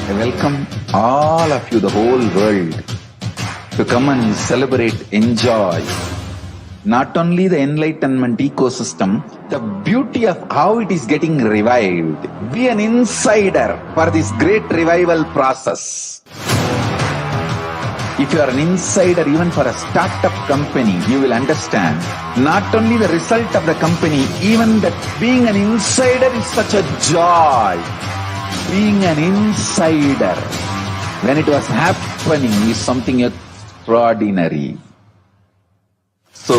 I welcome all of you, the whole world, to come and celebrate, enjoy not only the enlightenment ecosystem, the beauty of how it is getting revived. Be an insider for this great revival process. If you are an insider even for a startup company, you will understand not only the result of the company, even that being an insider is such a joy. Being an insider when it was happening is something extraordinary. So,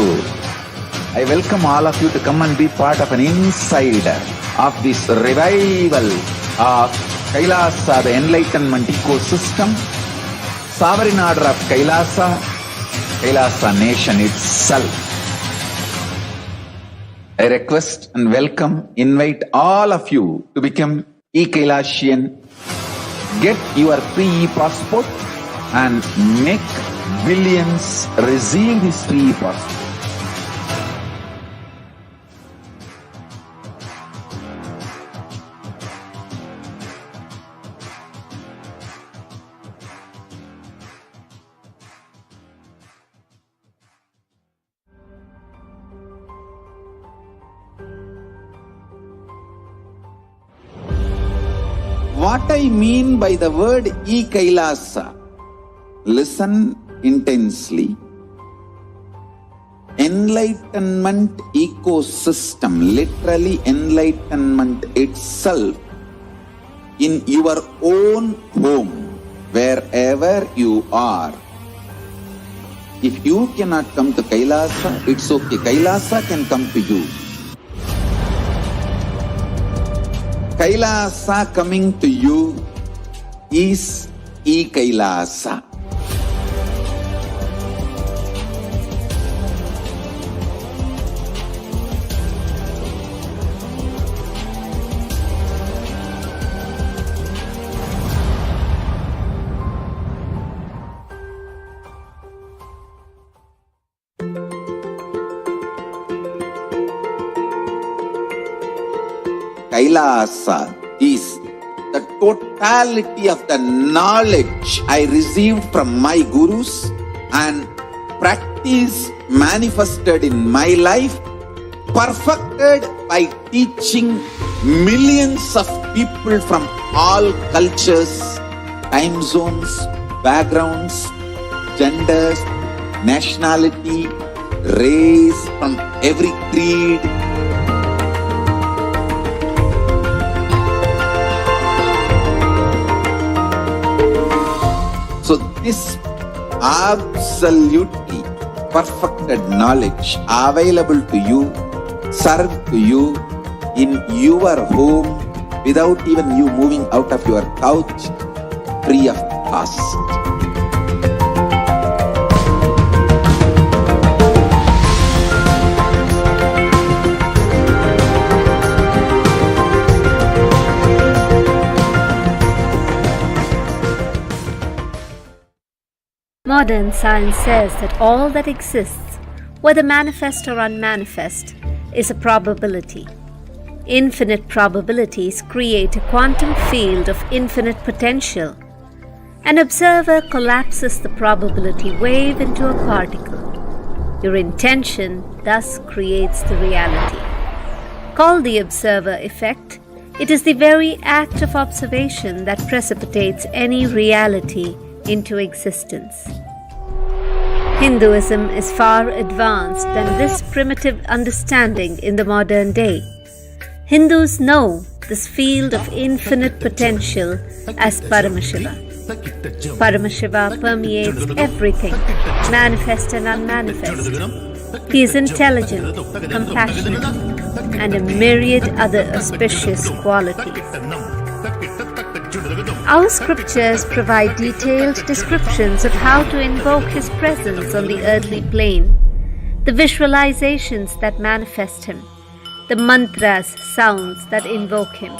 I welcome all of you to come and be part of an insider of this revival of Kailasa, the enlightenment ecosystem, sovereign order of Kailasa, Kailasa nation itself. I request and welcome, invite all of you to become e-Kailasian, get your free e-passport and make billions receive this free e-passport. What I mean by the word e-Kailasa, listen intensely. Enlightenment ecosystem, literally enlightenment itself, in your own home, wherever you are. If you cannot come to Kailasa, it's okay. Kailasa can come to you. Kailasa coming to you is e-Kailasa. Kailasa is the totality of the knowledge I received from my gurus and practice manifested in my life, perfected by teaching millions of people from all cultures, time zones, backgrounds, genders, nationality, race, from every creed. So this absolutely perfected knowledge available to you, served to you in your home without even you moving out of your couch, free of cost. Modern science says that all that exists, whether manifest or unmanifest, is a probability. Infinite probabilities create a quantum field of infinite potential. An observer collapses the probability wave into a particle. Your intention thus creates the reality. Called the observer effect, it is the very act of observation that precipitates any reality into existence. Hinduism is far advanced than this primitive understanding in the modern day. Hindus know this field of infinite potential as Paramashiva. Paramashiva permeates everything, manifest and unmanifest. He is intelligent, compassionate, and a myriad other auspicious qualities. Our scriptures provide detailed descriptions of how to invoke His presence on the earthly plane, the visualizations that manifest Him, the mantras, sounds that invoke Him,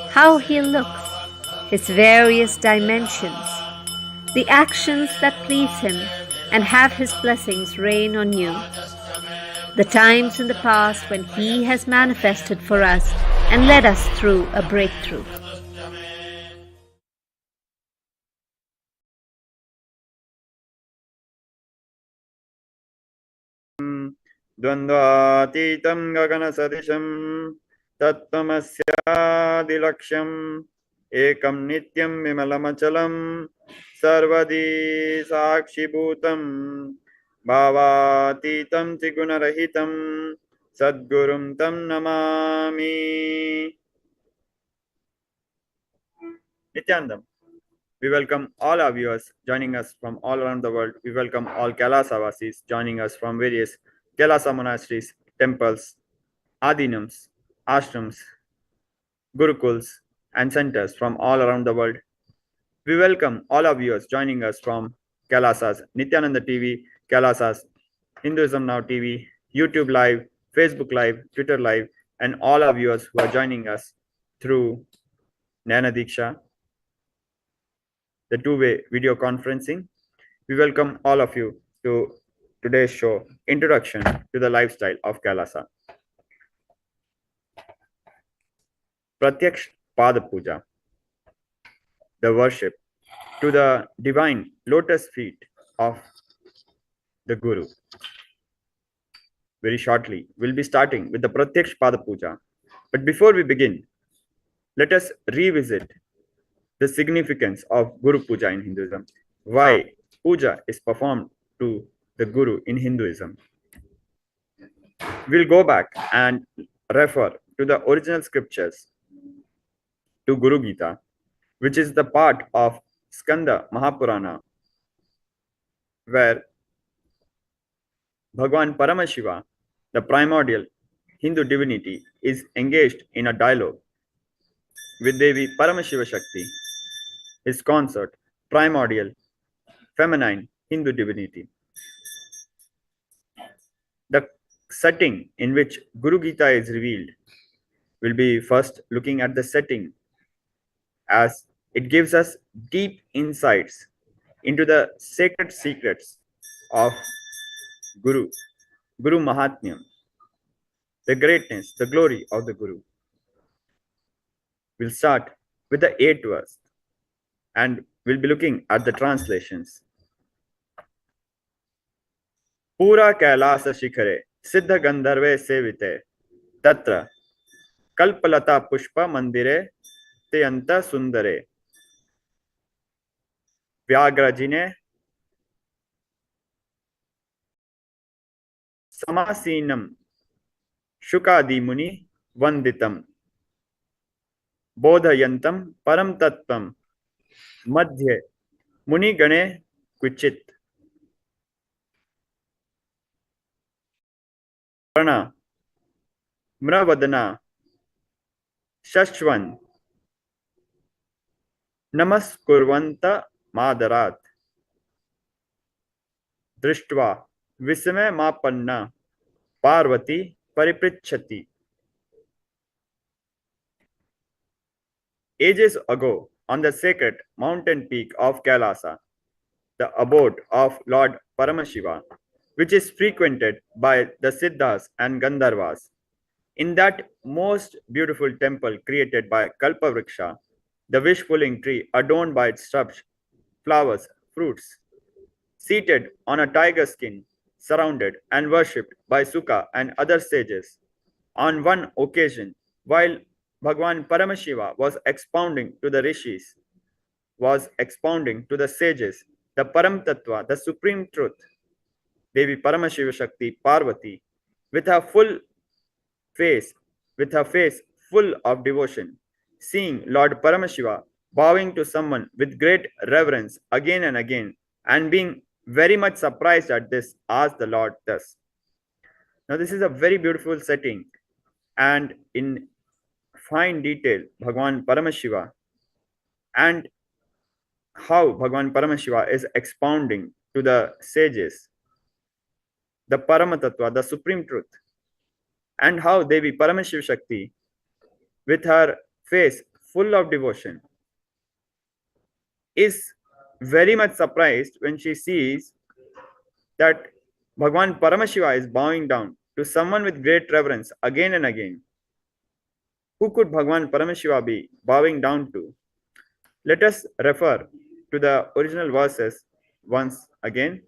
how He looks, His various dimensions, the actions that please Him and have His blessings rain on you, the times in the past when He has manifested for us and led us through a breakthrough. द्वन्द्वातीतं गगनसदृशं तत्त्वमस्यादिलक्ष्यम् एकं नित्यं विमलमचलं सर्वदी साक्षिभूतं भावातीतं त्रिगुणरहितं सद्गुरुं तं Namami. Nityanandam. We welcome all our viewers joining us from all around the world. We welcome all Kailasa Vasis joining us from various Kailasa monasteries, temples, adinams, ashrams, gurukuls, and centers from all around the world. We welcome all our viewers joining us from Kailasa's Nityananda TV, Kailasa's Hinduism Now TV, YouTube Live, Facebook Live, Twitter Live, and all our viewers who are joining us through Nana Diksha, the two-way video conferencing. We welcome all of you to today's show, Introduction to the Lifestyle of Kailasa. Pratyaksh Pada Puja, the worship to the divine lotus feet of the Guru. Very shortly, we'll be starting with the Pratyaksh Pada Puja. But before we begin, let us revisit the significance of Guru Puja in Hinduism. Why puja is performed to the Guru in Hinduism. We'll go back and refer to the original scriptures to Guru Gita, which is the part of Skanda Mahapurana, where Bhagwan Paramashiva, the primordial Hindu divinity, is engaged in a dialogue with Devi Paramashiva Shakti, his consort, primordial, feminine Hindu divinity. The setting in which Guru Gita is revealed will be first looking at the setting, as it gives us deep insights into the sacred secrets of Guru Mahatmyam, the greatness, the glory of the Guru. We'll start with the 8th verse and we'll be looking at the translations. Pura Kailasa Shikhare Siddha Gandharve Sevite Tatra Kalpalata Pushpa Mandire Teyanta Sundare Vyagrajine Samasinam Shukadi Muni Vanditam Bodhayantam Param Tattvam Madhye Muni Gane Kvichit Prana Mravadana Shashwan Namaskurvanta Madarat Drishtva Visame Mapanna Parvati Pariprichati. Ages ago, on the sacred mountain peak of Kailasa, the abode of Lord Paramashiva, which is frequented by the Siddhas and Gandharvas, in that most beautiful temple created by Kalpavriksha, the wish-fulfilling tree adorned by its shrubs, flowers, fruits, seated on a tiger skin, surrounded and worshipped by Sukha and other sages. On one occasion, while Bhagwan Paramashiva was expounding to the rishis, was expounding to the sages the Param Tattva, the supreme truth, Devi Paramashiva Shakti Parvati, with her face, with her face full of devotion, seeing Lord Paramashiva bowing to someone with great reverence again and again, and being very much surprised at this, asked the Lord thus. Now, this is a very beautiful setting, and in fine detail, Bhagwan Paramashiva and how Bhagwan Paramashiva is expounding to the sages the Paramatattva, the supreme truth, and how Devi Paramashiva Shakti, with her face full of devotion, is very much surprised when she sees that Bhagwan Paramashiva is bowing down to someone with great reverence again and again. Who could Bhagwan Paramashiva be bowing down to? Let us refer to the original verses once again.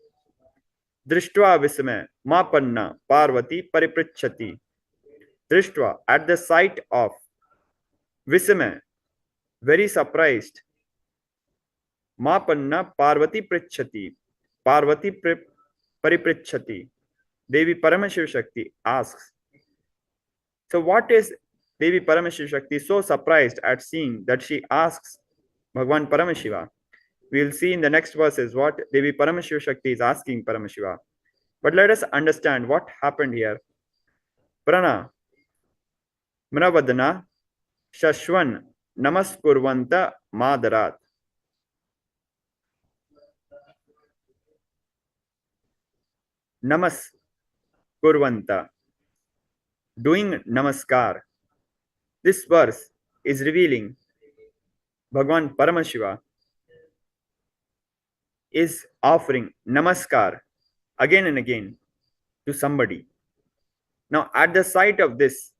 दृष्ट्वा विस्मय मापन्ना Parvati परिपृच्छति. Drishtva, at the sight of Vismay, very surprised, Mapanna Parvati Prichati, Parvati Pariprichati, Devi Paramashiv Shakti asks. So, what is Devi Paramashiv Shakti so surprised at seeing that she asks Bhagwan Paramashiva? We will see in the next verses what Devi Paramashiv Shakti is asking Paramashiva. But let us understand what happened here. Prana, Mravadana, Shashwan, Namaskurvanta Madarat. Namas Kurvanta, doing Namaskar. This verse is revealing Bhagwan Paramashiva is offering Namaskar again and again to somebody. Now, at the sight of this,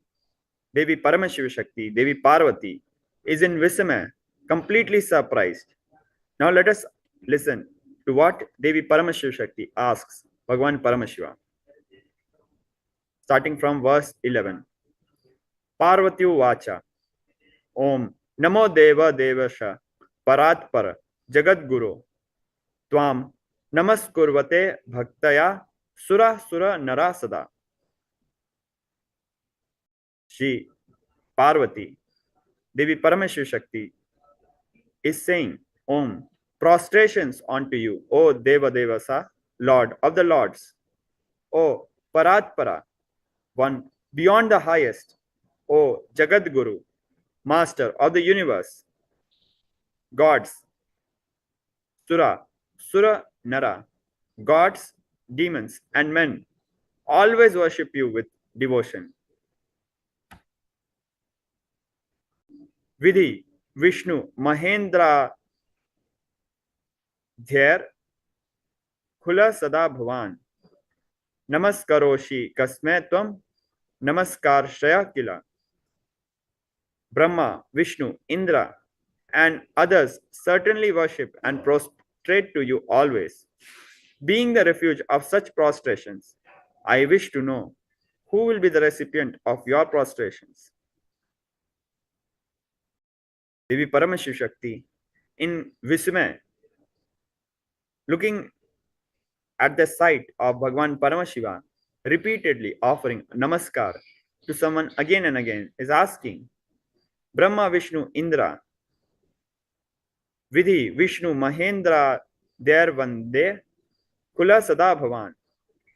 Devi Paramashiva Shakti, Devi Parvati, is in Vismaya, completely surprised. Now, let us listen to what Devi Paramashiva Shakti asks Bhagwan Paramashiva. Starting from verse 11. Parvati Vacha Om Namo Deva Devasha Paratpara Jagadguru Tvam Namaskurvate Bhaktaya Sura Sura Nara Sada. She, Parvati, Devi Paramashiva Shakti, is saying, Om, prostrations unto you, O Deva Devasa, Lord of the Lords, O Paratpara, one beyond the highest, O Jagadguru, Master of the universe, gods, Sura, Sura Nara, gods, demons, and men, always worship you with devotion. Vidhi, Vishnu, Mahendra, Dhyar, Khula Sada Bhavan, Namaskaroshi Kasme Tvam, Namaskar Shaya Kila. Brahma, Vishnu, Indra, and others certainly worship and prostrate to you always. Being the refuge of such prostrations, I wish to know who will be the recipient of your prostrations. Devi Paramashiv Shakti, in Vismay, looking at the sight of Bhagwan Paramashiva, repeatedly offering Namaskar to someone again and again, is asking, Brahma, Vishnu, Indra, Vidhi, Vishnu, Mahendra, there Vande, Kula Sada Bhavan,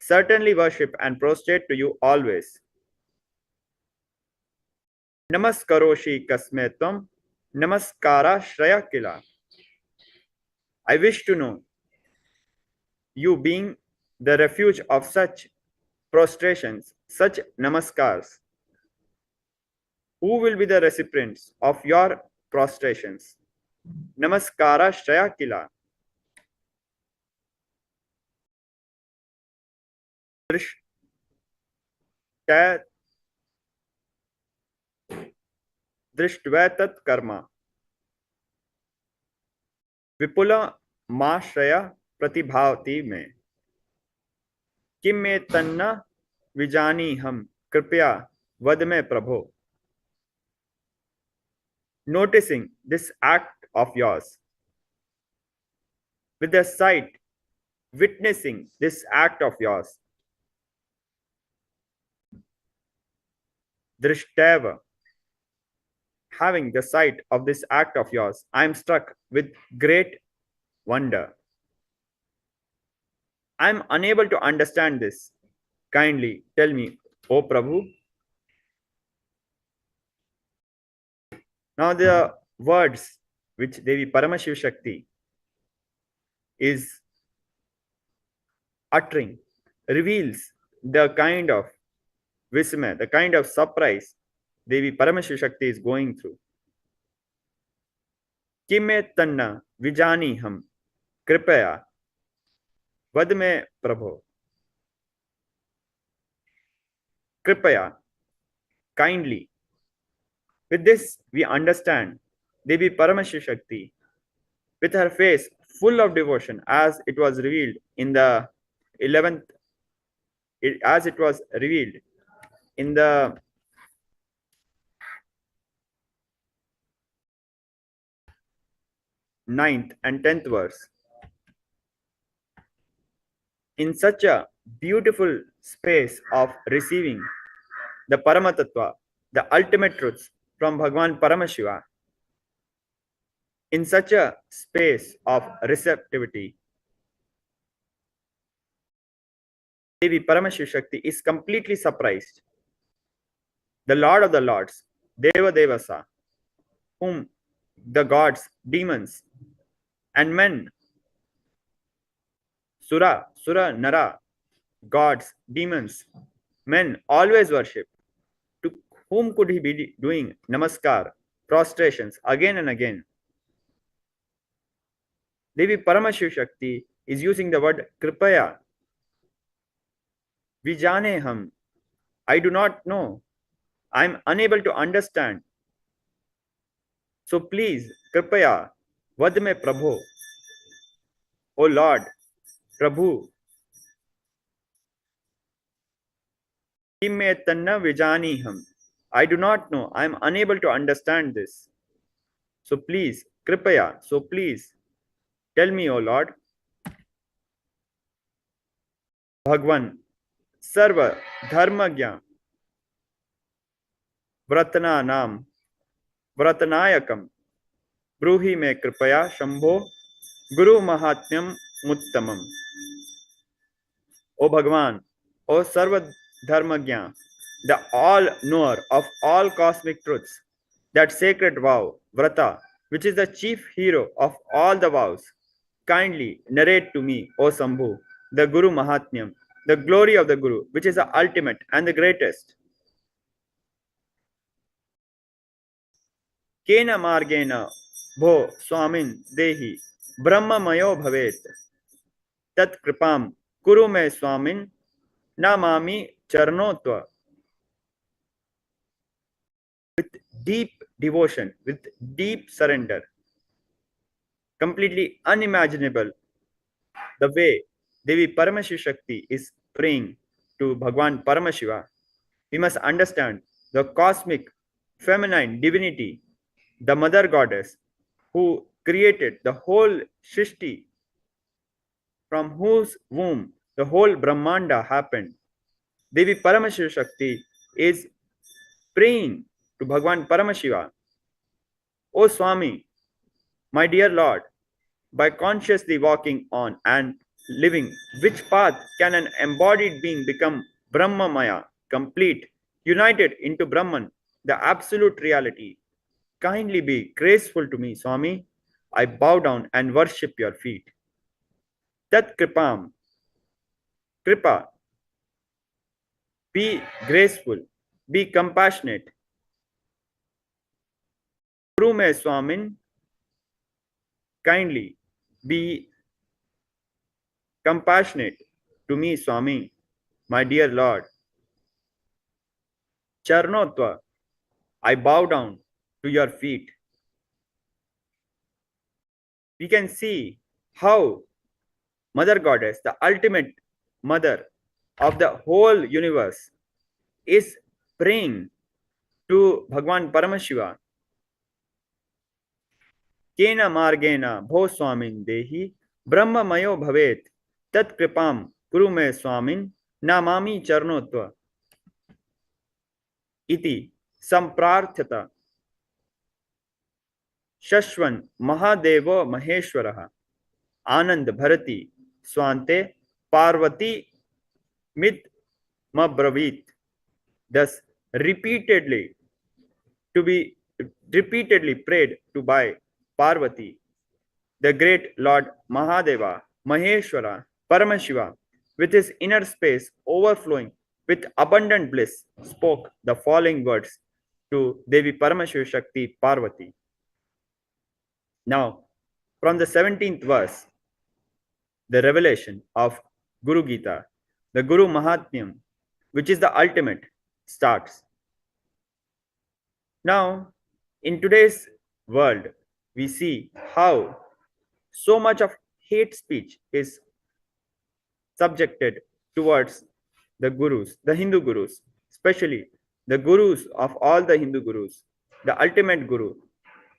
certainly worship and prostrate to you always. Namaskaroshi Kasme Tvam, Namaskara Shraya Kila. I wish to know, you being the refuge of such prostrations, such namaskars, who will be the recipients of your prostrations? Namaskara Shraya Kila. Drishtva karma. Vipula Mashraya Pratibhavati me. Kim me tanna vijani ham kripya vad me prabho. Noticing this act of yours, with the sight, witnessing this act of yours, Drishtava, having the sight of this act of yours, I am struck with great wonder. I am unable to understand this. Kindly tell me, O Prabhu. Now the words which Devi Paramashiv Shakti is uttering reveals the kind of vismaya, the kind of surprise Devi Paramashiv Shakti is going through. Kimme tanna vijani ham kripaya vad me prabho. Kripaya, kindly. With this, we understand Devi Paramashiv Shakti, with her face full of devotion, as it was revealed in the 11th, as it was revealed in the ninth and 10th verse. In such a beautiful space of receiving the Paramatattva, the ultimate truths from Bhagwan Paramashiva, in such a space of receptivity, Devi Paramashiva Shakti is completely surprised. The Lord of the Lords, Deva Devasa, whom the gods, demons, and men, Sura, Nara, gods, demons, men always worship. To whom could he be doing namaskar, prostrations again and again? Devi Paramashiva Shakti is using the word Kripaya. Vijane ham. I do not know. I am unable to understand. So please, Kripaya, vad me Prabhu. O Lord, Prabhu, Kimme tanna vijani ham. I do not know. I am unable to understand this. So please, Kripaya, so please, tell me, O Lord. Bhagwan, Sarva Dharmagya, Vratana Nam, Vratanayakam, Bruhi me Kripaya Shambho, Guru Mahatmyam Muttamam. O Bhagwan, O Sarva Dharmagya, the all-knower of all cosmic truths, that sacred vow, Vrata, which is the chief hero of all the vows, kindly narrate to me, O Sambhu, the Guru Mahatmyam, the glory of the Guru, which is the ultimate and the greatest. Kena margena bho swamin dehi brahma mayo bhavet tat kripam kuru me swamin namami charnotva. With deep devotion, with deep surrender, completely unimaginable, the way Devi Paramashiva Shakti is praying to Bhagwan Paramashiva, we must understand the cosmic feminine divinity, the mother goddess who created the whole Shrishti, from whose womb the whole Brahmanda happened. Devi Paramashiva Shakti is praying to Bhagwan Paramashiva, O Swami, my dear Lord, by consciously walking on and living, which path can an embodied being become Brahmamaya, complete, united into Brahman, the absolute reality? Kindly be graceful to me, Swami. I bow down and worship your feet. Tat kripam, kripa, be graceful, be compassionate. Guru me Swamin, kindly be compassionate to me, Swami, my dear Lord. Charnotva, I bow down to your feet. We can see how Mother Goddess, the ultimate mother of the whole universe, is praying to Bhagwan Paramashiva. Kena margena bho swamin dehi brahma mayo bhavet tat kripam kuru me swamin namami charnotva. Iti samprarthata shashvan mahadevo maheshwaraha anand bharati swante parvati mid mabravit. Thus repeatedly prayed to by Parvati, the great Lord Mahadeva, Maheshwara, Paramashiva, with his inner space overflowing with abundant bliss, spoke the following words to Devi Paramashiva Shakti Parvati. Now, from the 17th verse, the revelation of Guru Gita, the Guru Mahatmyam, which is the ultimate, starts. Now, in today's world, we see how so much of hate speech is subjected towards the gurus, the Hindu gurus, especially the gurus of all the Hindu gurus, the ultimate guru,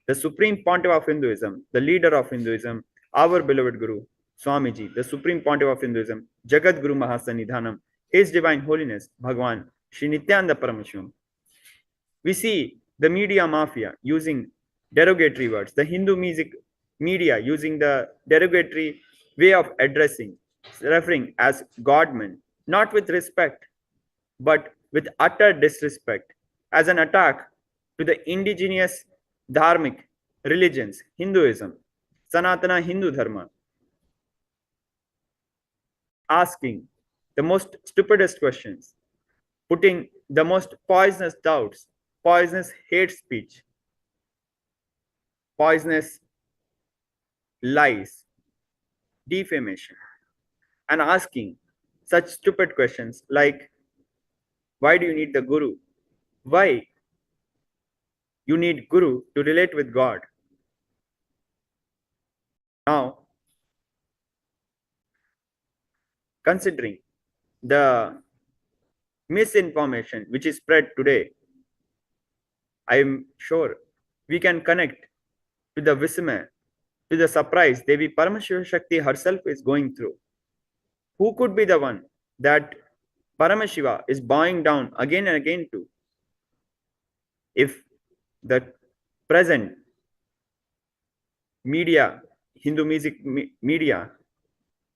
the supreme pontiff of Hinduism, the leader of Hinduism, our beloved Guru, Swamiji, the supreme pontiff of Hinduism, Jagat Guru Mahasanidhanam, His Divine Holiness, Bhagwan, Sri Nityananda Paramashivam. We see the media mafia using derogatory words, the Hindu music media using the derogatory way of addressing, referring as Godman, not with respect, but with utter disrespect, as an attack to the indigenous dharmic religions, Hinduism, Sanatana Hindu Dharma, asking the most stupidest questions, putting the most poisonous doubts, poisonous hate speech, poisonous lies, defamation, and asking such stupid questions like, why do you need the Guru? Why you need Guru to relate with God? Now, considering the misinformation which is spread today, I am sure we can connect to the Vismaya, to the surprise Devi Paramashiva Shakti herself is going through. Who could be the one that Paramashiva is bowing down again and again to? If the present media, Hindu music media,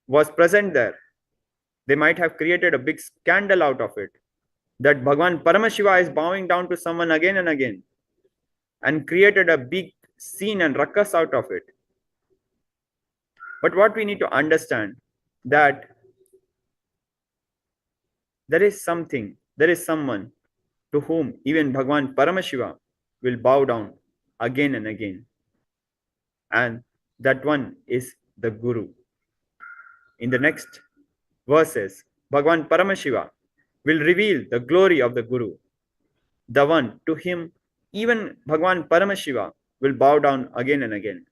was present there, they might have created a big scandal out of it, that Bhagwan Paramashiva is bowing down to someone again and again, and created a big scene and ruckus out of it. But what we need to understand, that there is someone to whom even Bhagwan Paramashiva will bow down again and again. And that one is the Guru. In the next verses, Bhagwan Paramashiva will reveal the glory of the Guru, the one to him even Bhagwan Paramashiva will bow down again and again.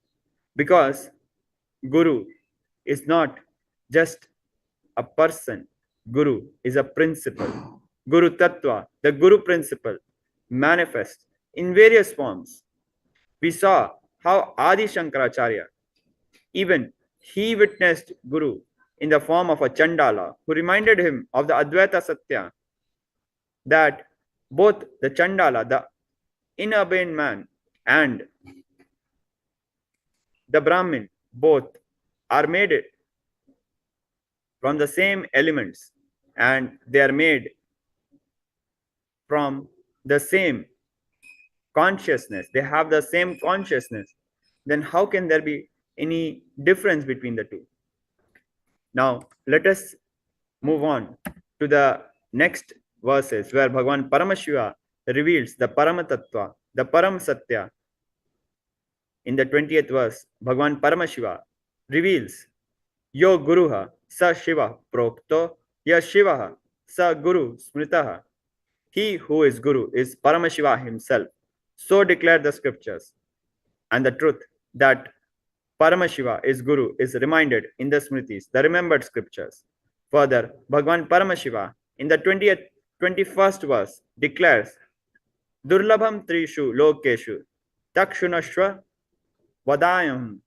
Because Guru is not just a person, Guru is a principle. Guru Tattva, the Guru principle, manifests in various forms. We saw how Adi Shankaracharya, even he witnessed Guru in the form of a Chandala who reminded him of the Advaita Satya, that both the Chandala, the inurban man, and the Brahmin, both are made from the same elements, and they are made from the same consciousness. They have the same consciousness. Then how can there be any difference between the two? Now, let us move on to the next verses where Bhagwan Paramashiva reveals the Paramatattva, the Param Satya. In the 20th verse, Bhagwan Paramashiva reveals, Yo Guruha Sa Shiva Prokto, Ya Shivaha Sa Guru Smritaha. He who is Guru is Paramashiva himself. So declare the scriptures. And the truth that Paramashiva is Guru is reminded in the Smritis, the remembered scriptures. Further, Bhagwan Paramashiva in the 21st verse declares, Durlabham Trishu Lokeshu Takshunashva Vadayam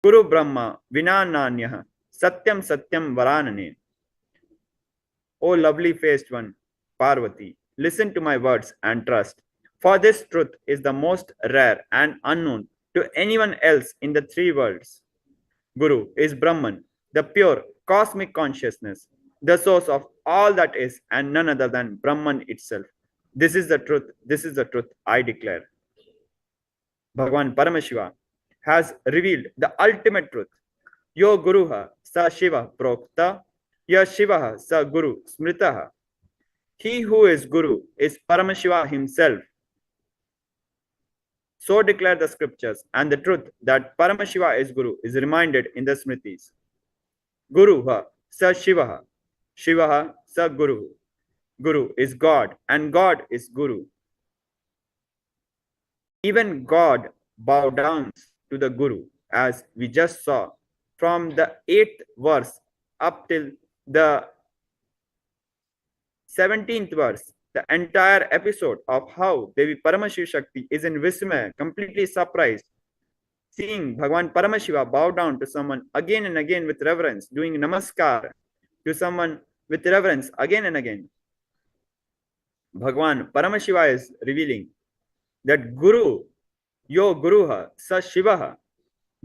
Guru Brahma Vinananyah Satyam Satyam Varanane. O lovely faced one, Parvati, listen to my words and trust. For this truth is the most rare and unknown to anyone else in the three worlds. Guru is Brahman, the pure cosmic consciousness, the source of all that is, and none other than Brahman itself. This is the truth I declare. Bhagwan Paramashiva has revealed the ultimate truth. Yo Guruha Sa Shiva Prokta, Ya Shivaha Sa Guru Smritaha. He who is Guru is Paramashiva himself. So declare the scriptures, and the truth that Paramashiva is Guru is reminded in the Smritis. Guruha Sa Shivaha, Shivaha Sa Guru. Guru is God, and God is Guru. Even God bow down to the Guru, as we just saw from the 8th verse up till the 17th verse, the entire episode of how Devi Paramashiva Shakti is in Vismaya, completely surprised, seeing Bhagwan Paramashiva bow down to someone again and again with reverence, doing namaskar to someone with reverence again and again. Bhagwan Paramashiva is revealing that Guru, yo Guruha, sa Shivaha.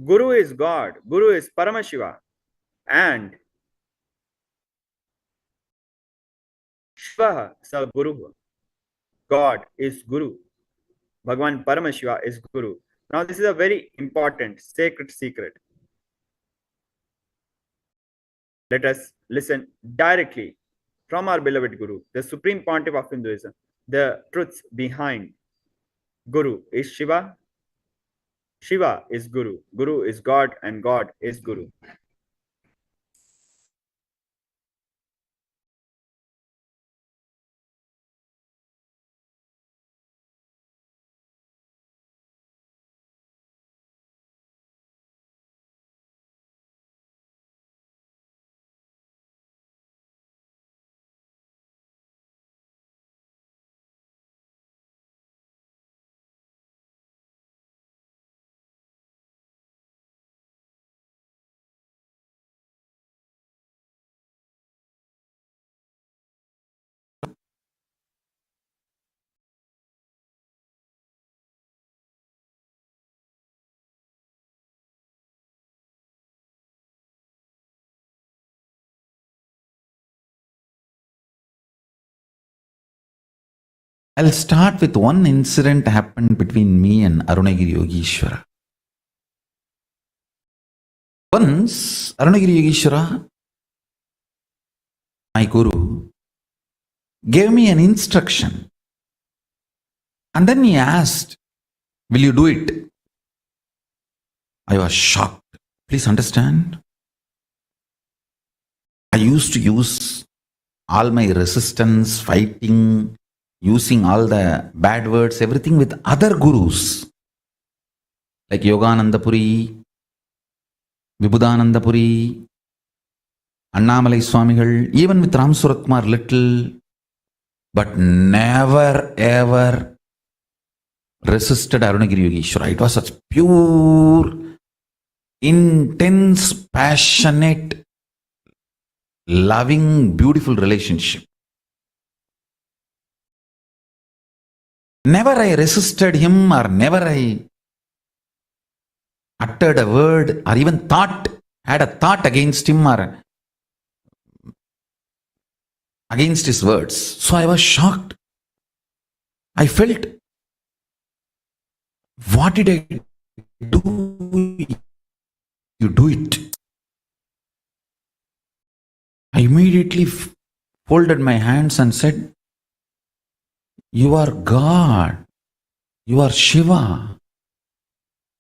Guru is God, Guru is Paramashiva, and Shivaha sa Guru. God is Guru. Bhagwan Paramashiva is Guru. Now, this is a very important sacred secret. Let us listen directly from our beloved Guru, the Supreme Pontiff of Hinduism, the truths behind Guru is Shiva, Shiva is Guru, Guru is God, and God is Guru. I'll start with one incident happened between me and Arunagiri Yogeshwara. Once, Arunagiri Yogeshwara, my guru, gave me an instruction. And then he asked, will you do it? I was shocked. Please understand. I used to use all my resistance, fighting, using all the bad words, everything with other gurus. Like Yogananda Puri, Vibhudananda Puri, Annamalai Swamigal, even with Ram Suratkumar little, but never ever resisted Arunagiri Yogeshwara. It was such pure, intense, passionate, loving, beautiful relationship. Never I resisted him, or never I uttered a word or even had a thought against him or against his words. So I was shocked. I felt, what did I do? You do it. I immediately folded my hands and said, you are God. You are Shiva.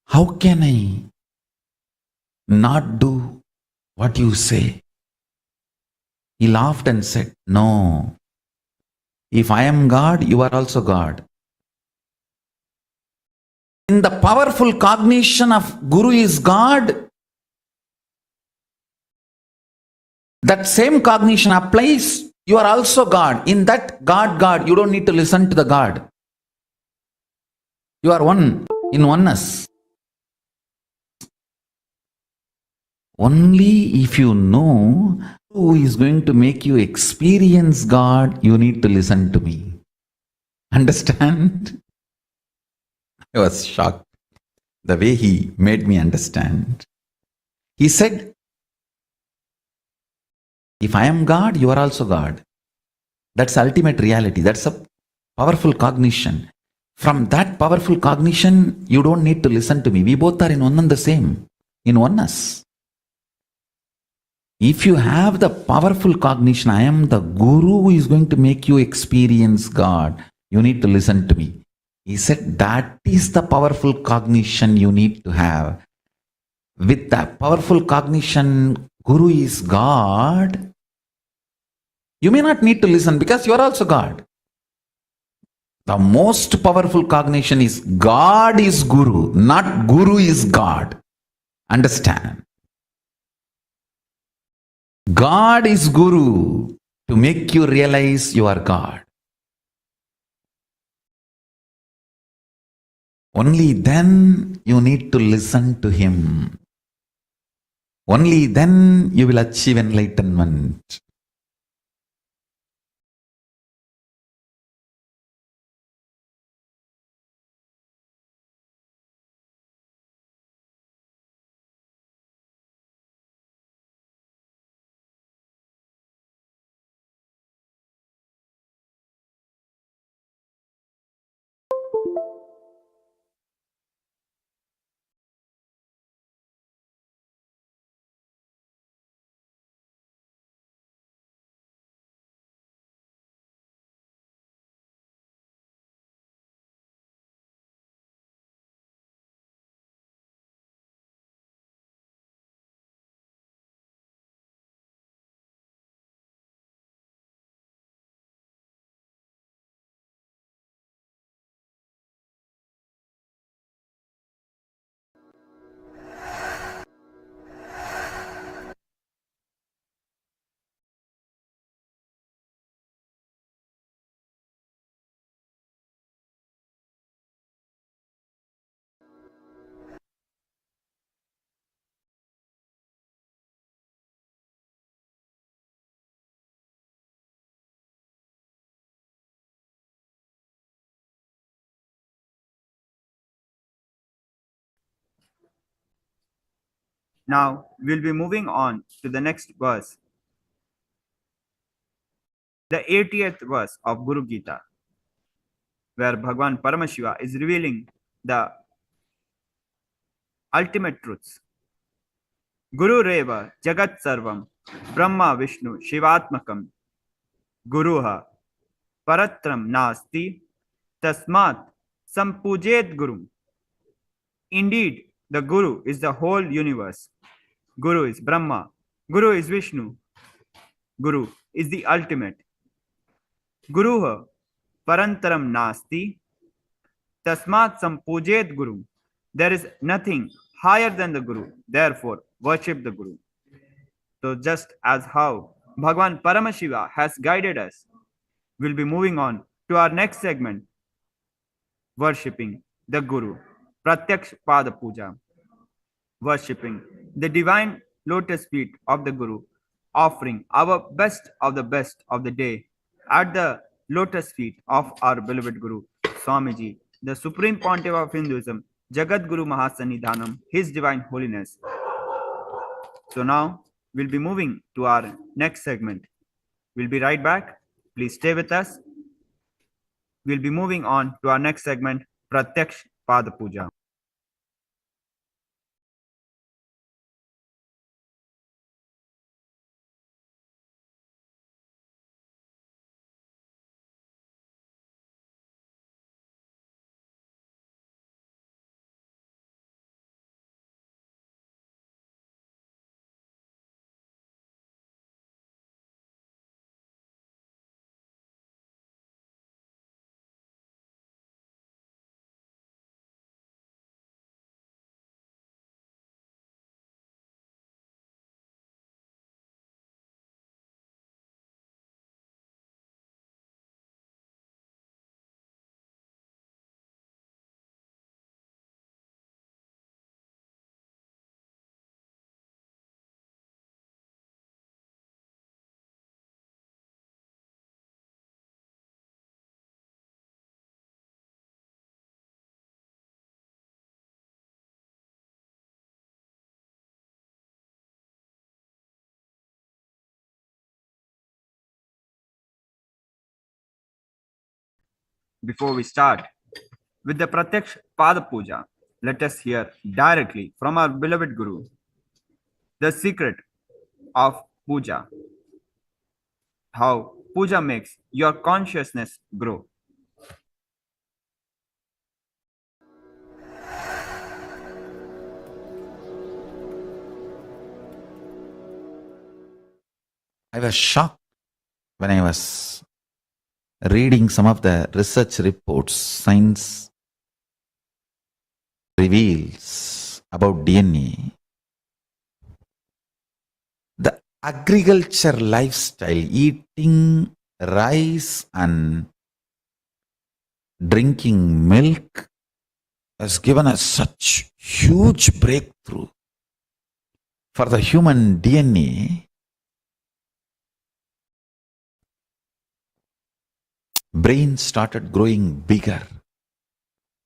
How can I not do what you say? He laughed and said, no. If I am God, you are also God. In the powerful cognition of Guru is God, that same cognition applies. You are also God. In that God, you don't need to listen to the God. You are one in oneness. Only if you know who is going to make you experience God, you need to listen to me. Understand? I was shocked the way he made me understand. He said, if I am God, you are also God. That's ultimate reality. That's a powerful cognition. From that powerful cognition, you don't need to listen to me. We both are in one and the same, in oneness. If you have the powerful cognition, I am the Guru who is going to make you experience God, you need to listen to me. He said that is the powerful cognition you need to have. With that powerful cognition, Guru is God, you may not need to listen because you are also God. The most powerful cognition is God is Guru, not Guru is God. Understand? God is Guru to make you realize you are God. Only then you need to listen to Him. Only then you will achieve enlightenment. Now we'll be moving on to the next verse, the 80th verse of Guru Gita, where Bhagwan Paramashiva is revealing the ultimate truths. Guru Reva Jagat Sarvam Brahma Vishnu Shivatmakam Guruha Paratram Nasti Tasmat Sampujet Guru. Indeed, the Guru is the whole universe. Guru is Brahma. Guru is Vishnu. Guru is the ultimate. Guruha Parantaram Nasti Tasmat Sampujet Guru. There is nothing higher than the Guru. Therefore, worship the Guru. So, just as how Bhagwan Paramashiva has guided us, we'll be moving on to our next segment, worshipping the Guru, Pratyaksh Pada Puja, worshipping the divine lotus feet of the Guru, offering our best of the day at the lotus feet of our beloved Guru, Swamiji, the Supreme Pontiff of Hinduism, Jagat Guru Mahasanidhanam, His Divine Holiness. So now we'll be moving to our next segment. We'll be right back. Please stay with us. We'll be moving on to our next segment, Pratyaksh Pada Puja. Before we start with the Pratyaksh Pada Puja, let us hear directly from our beloved Guru the secret of puja, how puja makes your consciousness grow. I was shocked when I was reading some of the research reports science reveals about DNA. The agriculture lifestyle, eating rice and drinking milk, has given us such huge breakthrough for the human DNA. Brain started growing bigger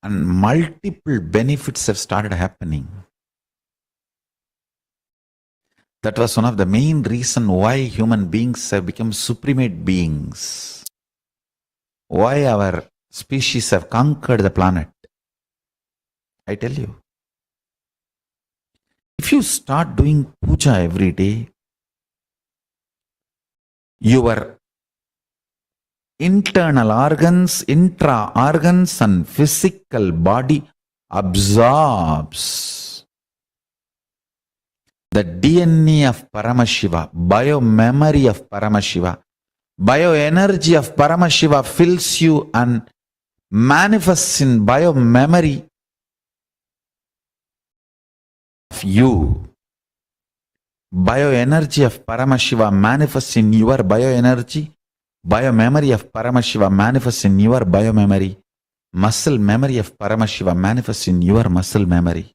and multiple benefits have started happening. That was one of the main reasons why human beings have become supremate beings. Why our species have conquered the planet. I tell you. If you start doing puja every day, your internal organs, intra organs and physical body absorbs the DNA of Paramashiva, bio-memory of Paramashiva, bio-energy of Paramashiva fills you and manifests in bio-memory of you. Bio-energy of Paramashiva manifests in your bio-energy. Bio-memory of Paramashiva manifests in your bio-memory. Muscle memory of Paramashiva manifests in your muscle memory.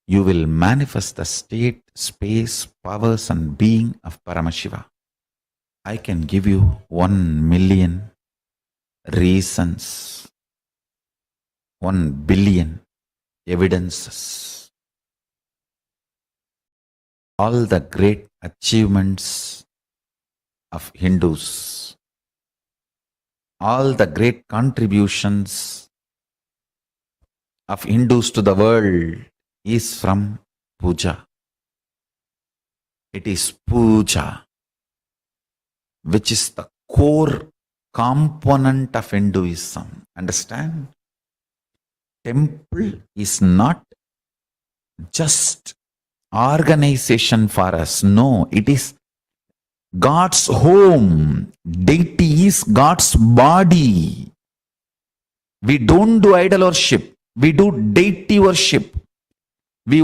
You will manifest the state, space, powers and being of Paramashiva. I can give you 1 million reasons, 1 billion evidences. All the great achievements of Hindus, all the great contributions of Hindus to the world is from puja. It is puja, which is the core component of Hinduism. Understand? Temple is not just organization for us. No, it is God's home. Deity is God's body. We don't do idol worship. We do deity worship. We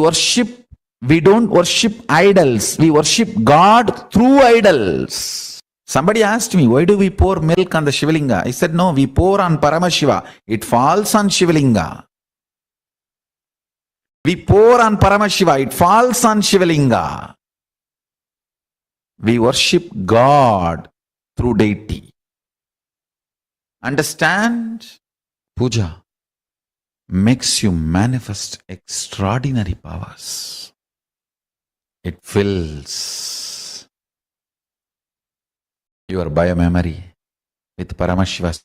don't worship idols. We worship God through idols. Somebody asked me, why do we pour milk on the Shivalinga? I said, no, we pour on Paramashiva. It falls on Shivalinga. We pour on Paramashiva. It falls on Shivalinga. We worship God through deity. Understand? Puja makes you manifest extraordinary powers. It fills your biomemory with Paramashiva.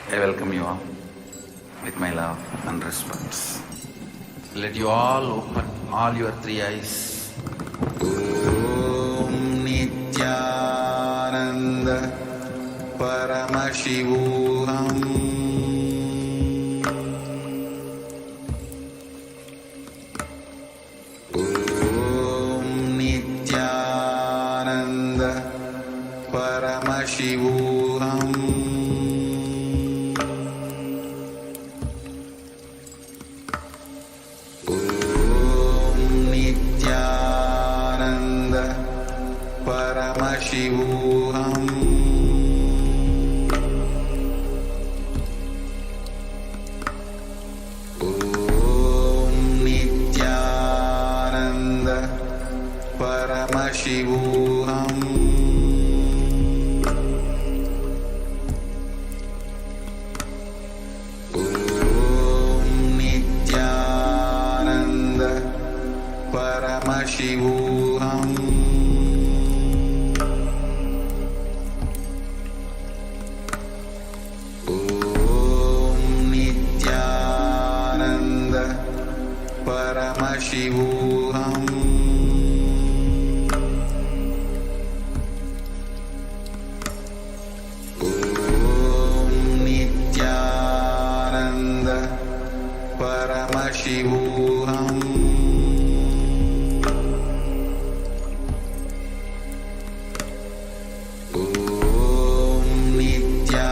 I welcome you all with my love and respect. Let you all open all your 3 eyes. Om Nityananda Paramashivoham. Om Nityananda Paramashivoham. Paramashivoham. Om Nityananda Paramashivoham. Om Nityananda Paramashivoham. Paramashivoham. Om Nityananda परमशिवोऽहम् ॐ नित्यानन्द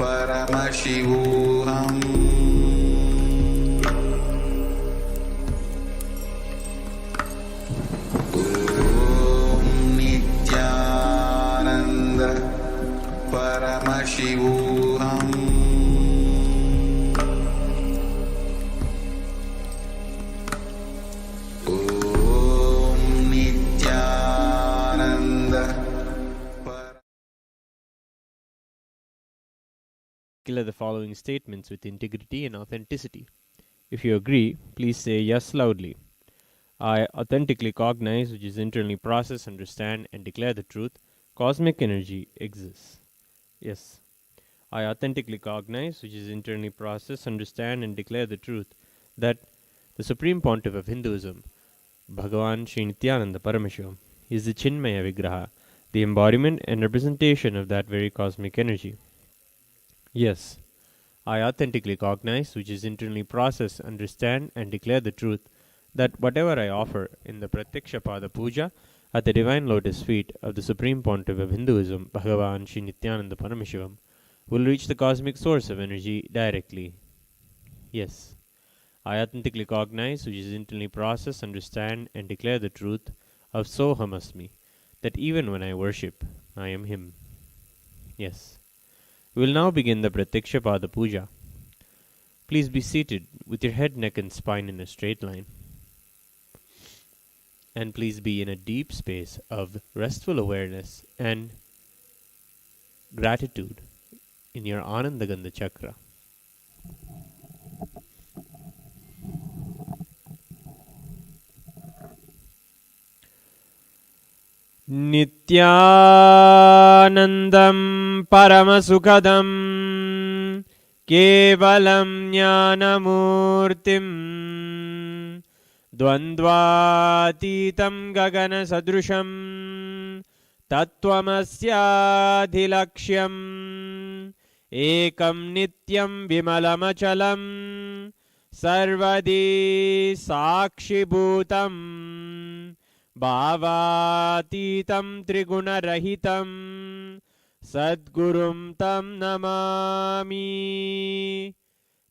परमशिवोऽहम् परमशिवोऽहम् ॐ Nityanand Declare the following statements with integrity and authenticity. If you agree, please say yes loudly. I authentically cognize, which is internally process, understand, and declare the truth. Cosmic energy exists. Yes. I authentically cognize, which is internally process, understand, and declare the truth that the Supreme Pontiff of Hinduism, Bhagavan Sri Nityananda Paramashivam, is the Chinmaya Vigraha, the embodiment and representation of that very cosmic energy. Yes, I authentically cognize, which is internally process, understand, and declare the truth that whatever I offer in the Pratyaksha Pada Puja at the divine lotus feet of the Supreme Pontiff of Hinduism, Bhagavan Sri Nityananda Paramashivam, will reach the cosmic source of energy directly. Yes, I authentically cognize, which is internally process, understand, and declare the truth of Soham Asmi, that even when I worship, I am Him. Yes. We will now begin the Pratyaksha Pada Puja. Please be seated with your head, neck, and spine in a straight line. And please be in a deep space of restful awareness and gratitude in your Anandagandha Chakra. Nityanandam Paramasukadam Kevalam Jnanamurtim Dvandvatitam Gagana Sadrusham Tattvamasyaadhilaksham Ekam Nityam Vimalamachalam Sarvadi Sakshibhutam Bhavatitam Trigunarahitam Sadgurum Tam Namami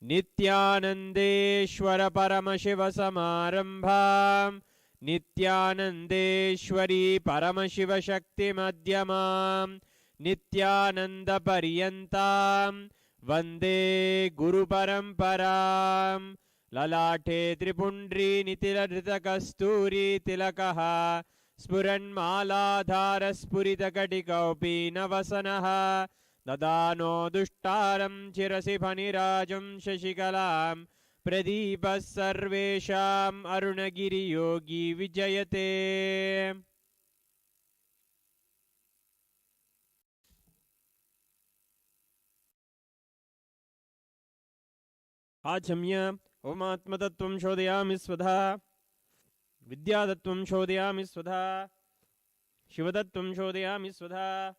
Nityanandeshwara Paramashiva Samarambham Nityanandeshwari Paramashiva Shakti Madhyamam Nityananda Paryantam Vande Guru Paramparam Lalate Tripundri Nitila Kasturi Tilakaha Spuranmaladhara Spuritakatikaupi Navasanaha Dadano Dushtaram Chirasipanirajam Shashikalam Pradipas Sarvesham Arunagiri Yogi Vijayate. Achamya Omatmatattvam Shodhayami Svadha Vidyadattvam Shodhayami Svadha Shivadattvam Shodhayami Svadha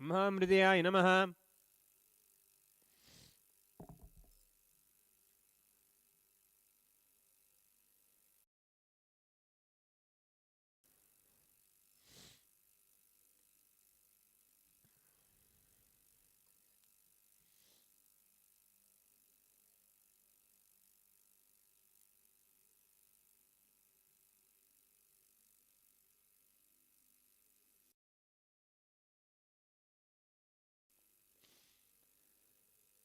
Mahamridayaya Namaha.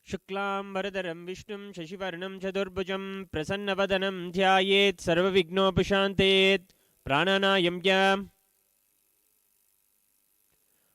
Shuklam Varadaram Vishnum Shashivarnam Chadurbhujam Prasannavadanam Dhyayet Sarvavignopasantet Prananayam Yam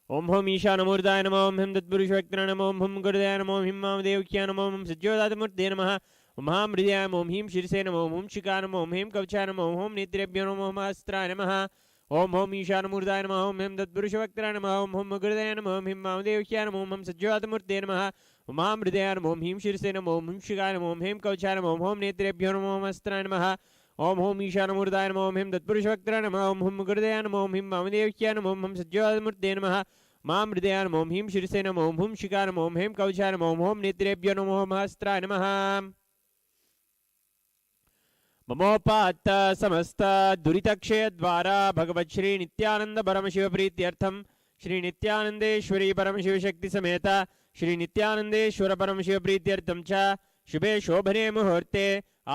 Om Hum Ishanamurdaya Namo Om Him Tatpurushvaktra Namo Om Hum Gurudaya Namo Om Him Mamdevkya Namo Om Sajyodatamurte Namaha Om Ham Hridaya Namo Om Him Shirse Namo Om Hum Shika Namo Om Him Kavcha Namo Om Hum Nitrebhyo Namo Om Astra Namaha Om Hum Ishanamurdaya Namo Om Him Tatpurushvaktra Namo Om Hum Gurudaya Namo Om Him Mamdevkya Namo Om Hum Sajyodatamurte Namaha Om Ham Hridaya Namo Om Him Shirse Namo Om Hum Shika Namo Om Him Kavcha Namo Om Hum Nitrebhyo Namo Om Astra Namaha Om Hum Ishanamurdaya Namo Om Him Tatpurushvaktra Namo Om Hum Gurudaya Namo Om Him Mamdevkya Namo Om Hum Sajyodatamurte Namaha मां हृदया नमो ह्रीं शिरसे नमो हुं शिखा नमो ह्रीं कवचा नमो हों नेत्रेभ्यो नमो हस्त्राय नमः। ममोपात्त समस्त दुरितक्षय द्वारा भगवत श्री नित्यानंद परमशिव प्रीत्यर्थम श्री नित्यानंदेश्वरी परमशिव शक्ति समेत श्री नित्यानंदेश्वर परमशिव प्रीत्यर्थम च शुभे शोभने मुहूर्ते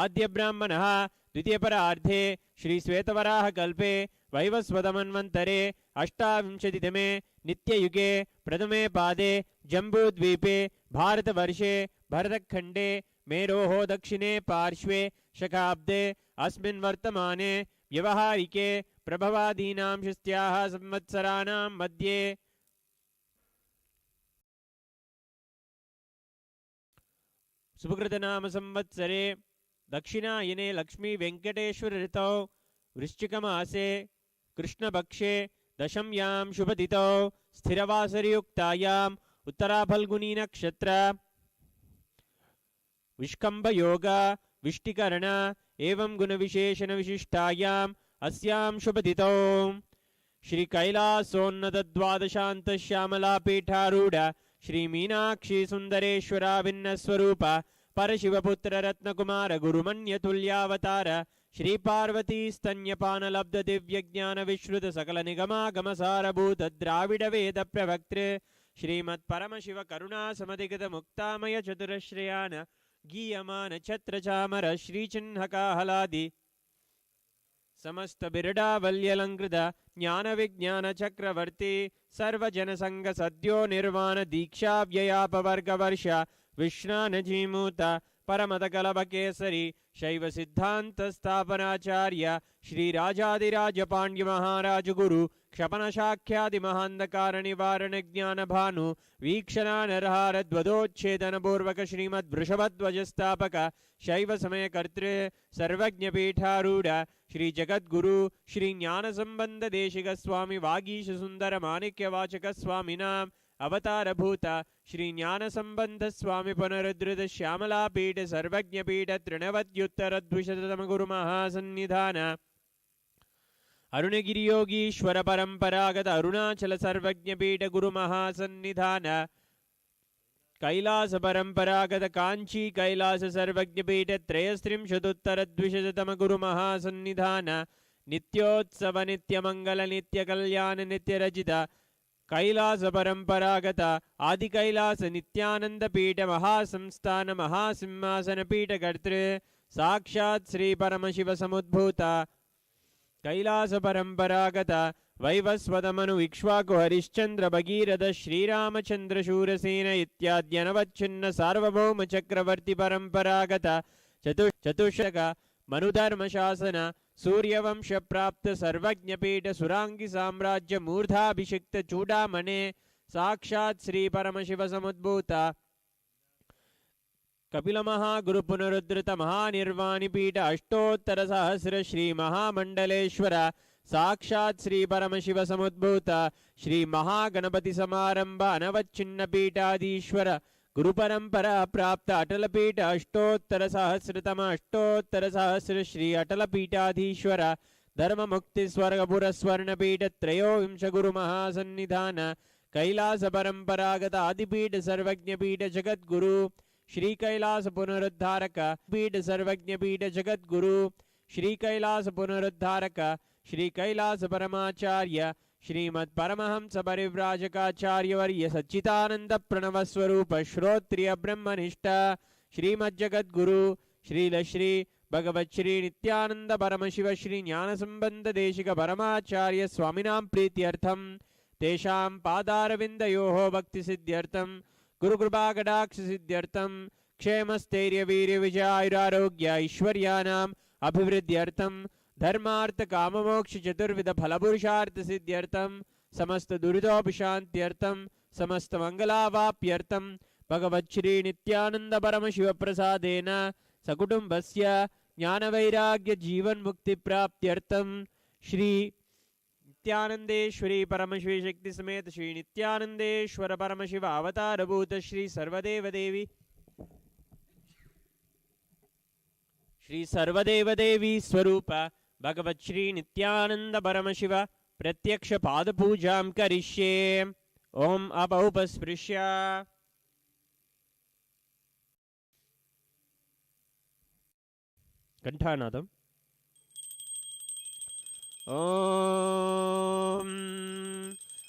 आद्य ब्राह्मणः द्वितीय परार्धे श्री श्वेतवराह कल्पे वैवस्वतमन्वन्तरे अष्टाविंशतितमे नित्ययुगे प्रथमे पादे जम्बूद्वीपे भारतवर्षे भरतखण्डे मेरोः दक्षिणे पार्श्वे शकाब्दे अस्मिन् वर्तमाने व्यवहारिके प्रभवादीनां षष्ट्याः संवत्सराणां मध्ये सुभकृतनाम संवत्सरे दक्षिणायने लक्ष्मी वेंकटेश्वर ऋतौ वृश्चिकमासे कृष्णपक्षे दशम्यां शुभतिथौ स्थिरवासरयुक्तायाम् उत्तराफल्गुनी नक्षत्र विष्कंभ योग विष्टिकरण एवं गुण विशेषण विशिष्टायाम् अस्यां शुभतिथौ श्री कैलासोन्नत द्वादशांत श्यामला पीठारूढ़ श्री मीनाक्षी सुंदरेश्वरा भिन्न स्वरूप परशिवपुत्र रत्नकुमार गुरुमन्यतुल्यावतार श्री पार्वती स्तन्यपान लब्ध दिव्य ज्ञान विश्रुत सकल निगमागम सारभूत द्राविड वेद प्रवक्तृ श्रीमत् परमशिव करुणा समधिगत मुक्तामय चतुरश्रयान गीयमान छत्र चामर श्री चिन्हकाहलादि समस्त बिरडावल्यलंकृत ज्ञान विज्ञान चक्रवर्ती सर्वजन संग सद्यो निर्वाण दीक्षा व्ययापवर्ग वर्ष विश्रानजीमूत परमत कलभ केसरी शैव सिद्धांत स्थापनाचार्य श्री राजाधिराज पांड्य महाराज गुरु क्षपन शाख्यादि महांधकार निवारण ज्ञान भानु वीक्षणा नरहार ध्वदोच्छेदन पूर्वक श्रीमद् वृषभध्वज स्थापक शैव समय कर्तृ सर्वज्ञ पीठारूढ़ श्री जगद्गुरु श्री ज्ञान संबंध देशिक स्वामी वागीश सुंदर माणिक्य वाचक स्वामिनाम अवतार भूत श्री ज्ञान संबंध स्वामी पुनरुद्धृत श्यामला पीठ सर्वज्ञ पीठ तृणवत्युत्तर द्विशतम गुरु महासन्निधान अरुणगिरि योगीश्वर परंपरागत अरुणाचल सर्वज्ञ पीठ गुरु महासन्निधान कैलास परंपरागत कांची कैलास सर्वज्ञ पीठ त्रयस्त्रिंशदुत्तर द्विशतम गुरु महासन्निधान नित्योत्सव नित्य मंगल नित्य कल्याण नित्य रचित कैलास परंपरागत आदि कैलास नित्यानंद पीठ महासंस्थान महासिंहासन पीठ कर्तृ साक्षात् श्री परमशिव समुद्भूत कैलास परंपरागत वैवस्वतमनु इक्ष्वाकु हरिश्चंद्र भगीरथ श्रीरामचंद्र शूरसेन इत्याद्यनवच्छिन्न सार्वभौम चक्रवर्ती परंपरागत चतुष्क मनुधर्म शासन सूर्यवंश प्राप्त सर्वज्ञ पीठ सुरांगी साम्राज्य मूर्धाभिषिक्त चूड़ामणे साक्षात् श्री परमशिव समुद्भूत कपिल महागुरु पुनरुद्धृत महानिर्वाणी पीठ अष्टोत्तर सहस्र श्री महामंडलेश्वर साक्षात् श्री परमशिव समुद्भूत श्री महागणपति समारंभ अनवच्छिन्न पीठाधीश्वर गुरु परंपरा प्राप्त अटल पीठ अष्टोत्तर सहस्र श्री अटल पीठाधीश्वर धर्म मुक्ति स्वर्गपुर स्वर्ण पीठ त्रयोविंश गुरु महासन्निधान कैलास परंपरागत आदिपीठ सर्वज्ञ पीठ जगद्गुरु श्री कैलास पुनरुद्धारक पीठ सर्वज्ञ पीठ जगद्गुरु श्री कैलास पुनरुद्धारक श्री कैलास परमाचार्य श्रीमद् परमहंस परिव्राजकाचार्यवर्य सच्चिदानंद प्रणव स्वरूप श्रोत्रिय ब्रह्मनिष्ठ श्रीमद् जगद्गुरु श्री भगवत श्री नित्यानंद परमशिव श्री ज्ञान संबंध देशिक परमाचार्य स्वामिनां प्रीत्यर्थम तेषां पादारविन्दयोः भक्ति सिद्ध्यर्थम गुरुकृपा कटाक्ष सिद्ध्यर्थम क्षेमस्थैर्य वीर्य विजयायुरारोग्य ऐश्वर्यानाम् अभिवृद्ध्यर्थम धर्मार्थ काममोक्ष चतुर्विध फलपुरुषार्थ सिद्ध्यर्थम समस्त दुरितोपशान्त्यर्थम समस्त मंगलावाप्यर्थम भगवत् श्री नित्यानंद परमशिव प्रसादेन सकुटुम्बस्य ज्ञानवैराग्य जीवन मुक्ति प्राप्त्यर्थम श्री नित्यानंदेश्वरी परमशिव शक्ति समेत श्री नित्यानंदेश्वर परमशिव अवतारभूत श्री सर्वदेव देवी स्वरूप भगवत् श्री नित्यानंद परमशिव प्रत्यक्ष पाद पूजां करिष्ये। Om Apaupasprisya. Kanthanadam. Om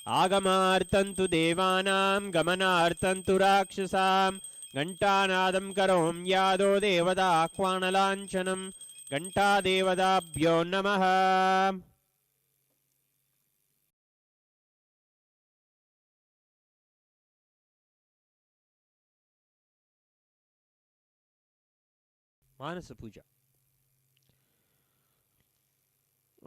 Agamartantu Devanam Gamanartantu Rakshasam Gantanadam Karom Yado Devada Akwanalanchanam Ganta Devadabhyo Namaha. Manasa Puja. Om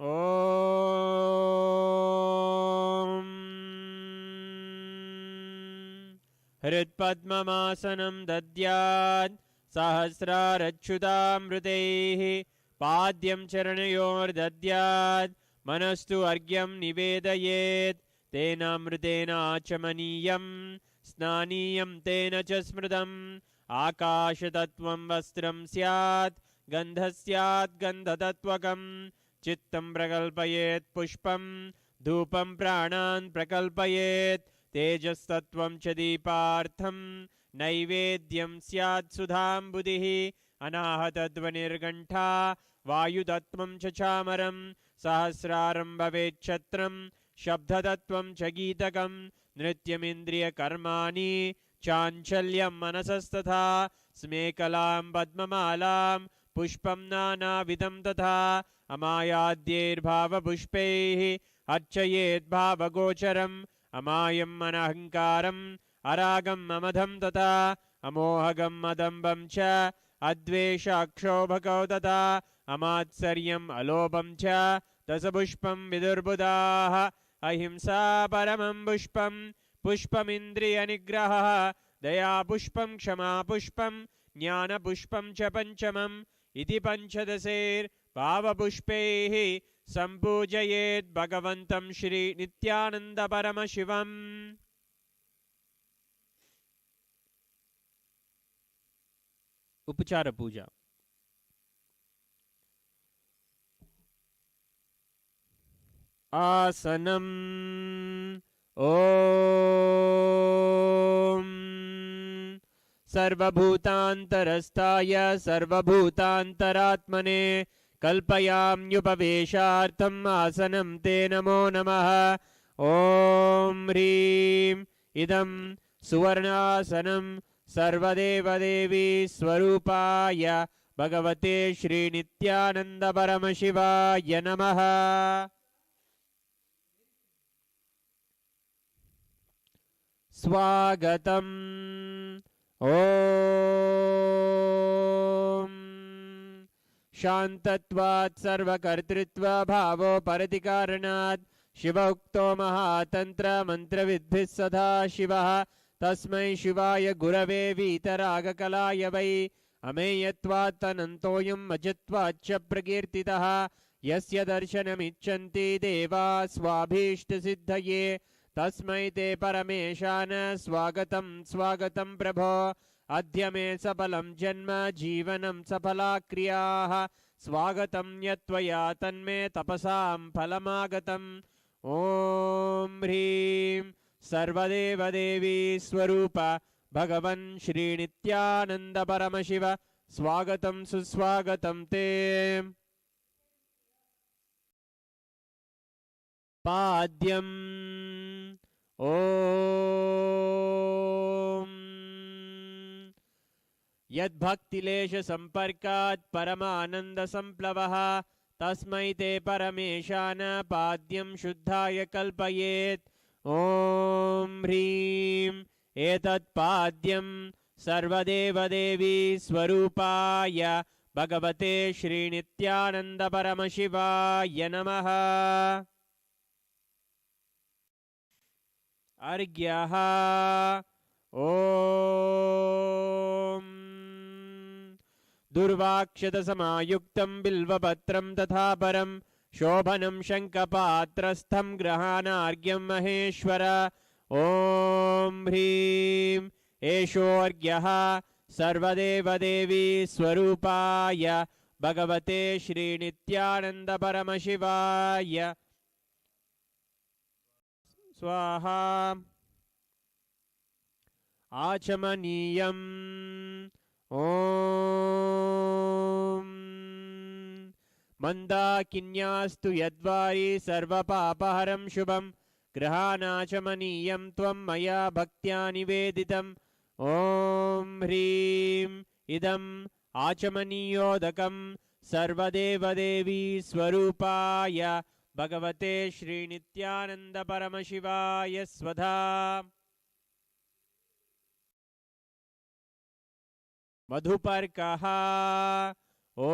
Hritpadmamasanam dadyad sahasrarachyutamritehi padyam charanayor dadyad manastu argyam nivedayet tenamritena achamaniyam snaniyam tena cha smridam akashatattvam vastram syat gandhasyat gandhatatvakam चित्तं प्रकल्पयेत् पुष्पं धूपं प्राणान् प्रकल्पयेत् तेजस्तत्त्वं च दीपार्थं नैवेद्यं स्यात् सुधाम्बुधिः अनाहतध्वनिर्घण्टा वायुतत्त्वं च चामरं सहस्रारं भवेच्छत्रं शब्दतत्त्वं च गीतकं नृत्यमिन्द्रियकर्माणि चाञ्चल्यं मनसस्तथा स्मेकलां पद्ममालां पुष्पं नानाविधं तथा अमायाद्यैर्भावपुष्पैः अर्चयेद्भावगोचरम् अमायम् अनहङ्कारम् अरागम् अमधं तथा अमोहगम् अदम्बं च अद्वेषाक्षोभकौ तथा अमात्सर्यम् अलोभं च दशपुष्पं विदुर्बुधाः अहिंसा परमं पुष्पं पुष्पमिन्द्रियनिग्रहः दयापुष्पं क्षमापुष्पं ज्ञानपुष्पं च पञ्चमम् इति पञ्चदशैर्भावपुष्पैः सम्पूजयेत् भगवन्तं श्री नित्यानन्दपरमशिवम्. उपचार पूजा. आसनम्. ॐ सर्वभूतान्तरस्थाय सर्वभूतान्तरात्मने कल्पयाम्युपवेशार्थम् आसनं ते नमो नमः. ॐ ह्रीं इदं सुवर्णासनं सर्वदेवदेवी स्वरूपाय भगवते श्रीनित्यानन्दपरमशिवाय नमः. स्वागतम्. ॐ शान्तत्वात् सर्वकर्तृत्वभावो परतिकारणात् शिवोक्तो महातन्त्रमन्त्रविद्भिः सदा शिवः. तस्मै शिवाय गुरवे वीतरागकलाय वै अमेयत्वात् अनन्तोऽयम् अजत्वाच्च प्रकीर्तितः. यस्य दर्शनमिच्छन्ति देवा स्वाभीष्टसिद्धये तस्मै ते परमेशान स्वागतं स्वागतं प्रभो. अद्य मे सफलं जन्म जीवनं सफला क्रियाः स्वागतं यत्त्वया तन्मे तपसां फलमागतम्. ॐ ह्रीं सर्वदेवदेवी स्वरूप भगवन् श्रीनित्यानन्दपरमशिव स्वागतं सुस्वागतं ते. पाद्यम्. ॐ यद्भक्तिलेशसम्पर्कात् परमानन्दसम्प्लवः तस्मै ते परमेशान पाद्यं शुद्धाय कल्पयेत्. ॐ ह्रीं एतत्पाद्यं सर्वदेवदेवी स्वरूपाय भगवते श्रीनित्यानन्दपरमशिवाय नमः. अर्घ्यः. ॐ दुर्वाक्षतसमायुक्तं बिल्वपत्रं तथा परं शोभनं शङ्खपात्रस्थं गृहाणार्घ्यं महेश्वर. ॐ ह्रीं एषोऽर्घ्यः सर्वदेवदेवी स्वरूपाय भगवते श्रीनित्यानन्दपरमशिवाय स्वाहा. आचमनीयम् ॐ मन्दाकिन्यास्तु यद्वारि सर्वपापहरं शुभं ग्रहाणाचमनीयं त्वं मया भक्त्या निवेदितम् ॐ ह्रीं इदम् आचमनीयोदकं सर्वदेवदेवी स्वरूपाय भगवते श्रीनित्यानन्द परमशिवाय स्वधा मधुपर्कः ॐ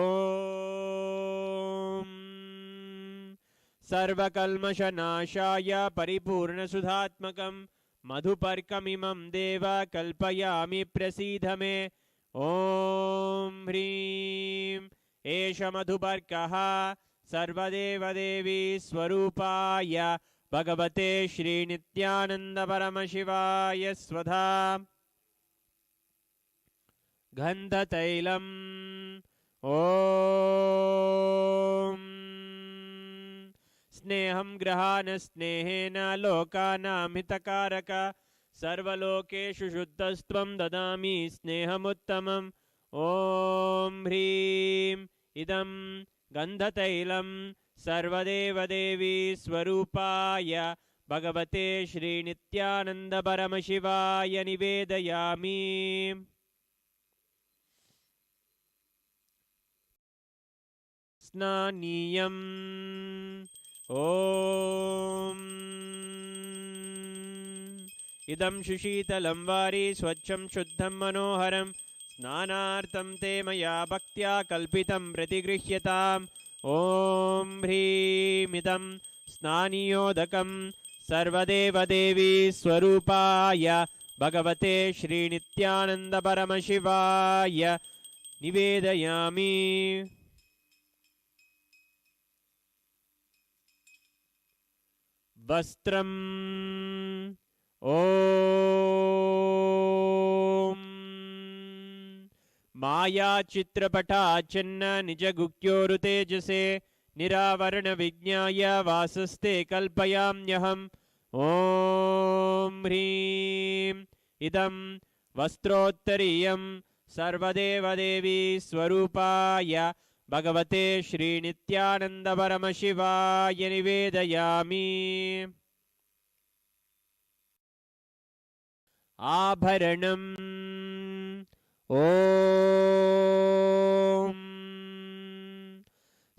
सर्वकल्मषनाशाय परिपूर्णसुधात्मकं मधुपर्कमिमं देव कल्पयामि प्रसीद मे ॐ ह्रीं एष मधुपर्कः सर्वदेवदेवी स्वरूपाय भगवते श्रीनित्यानन्द परमशिवाय स्वधा गन्धतैलम् ॐ स्नेहं ग्रहाण स्नेहेन लोकानां हितकारक सर्वलोकेषु शुद्धस्त्वं ददामि स्नेहमुत्तमम् ॐ ह्रीं इदं गन्धतैलं सर्वदेवदेवी स्वरूपाय भगवते श्रीनित्यानन्द परमशिवाय निवेदयामि स्नानीयम् ॐ इदं सुशीतलं वारि स्वच्छं शुद्धं मनोहरं स्नानार्थं ते मया भक्त्या कल्पितं प्रतिगृह्यताम् ॐ ह्रीमिदं स्नानीयोदकं सर्वदेवदेवी स्वरूपाय भगवते श्रीनित्यानन्द परमशिवाय निवेदयामि वस्त्रम् ॐ मायाचित्रपटाच्छन्न निजगुह्योरुतेजसे निरावरणविज्ञाय वासस्ते कल्पयाम्यहम् ॐ ह्रीं इदं वस्त्रोत्तरीयं सर्वदेवदेवी स्वरूपाय भगवते श्रीनित्यानन्द परमशिवाय निवेदयामि आभरणम् ॐ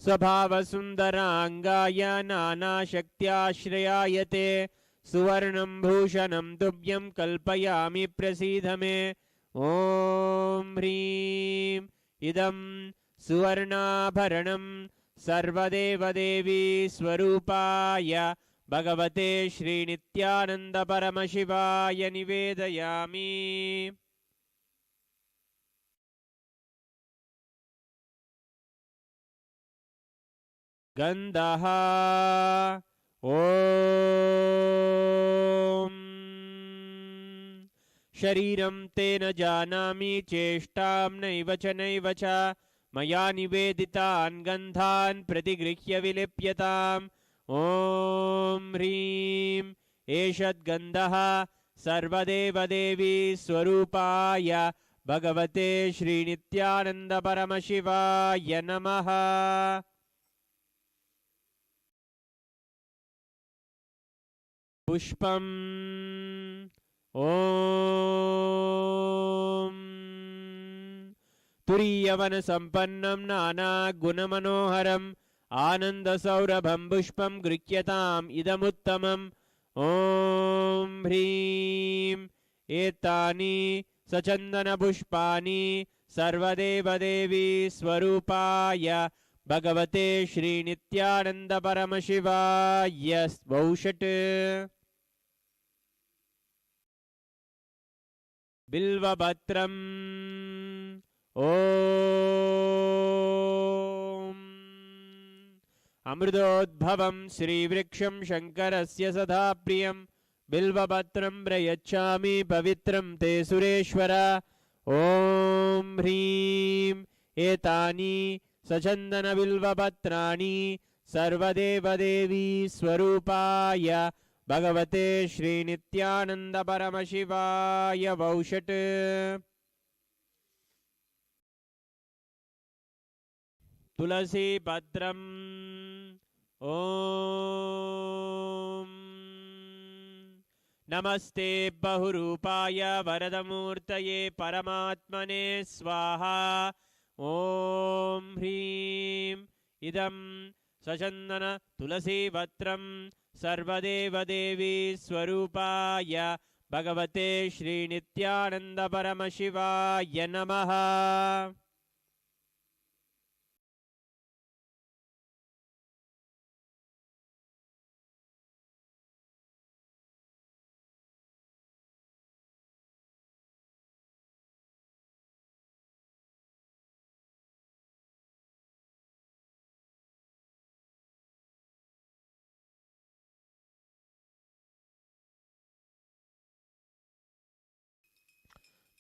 स्वभावसुन्दराङ्गाय नानाशक्त्याश्रयायते सुवर्णं भूषणं तुभ्यं कल्पयामि प्रसीद मे ॐ ह्रीं इदं सुवर्णाभरणं सर्वदेवदेवी स्वरूपाय भगवते श्रीनित्यानन्द परमशिवाय निवेदयामि गन्धः ॐ शरीरं तेन जानामि चेष्टां नैव च मया निवेदितान् गन्धान् प्रतिगृह्य विलिप्यताम् ॐ ह्रीं एषद्गन्धः सर्वदेवदेवी स्वरूपाय भगवते श्रीनित्यानन्द परमशिवाय नमः पुष्पम् ॐ तुरीयवनसम्पन्नं नानागुणमनोहरम् आनन्दसौरभं पुष्पं गृह्यताम् इदमुत्तमम् ॐ ह्रीं एतानि सचन्दनपुष्पाणि सर्वदेवदेवी स्वरूपाय भगवते श्रीनित्यानन्द परमशिवाय वौषट् बिल्वपत्रम् ॐ अमृतोद्भवं श्रीवृक्षं शङ्करस्य सदा प्रियं बिल्वपत्रं प्रयच्छामि पवित्रं ते सुरेश्वर ॐ ह्रीं एतानि सचन्दनबिल्वपत्राणि सर्वदेवदेवी स्वरूपाय भगवते श्रीनित्यानन्द परमशिवाय वौषट्। तुलसी पत्रम् ॐ नमस्ते बहुरूपाय वरदमूर्तये परमात्मने स्वाहा। ॐ ह्रीं इदं सचन्दन तुलसीपत्रं सर्वदेवदेवी स्वरूपाय भगवते श्रीनित्यानन्द परमशिवाय नमः।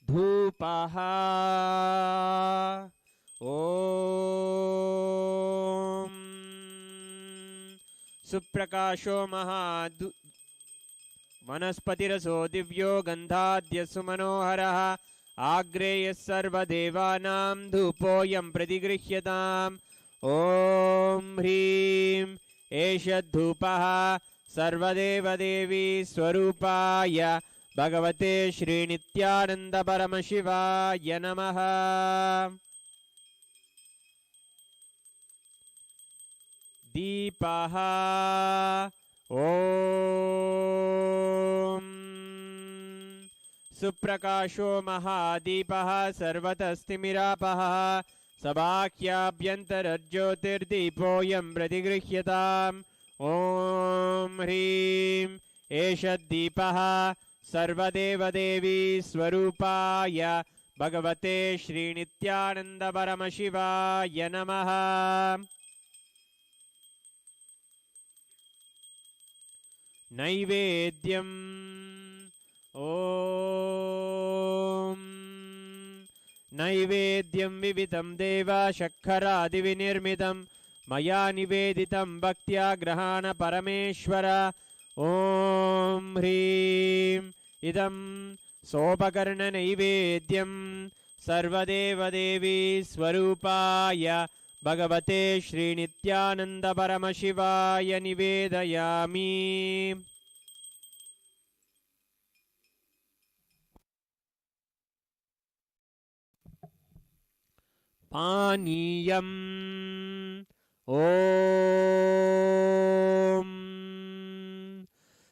धूपः ॐ सुप्रकाशो वनस्पतिरसो दिव्यो गन्धाद्य सुमनोहरः आग्रेयः सर्वदेवानां धूपोऽयं प्रतिगृह्यताम्। ॐ ह्रीं एष धूपः सर्वदेवदेवी स्वरूपाय भगवते श्रीनित्यानन्द परमशिवाय नमः। दीपः ॐ सुप्रकाशो महादीपः सर्वतस्तिमिरापः सबाह्याभ्यन्तरज्योतिर्दीपोऽयं प्रतिगृह्यताम्। ॐ ह्रीं एष दीपः सर्वदेवदेवी स्वरूपाय भगवते श्रीनित्यानन्द परमशिवाय नमः। नैवेद्यम् ॐ नैवेद्यं विविधं देव शर्करादिविनिर्मितं मया निवेदितं भक्त्या गृहाण परमेश्वर। ॐ ह्रीं इदं सोपकर्णनैवेद्यं सर्वदेवदेवी स्वरूपाय भगवते श्रीनित्यानन्द परमशिवाय निवेदयामि। पानीयम् ॐ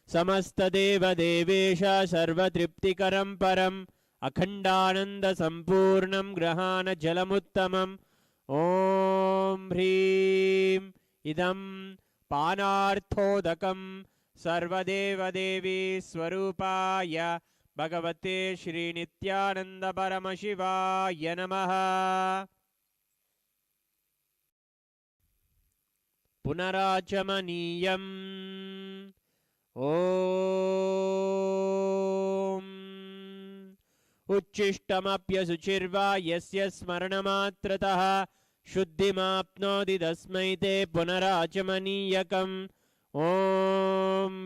समस्तदेवदेवेश सर्वतृप्तिकरं परम् अखण्डानन्दसम्पूर्णं ग्रहाण जलमुत्तमम्। ॐ ह्रीं इदं पानार्थोदकं सर्वदेवदेवी स्वरूपाय भगवते श्रीनित्यानन्द परमशिवाय नमः। पुनराचमनीयम् ॐ उच्छिष्टमप्यशुचिर्वा यस्य स्मरणमात्रतः शुद्धिमाप्नोति तस्मै ते पुनराचमनीयकम्। ॐ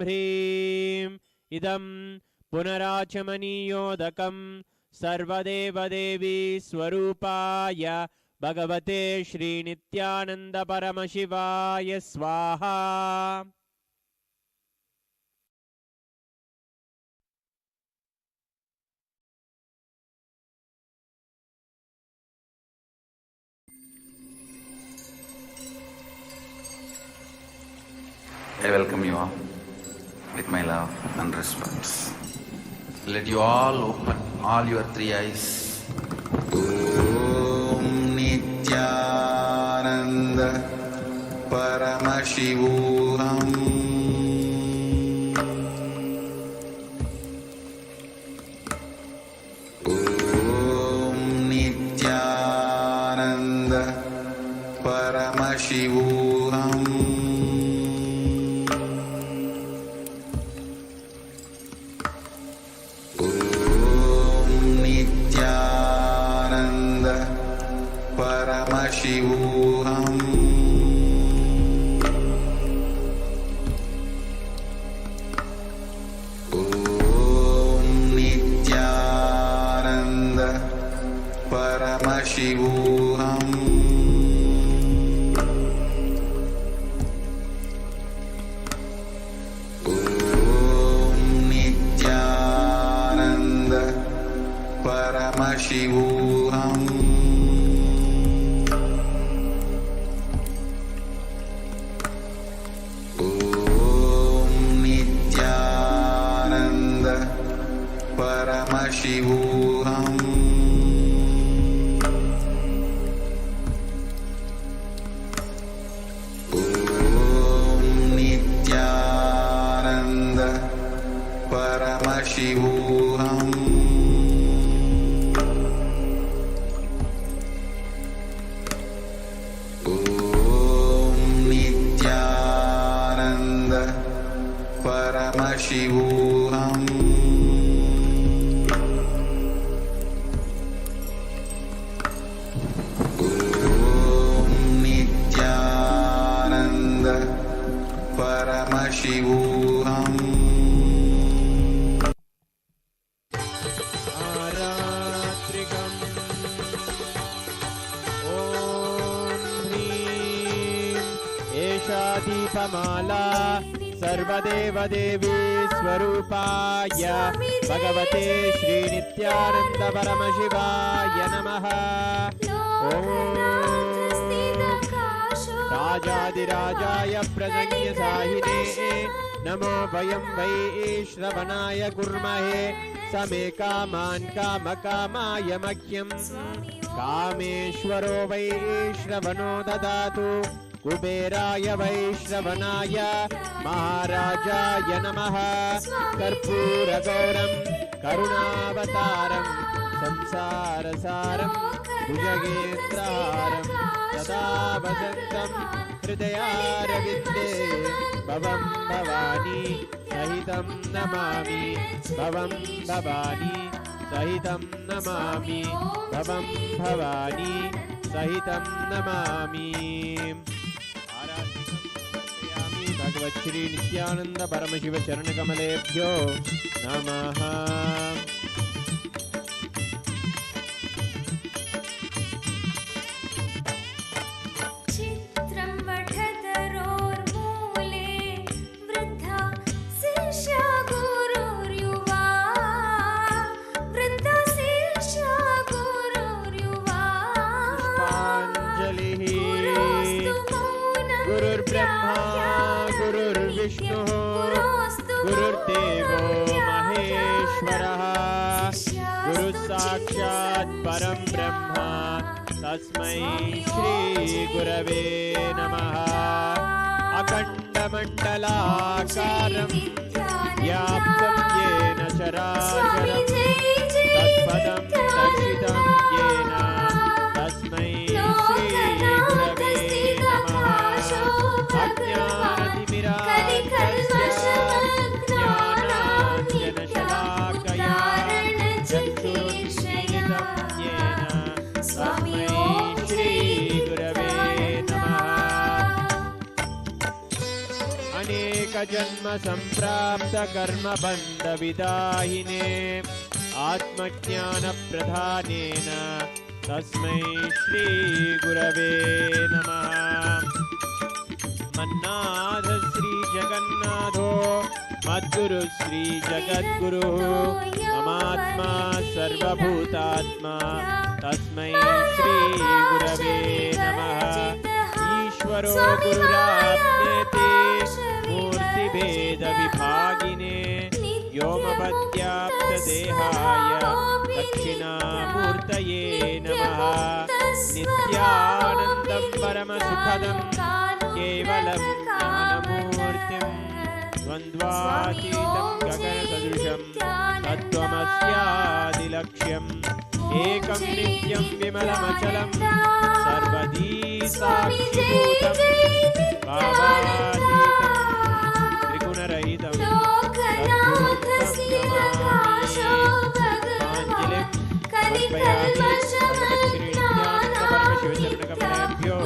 ह्रीं इदं पुनराचमनीयोदकं सर्वदेवदेवी स्वरूपाय भगवते श्रीनित्यानन्द परमशिवाय स्वाहा। I welcome you all with my love and respect. Let you all open all your three eyes. Om Nityananda Paramashivoham. Om Nityananda Paramashivoham. Paramashivoham. परमशिवोऽहम् ॐ नित्यानन्द परमशिवोऽहम् ॐ नित्यानन्द परमशिवोऽहम् ॐ नित्यानन्द परमशिवोऽहम् ॐ नित्यानन्द परमशिवोऽहम् आरात्रिकम् ॐ ह्रीं एषा दीपमाला सर्वदेवदेवी स्वरूपाय भगवते श्रीनित्यानन्दपरमशिवाय नमः। ॐ राजाधिराजाय प्रसन्नसाहिने नमो वयं वै श्रवणाय कुर्महे समे कामान् कामकामाय मह्यं कामेश्वरो वै श्रवणो ददातु कुबेराय वैश्रवणाय महाराजाय नमः। कर्पूरगौरं करुणावतारं संसारसारं भुजगेन्द्रहारं सदा वसन्तं हृदयारविन्दे भवं भवानी सहितं नमामि भवं भवानी सहितं नमामि भवं भवानी सहितं नमामि। भगवत् श्री नित्यानंद परमशिव चरण कमलेभ्यो नमः। चित्रं वठतरोर्मूले वृद्धा शिष्या गुरुर्युवा वृद्धा शिष्या गुरुर्युवा पुष्पाञ्जलिः गुरुर्ब्रह्मा गुरुर्विष्णुः गुरुर्देवो महेश्वरः गुरुसाक्षात् परं ब्रह्म तस्मै श्रीगुरवे नमः। अखण्डमण्डलाकारं व्याप्तं येन चराचरं तत्पदं दर्शितं येन तस्मै श्रीगुरवे नमः। अज्ञानतिमिरान्धस्य ज्ञानाञ्जनशलाकया चक्षुरुन्मीलितं येन तस्मै श्रीगुरवे नमः। अनेकजन्मसम्प्राप्तकर्मबन्धविदाहिने आत्मज्ञानप्रधानेन तस्मै श्रीगुरवे नमः। मन्नाथ श्री जगन्नाथो मद्गुरु श्री जगद्गुरुः ममात्मा सर्वभूतात्मा तस्मै श्रीगुरवे नमः। ईश्वरो गुरुरात्मेति मूर्तिभेदविभागिने व्योमपद्व्याप्तदेहाय दक्षिणामूर्तये नमः। नित्यानन्दं परमसुखदं केवलं ज्ञानमूर्तिं द्वन्द्वातीतं गगनसदृशं तत्त्वमस्यादिलक्ष्यम् एकं नित्यं विमलमचलं सर्वदी साक्षिभूतं भावातीतं त्रिगुणरहितं आञ्जलिं समर्पयामि भगवत्श्रीनित्यानन्दपरमशिवचरणकमलेभ्यो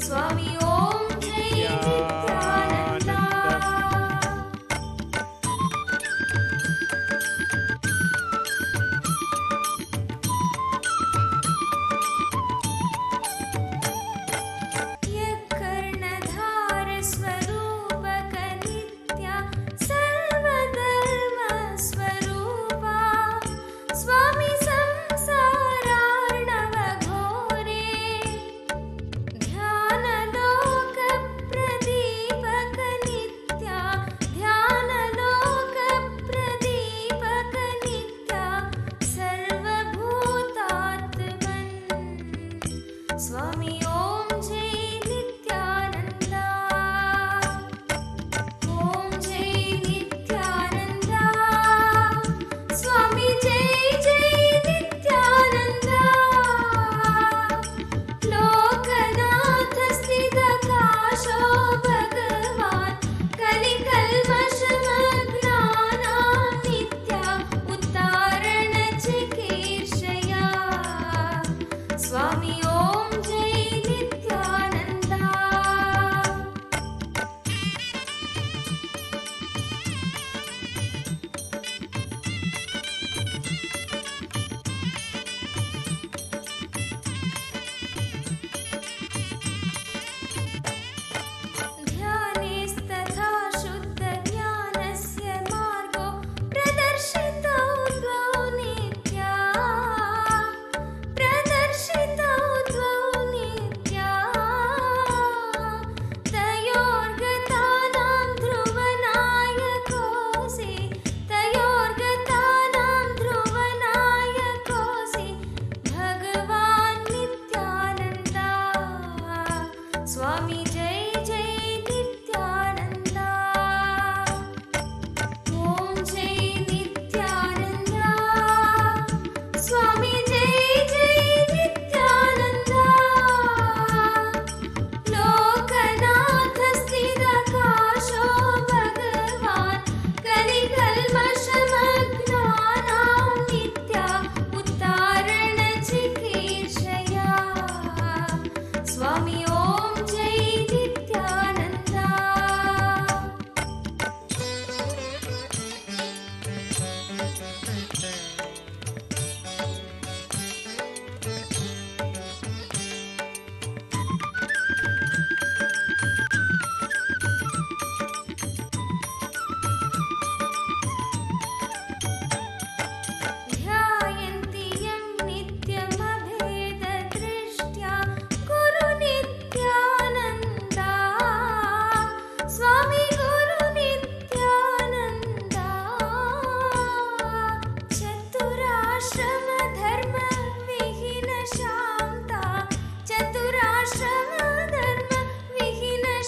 स्वामी ॐ कर्णधार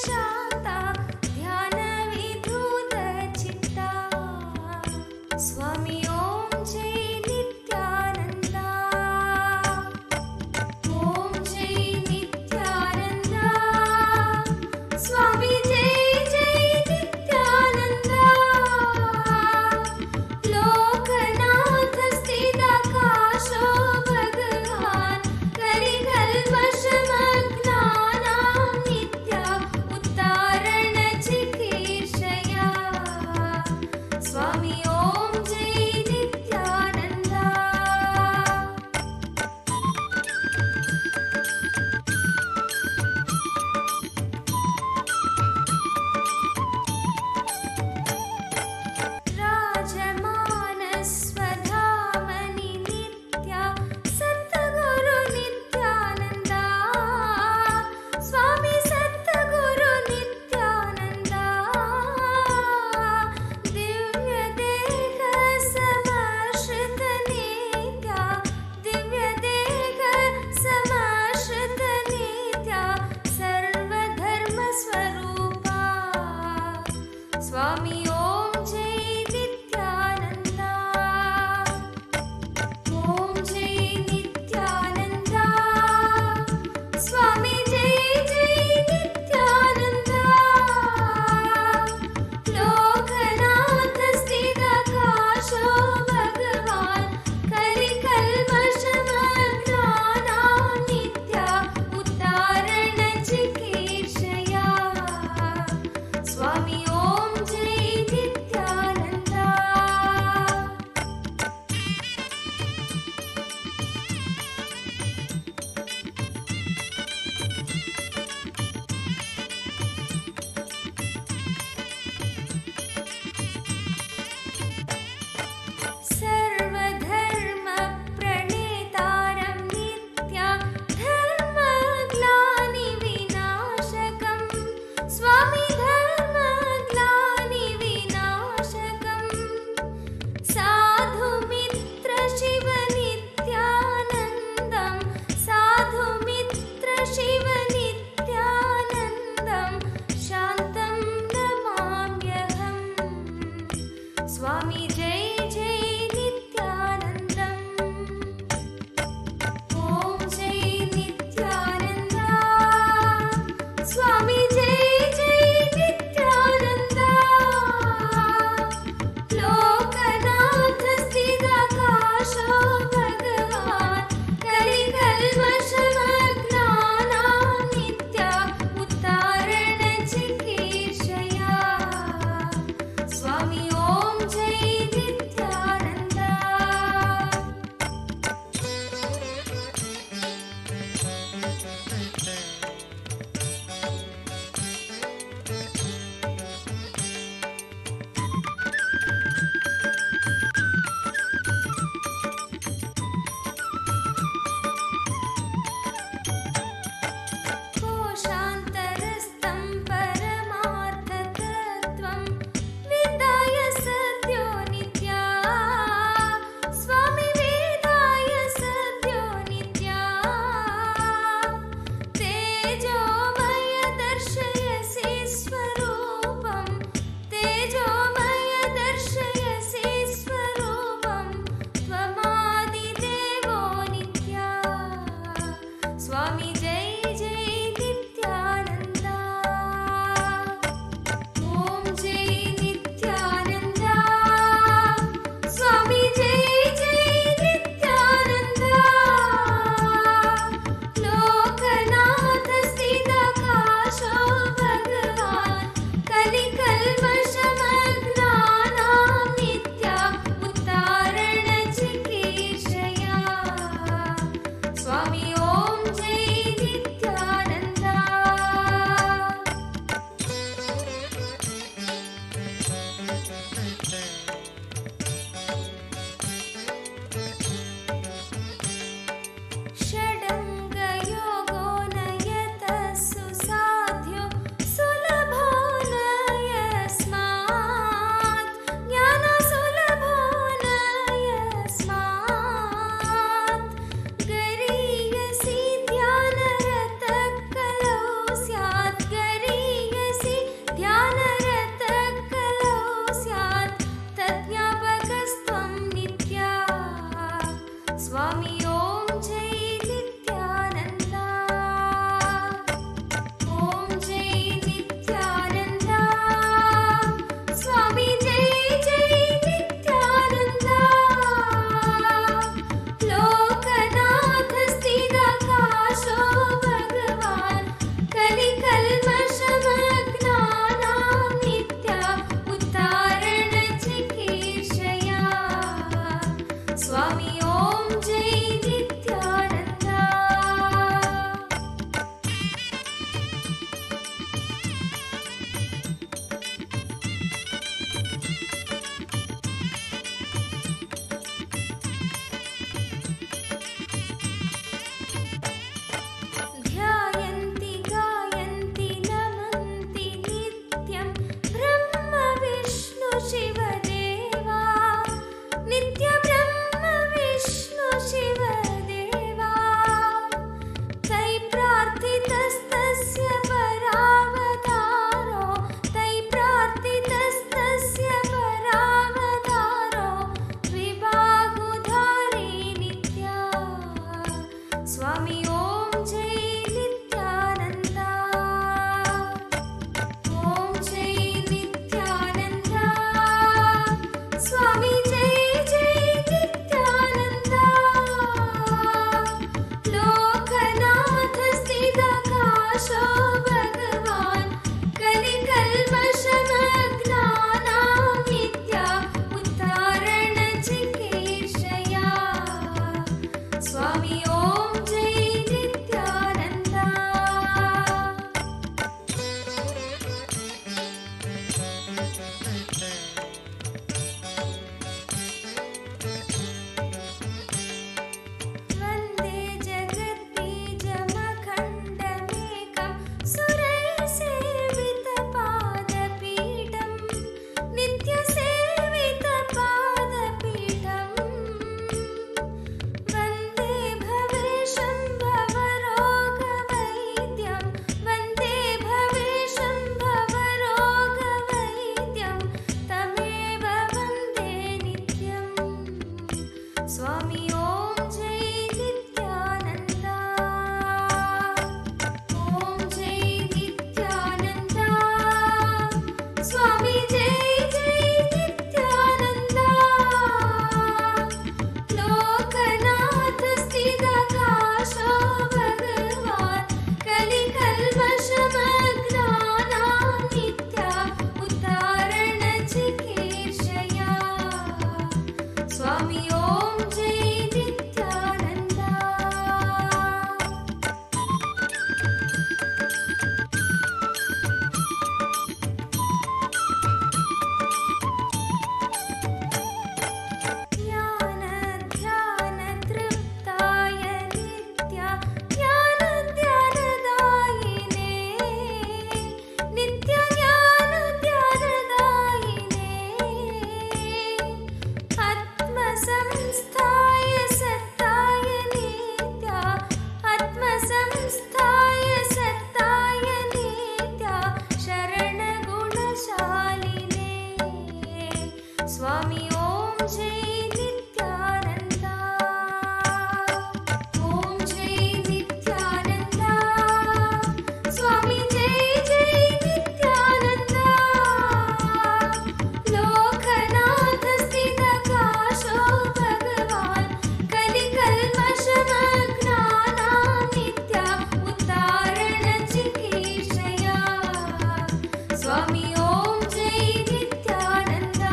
शान्ता ध्यानविधूतचित्ता स्वामी ॐ जय नित्यानन्दा ॐ जय नित्यानन्दा स्वामी जय जय नित्यानन्दा लोकनाथ स्थिताकाशो भगवान् कलिकल्पशमग्नानां नित्या उत्तानपावनः Swami Om Jai Nityananda.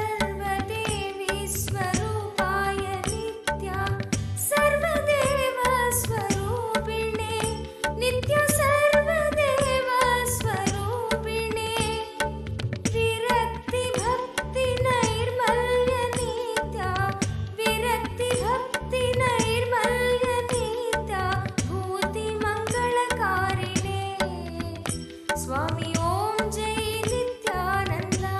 सर्वदेवी स्वरूपाय नित्या सर्वदेव स्वरूपिणे नित्य सर्वदेव स्वरूपिणे विरक्ति भक्ति नैर्मल्य नित्या विरक्ति भक्ति नैर्मल्य नित्या भूति मंगलकारिणे स्वामी ओम जय नित्यानंदा.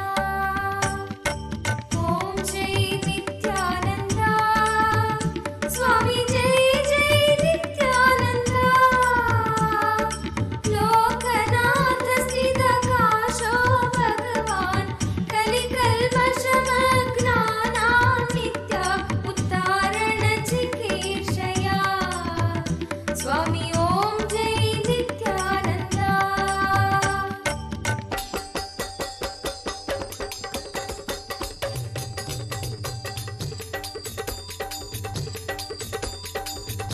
ओम जय नित्यानंदा. स्वामी जय जय नित्यानंदा. लोकनाथ स्थितकाशो भगवान कलिकल्मषमग्नानां नित्य उत्तारण चिकीर्षया स्वामी ओम जय नित्यानंदा.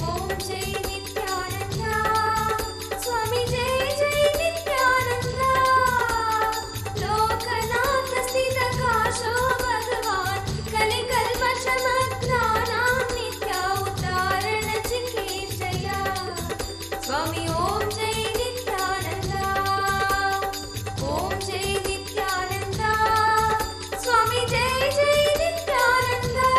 ओम जय नित्यानंदा. स्वामी जय जय नित्यानंदा. लोकनाथ स्थितकाशो भगवान कलिकल्मषमग्नानां नित्य उत्तारण चिकीर्षया स्वामी ओम जय नित्यानंदा. ओम जय नित्यानंदा. स्वामी जय जय नित्यानंदा.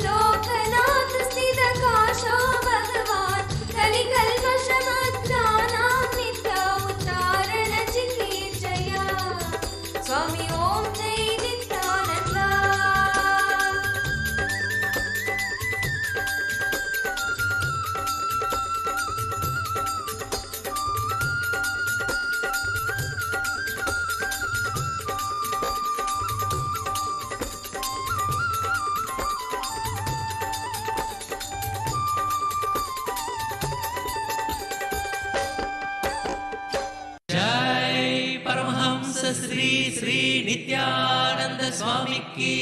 लोकनाथ स्थितकाशो भगवान कलिकल्मषमग्नानां नित्य उत्तारण चिकीर्षया स्वामी ओम जय नित्यानंदा. जय परमहंस श्री श्री नित्यानंद स्वामी की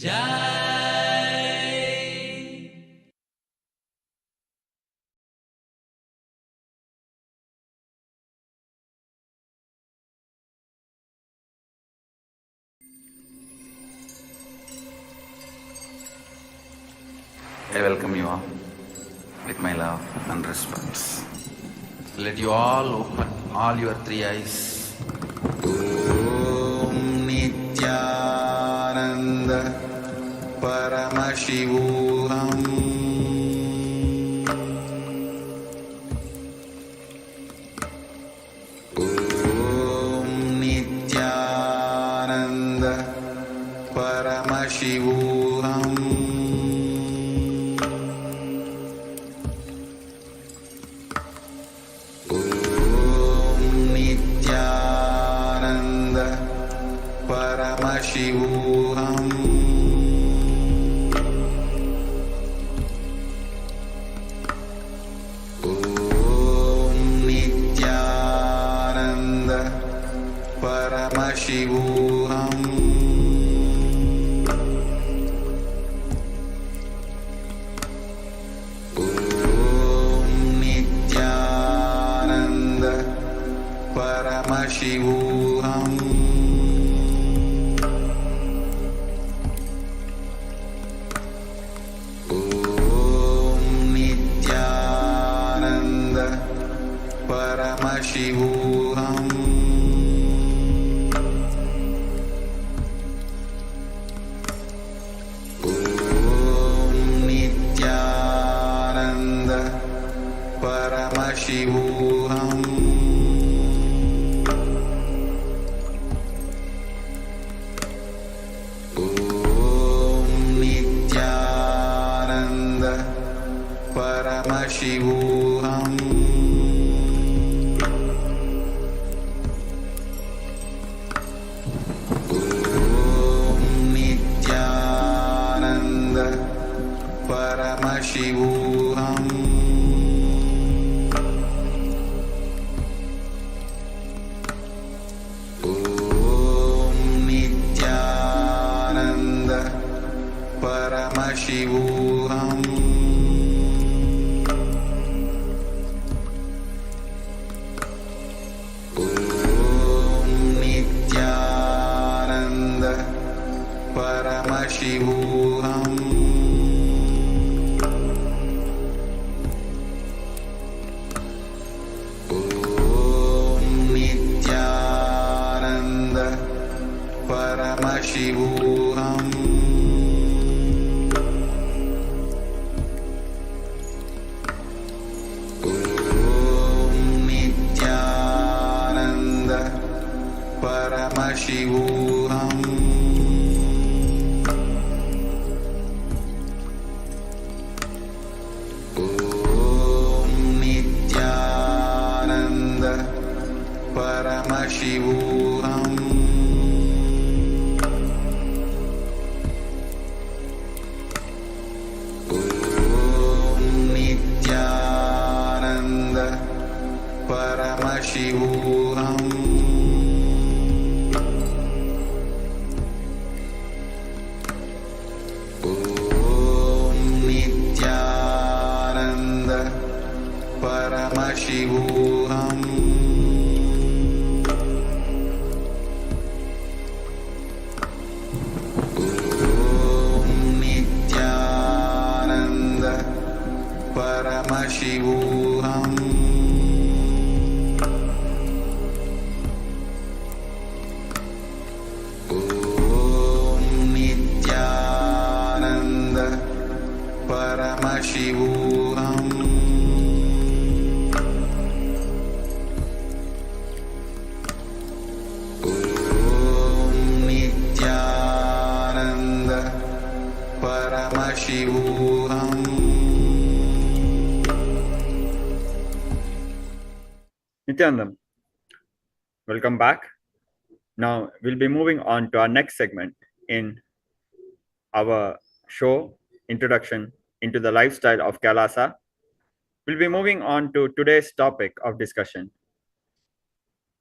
जय. I welcome you all with my love and respect. Let you all open all your three eyes. ॐ नित्यानन्द परमशिवोऽहम्. ॐ नित्यानन्द परमशिवोऽहम्. ॐ नित्यानन्द परमशिवोऽहम्. ॐ नित्यानन्द परमशिवोऽहम्. ॐ नित्यानन्द परमशिवोऽहम्. ॐ नित्यानन्द परमशिवोऽहम्. ॐ नित्यानन्द परमशिवोऽहम्. ॐ नित्यानन्द परमशिवोऽहम्. ॐ नित्यानन्द परमशिवोऽहम्. परमशिवोऽहम् ॐ नित्यानन्द परमशिवोऽहम् ॐ नित्यानन्द परमशिवोऽहम् ॐ नित्यानन्द परमशिवोऽहम् ॐ नित्यानन्द परमशिवोऽहम् ॐ नित्यानन्द परमशिवोऽहम् ॐ नित्यानन्द परमशिवोऽहम् ॐ नित्यानन्द परमशिवोऽहम् Nityanandam, welcome back. Now we'll be moving on to our next segment in our show, Introduction into the Lifestyle of Kailasa. We'll be moving on to today's topic of discussion,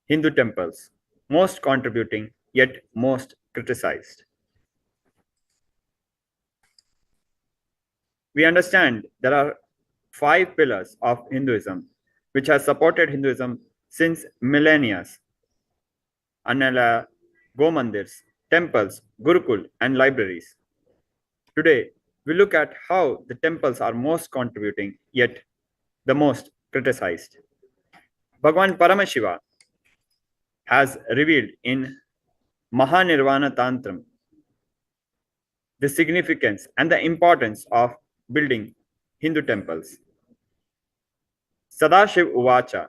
Hindu temples, most contributing yet most criticized. We understand there are 5 pillars of Hinduism which has supported Hinduism since millennia: Anala, Gomandirs, temples, Gurukul, and libraries. Today, we look at how the temples are most contributing yet the most criticized. Bhagwan Paramashiva has revealed in Mahanirvana Tantram the significance and the importance of building Hindu temples. Sadashiv Uvacha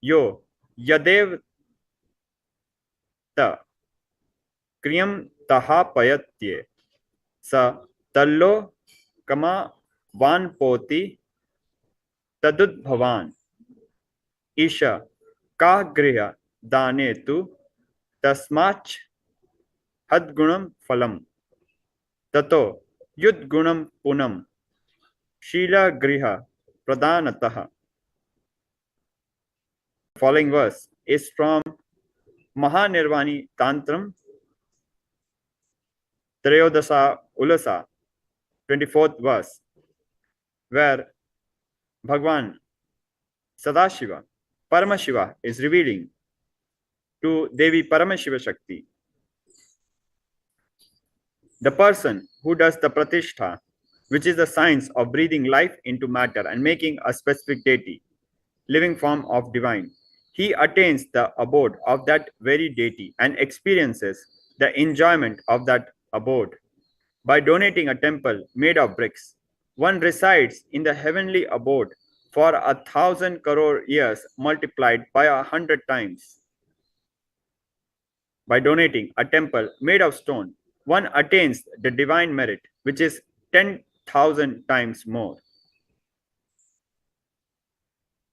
Yo Yadev Ta Kriyam Tahapayatye Sa Tallo Kama Vanpoti Tadudbhavan Isha Ka Griha Dane Tu Tasmach Hadgunam Phalam Tato Yudgunam Punam Shila Griha Pradhanataha. Following verse is from Mahanirvani Tantram Trayodasa Ulasa, 24th verse, where Bhagwan Sadashiva, Paramashiva, is revealing to Devi Paramashiva Shakti, the person who does the pratishtha, which is the science of breathing life into matter and making a specific deity, living form of divine. He attains the abode of that very deity and experiences the enjoyment of that abode. By donating a temple made of bricks, one resides in the heavenly abode for 1,000 crore years multiplied by 100 times. By donating a temple made of stone, one attains the divine merit, which is 10,000 times more.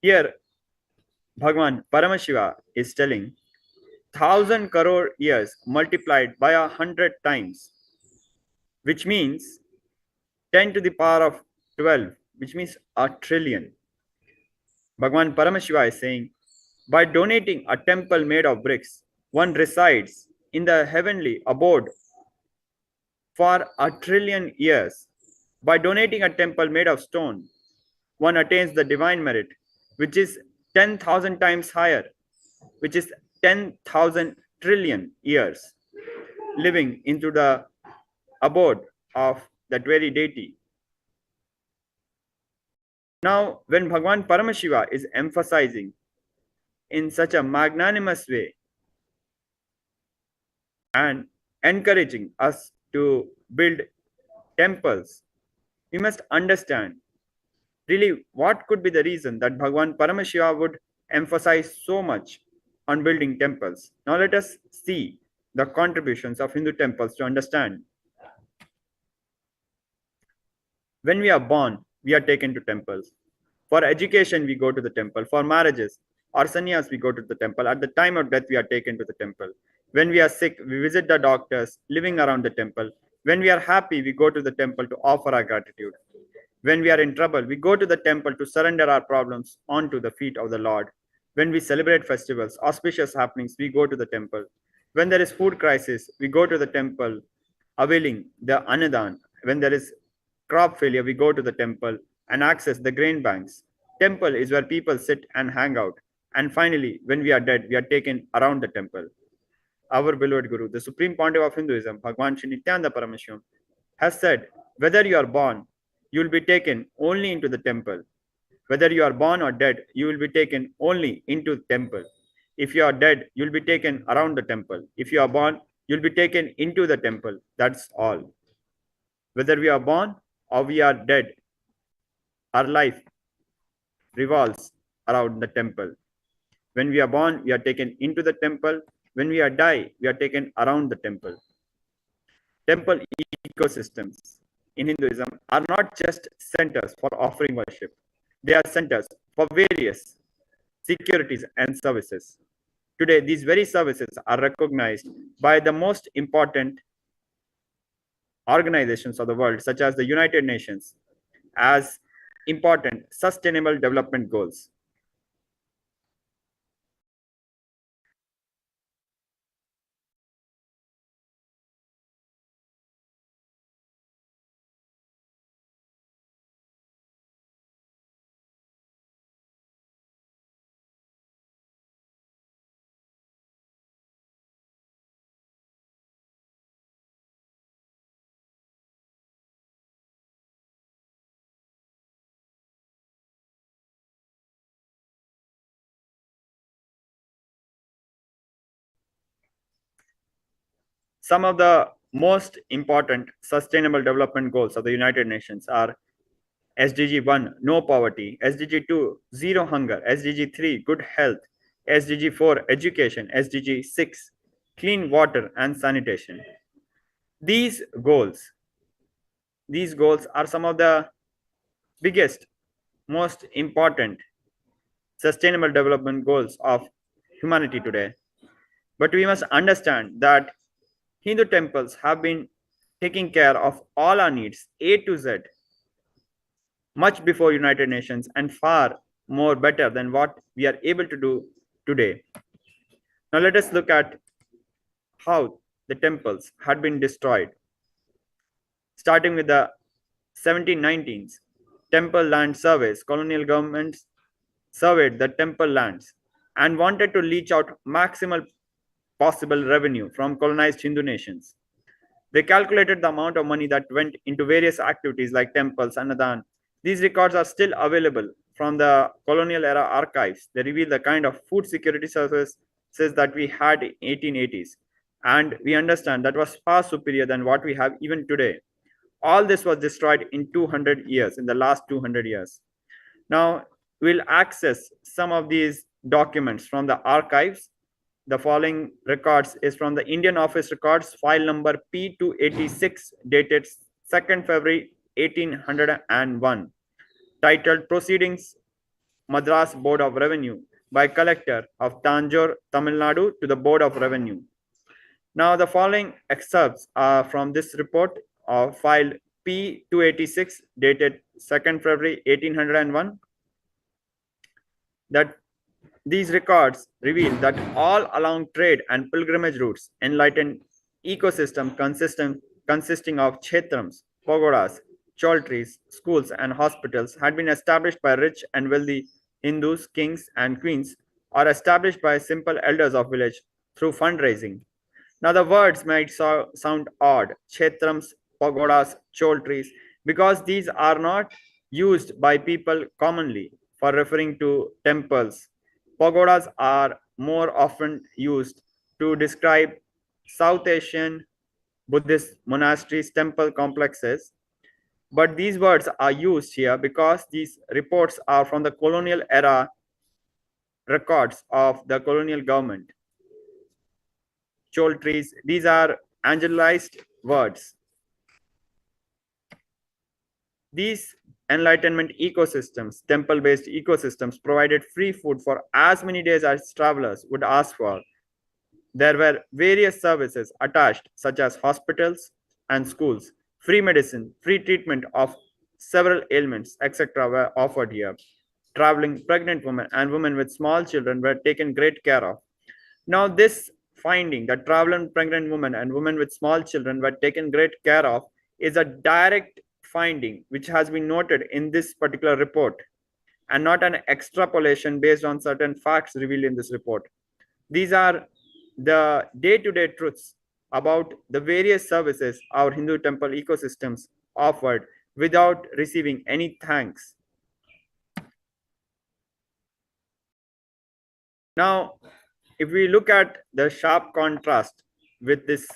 Here, Bhagwan Paramashiva is telling 1,000 crore years multiplied by 100 times, which means 10 to the power of 12, which means a trillion. Bhagwan Paramashiva is saying, by donating a temple made of bricks, one resides in the heavenly abode for 1 trillion years. By donating a temple made of stone, one attains the divine merit, which is 10,000 times higher, which is 10,000 trillion years, living into the abode of that very deity. Now, when Bhagwan Paramashiva is emphasizing in such a magnanimous way and encouraging us to build temples, we must understand really what could be the reason that Bhagwan Paramashiva would emphasize so much on building temples. Now let us see the contributions of Hindu temples to understand. When we are born, we are taken to temples. For education, we go to the temple. For marriages or sannyas, we go to the temple. At the time of death, we are taken to the temple. When we are sick, we visit the doctors living around the temple. When we are happy, we go to the temple to offer our gratitude. When we are in trouble, we go to the temple to surrender our problems onto the feet of the Lord. When we celebrate festivals, auspicious happenings, we go to the temple. When there is food crisis, we go to the temple, availing the anadan. When there is crop failure, we go to the temple and access the grain banks. Temple is where people sit and hang out. And finally, when we are dead, we are taken around the temple. Our beloved Guru, the Supreme Pontiff of Hinduism, Bhagwan Shri Nityananda Parameshwaram, has said, whether you are born, you will be taken only into the temple. Whether you are born or dead, you will be taken only into the temple. If you are dead, you will be taken around the temple. If you are born, you will be taken into the temple. That's all. Whether we are born or we are dead, our life revolves around the temple. When we are born, we are taken into the temple. When we are die, we are taken around the temple. Temple ecosystems in Hinduism are not just centers for offering worship. They are centers for various securities and services. Today, these very services are recognized by the most important organizations of the world, such as the United Nations, as important sustainable development goals. Some of the most important sustainable development goals of the United Nations are SDG 1, no poverty, SDG 2, zero hunger, SDG 3, good health, SDG 4, education, SDG 6, clean water and sanitation. These goals, these goals are some of the biggest, most important sustainable development goals of humanity today. But we must understand that Hindu temples have been taking care of all our needs, A to Z, much before United Nations and far more better than what we are able to do today. Now let us look at how the temples had been destroyed. Starting with the 1719s, temple land surveys, colonial governments surveyed the temple lands and wanted to leach out maximal possible revenue from colonized Hindu nations. They calculated the amount of money that went into various activities like temples, Annadan. These records are still available from the colonial era archives. They reveal the kind of food security services that we had in 1880s. And we understand that was far superior than what we have even today. All this was destroyed in 200 years, in the last 200 years. Now, we'll access some of these documents from the archives. The following records is from the Indian Office Records, file number P286, dated 2nd February 1801, titled Proceedings Madras Board of Revenue by Collector of Tanjore, Tamil Nadu to the Board of Revenue. Now, the following excerpts are from this report of file P286, dated 2nd February 1801, that these records reveal that all along trade and pilgrimage routes, enlightened ecosystem consisting of kshetrams, pagodas, choultries, schools, and hospitals had been established by rich and wealthy Hindus, kings, and queens, or established by simple elders of village through fundraising. Now, the words might sound odd, kshetrams, pagodas, choultries, because these are not used by people commonly for referring to temples. Pagodas are more often used to describe South Asian Buddhist monasteries, temple complexes. But these words are used here because these reports are from the colonial era records of the colonial government. Chol trees, these are angelized words. These enlightenment ecosystems, temple based ecosystems, provided free food for as many days as travelers would ask for. There were various services attached, such as hospitals and schools. Free medicine, free treatment of several ailments, etc., were offered here. Traveling pregnant women and women with small children were taken great care of. Now, this finding that traveling pregnant women and women with small children were taken great care of is a direct finding which has been noted in this particular report and not an extrapolation based on certain facts revealed in this report. These are the day-to-day truths about the various services our Hindu temple ecosystems offered without receiving any thanks. Now, if we look at the sharp contrast with this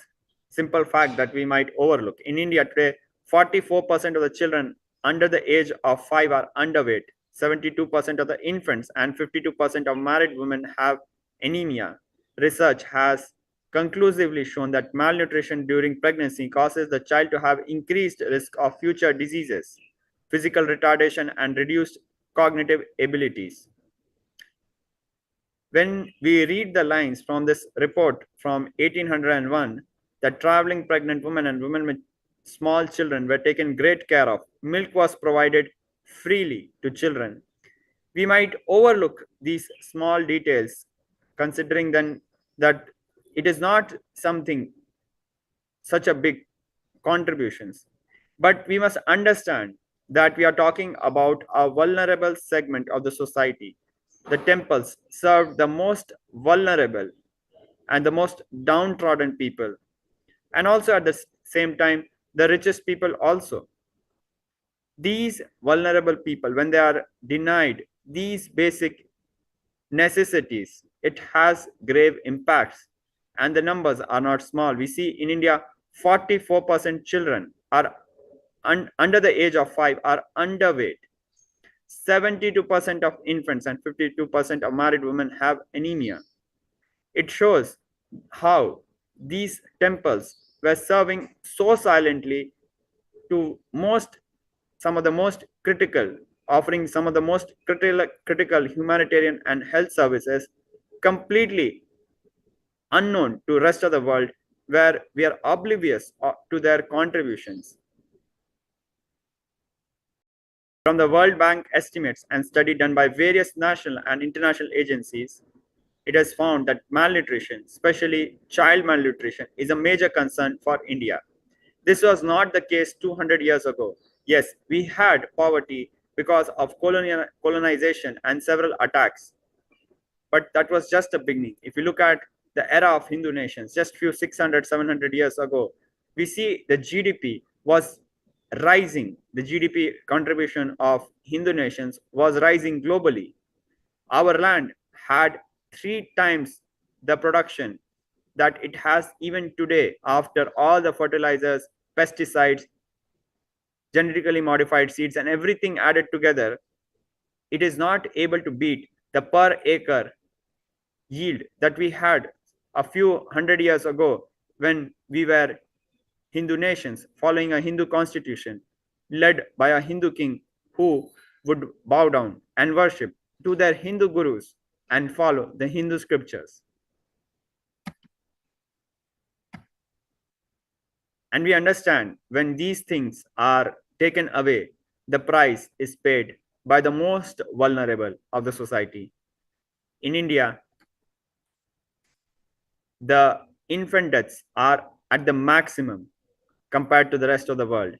simple fact that we might overlook, in India today, 44% of the children under the age of 5 are underweight, 72% of the infants and 52% of married women have anemia. Research has conclusively shown that malnutrition during pregnancy causes the child to have increased risk of future diseases, physical retardation, and reduced cognitive abilities. When we read the lines from this report from 1801, that traveling pregnant women and women with small children were taken great care of, milk was provided freely to children. We might overlook these small details, considering then that it is not something such a big contributions. But we must understand that we are talking about a vulnerable segment of the society. The temples served the most vulnerable and the most downtrodden people, and also at the same time, the richest people also. These vulnerable people, when they are denied these basic necessities, it has grave impacts, and the numbers are not small. We see in India, 44% children are under the age of 5 are underweight. 72% of infants and 52% of married women have anemia. It shows how these temples were serving so silently to some of the most critical, offering some of the most critical humanitarian and health services completely unknown to rest of the world, where we are oblivious to their contributions. From the World Bank estimates and study done by various national and international agencies, it has found that malnutrition, especially child malnutrition, is a major concern for India. This was not the case 200 years ago. Yes, we had poverty because of colonization and several attacks, but that was just a beginning. If you look at the era of Hindu nations, just few 600, 700 years ago, we see the GDP was rising. The GDP contribution of Hindu nations was rising globally. Our land had 3 times the production that it has even today after all the fertilizers, pesticides, genetically modified seeds, and everything added together. It is not able to beat the per acre yield that we had a few hundred years ago when we were Hindu nations following a Hindu constitution led by a Hindu king who would bow down and worship to their Hindu gurus and follow the Hindu scriptures. And we understand when these things are taken away, the price is paid by the most vulnerable of the society. In India, the infant deaths are at the maximum compared to the rest of the world.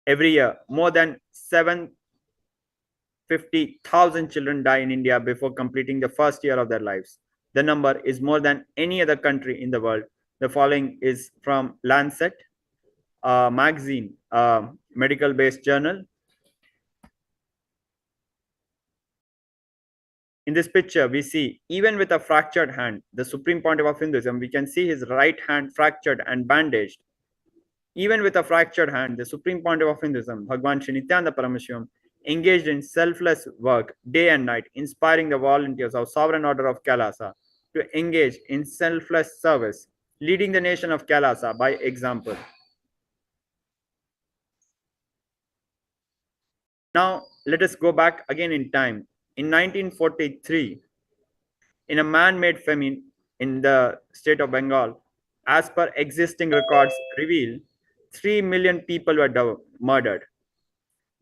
Every year, more than 750,000 children die in India before completing the first year of their lives. The number is more than any other country in the world. The following is from Lancet, a magazine, a medical-based journal. In this picture, we see, even with a fractured hand, the Supreme Pontiff of Hinduism, we can see his right hand fractured and bandaged. Even with a fractured hand, the Supreme Pontiff of Hinduism, Bhagwan Sri Nityananda Paramashivam, engaged in selfless work day and night, inspiring the volunteers of Sovereign Order of Kailasa to engage in selfless service, leading the nation of Kailasa by example. Now, let us go back again in time. In 1943, in a man-made famine in the state of Bengal, as per existing records reveal, 3 million people were murdered.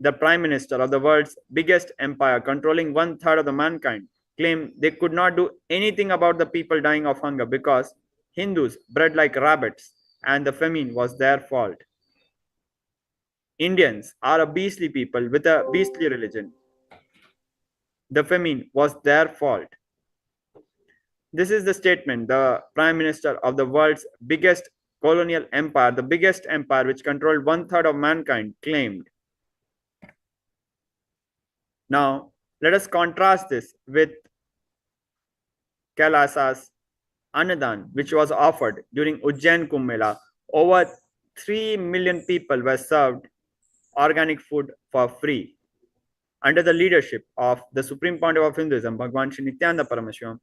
The prime minister of the world's biggest empire, controlling 1/3 of the mankind, claimed they could not do anything about the people dying of hunger because Hindus bred like rabbits and the famine was their fault. Indians are a beastly people with a beastly religion. The famine was their fault. This is the statement the prime minister of the world's biggest colonial empire, the biggest empire which controlled 1/3 of mankind, claimed. Now, let us contrast this with Kailasa's Annadan, which was offered during Ujjain Kumbh Mela. Over 3 million people were served organic food for free. Under the leadership of the Supreme Pontiff of Hinduism, Bhagwan Sri Nityananda Paramashivam,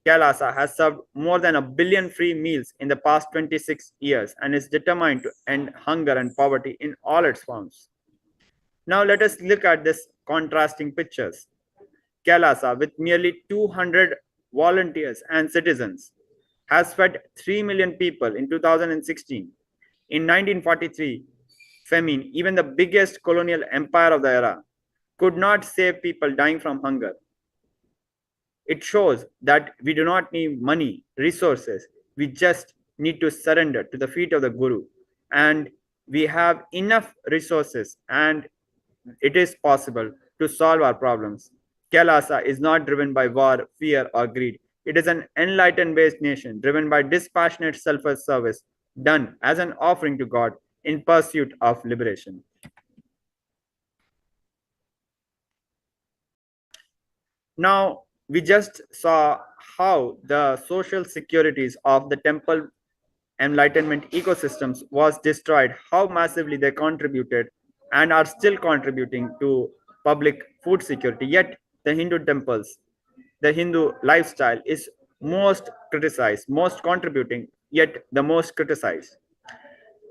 Kailasa has served more than 1 billion free meals in the past 26 years and is determined to end hunger and poverty in all its forms. Now let us look at this contrasting pictures. Kailasa, with nearly 200 volunteers and citizens, has fed 3 million people in 2016. In 1943, famine, even the biggest colonial empire of the era, could not save people dying from hunger. It shows that we do not need money, resources. We just need to surrender to the feet of the Guru. And we have enough resources and it is possible to solve our problems. Kailasa is not driven by war, fear, or greed. It is an enlightened based nation driven by dispassionate selfless service done as an offering to God in pursuit of liberation. Now, we just saw how the social securities of the temple enlightenment ecosystems was destroyed, how massively they contributed and are still contributing to public food security. Yet the Hindu temples, the Hindu lifestyle is most criticized, most contributing, yet the most criticized.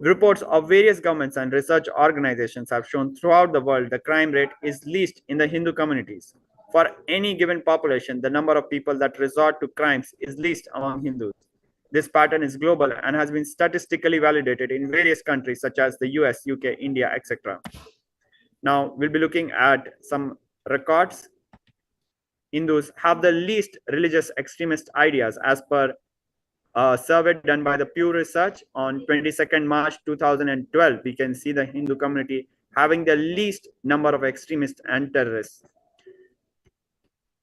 Reports of various governments and research organizations have shown throughout the world the crime rate is least in the Hindu communities. For any given population, the number of people that resort to crimes is least among Hindus. This pattern is global and has been statistically validated in various countries such as the US, UK, India, etc. Now, we'll be looking at some records. Hindus have the least religious extremist ideas as per a survey done by the Pew Research on 22nd March 2012. We can see the Hindu community having the least number of extremists and terrorists.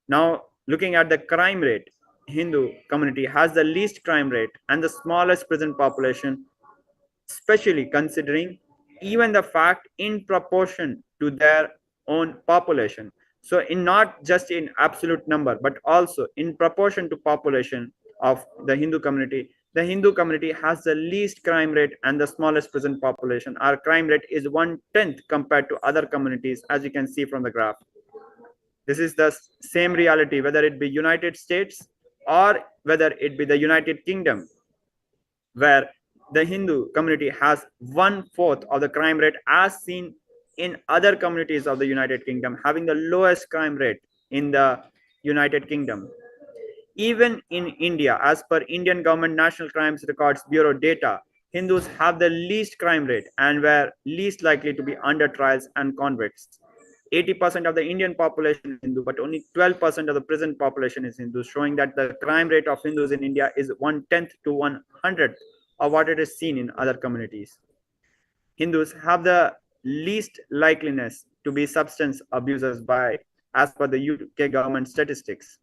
Now, looking at the crime rate, Hindu community has the least crime rate and the smallest prison population, especially considering even the fact in proportion to their own population. So in not just in absolute number, but also in proportion to population of the Hindu community has the least crime rate and the smallest prison population. Our crime rate is 1/10 compared to other communities, as you can see from the graph. This is the same reality, whether it be United States or whether it be the United Kingdom, where the Hindu community has 1/4 of the crime rate as seen in other communities of the United Kingdom, having the lowest crime rate in the United Kingdom. Even in India, as per Indian Government National Crimes Records Bureau data, Hindus have the least crime rate and were least likely to be under trials and convicts. 80% of the Indian population is Hindu, but only 12% of the prison population is Hindu, showing that the crime rate of Hindus in India is 1/10 to 100th of what it is seen in other communities. Hindus have the least likeliness to be substance abusers by, as per the UK government statistics.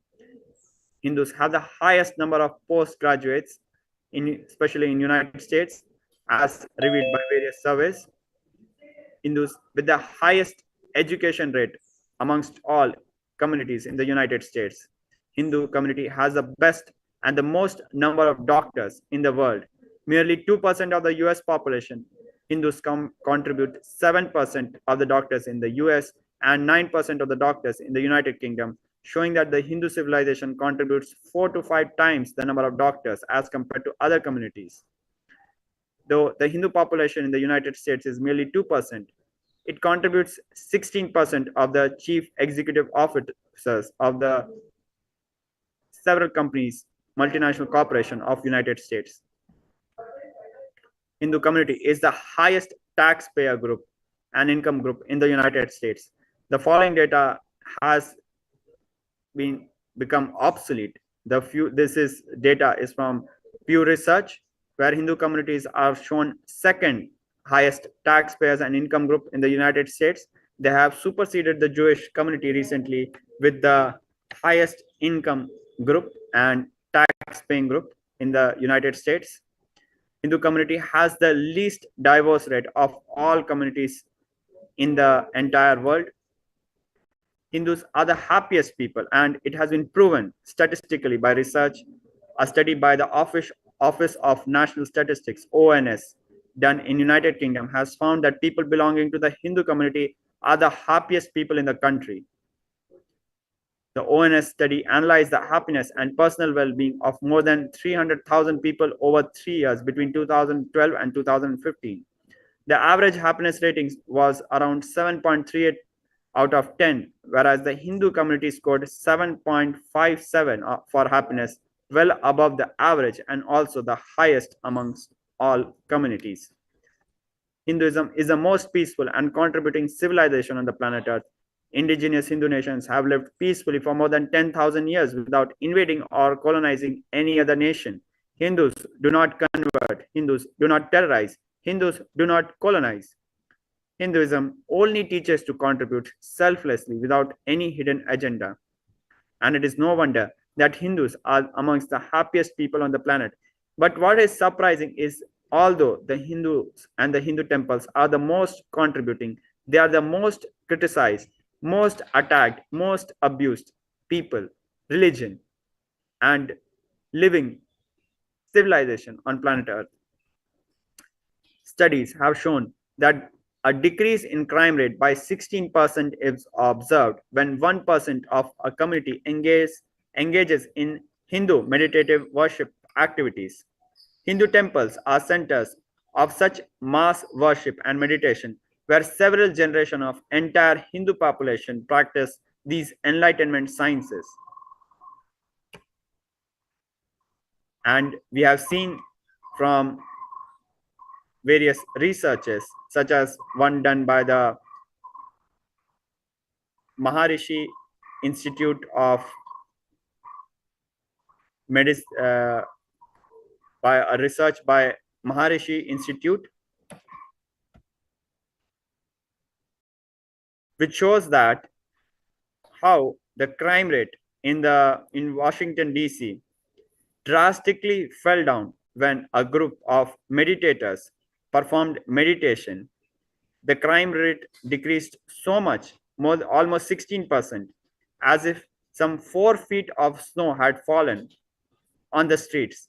Hindus have the highest number of postgraduates, especially in United States, as revealed by various surveys. Hindus with the highest education rate amongst all communities in the United States. Hindu community has the best and the most number of doctors in the world. Merely 2% of the US population. Hindus contribute 7% of the doctors in the US and 9% of the doctors in the United Kingdom, showing that the Hindu civilization contributes 4 to 5 times the number of doctors as compared to other communities. Though the Hindu population in the United States is merely 2%, it contributes 16% of the chief executive officers of the several companies, multinational corporation of United States. Hindu community is the highest taxpayer group and income group in the United States. The following data has become obsolete. This data is from Pew Research, where Hindu communities are shown second highest taxpayers and income group in the United States. They have superseded the Jewish community recently with the highest income group and tax paying group in the United States. Hindu community has the least divorce rate of all communities in the entire world. Hindus are the happiest people, and it has been proven statistically by research. A study by the Office of National Statistics, ONS, done in United Kingdom has found that people belonging to the Hindu community are the happiest people in the country. The ONS study analyzed the happiness and personal well-being of more than 300,000 people over 3 years between 2012 and 2015. The average happiness rating was around 7.38 out of 10, whereas the Hindu community scored 7.57 for happiness, well above the average and also the highest amongst all communities. Hinduism is the most peaceful and contributing civilization on the planet Earth. Indigenous Hindu nations have lived peacefully for more than 10,000 years without invading or colonizing any other nation. Hindus do not convert, Hindus do not terrorize, Hindus do not colonize. Hinduism only teaches to contribute selflessly without any hidden agenda. And it is no wonder that Hindus are amongst the happiest people on the planet. But what is surprising is, although the Hindus and the Hindu temples are the most contributing, they are the most criticized, most attacked, most abused people, religion, and living civilization on planet Earth. Studies have shown that a decrease in crime rate by 16% is observed when 1% of a community engages in Hindu meditative worship activities. Hindu temples are centers of such mass worship and meditation, where several generations of entire Hindu population practice these enlightenment sciences. And we have seen from various researches, such as one done by the Maharishi Institute of Medicine, by a research by Maharishi Institute, which shows that how the crime rate in Washington DC drastically fell down when a group of meditators performed meditation. The crime rate decreased so much, almost 16%, as if some 4 feet of snow had fallen on the streets.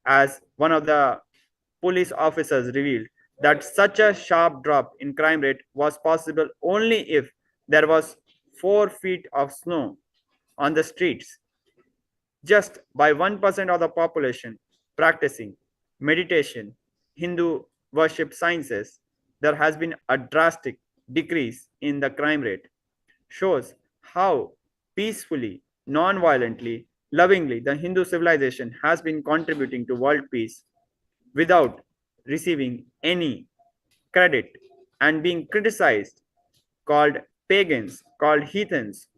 As one of the police officers revealed, that such a sharp drop in crime rate was possible only if there was 4 feet of snow on the streets. Just by 1% of the population practicing meditation, Hindu worship sciences, there has been a drastic decrease in the crime rate. Shows how peacefully, non-violently, lovingly the Hindu civilization has been contributing to world peace without receiving any credit and being criticized, called pagans, called heathens,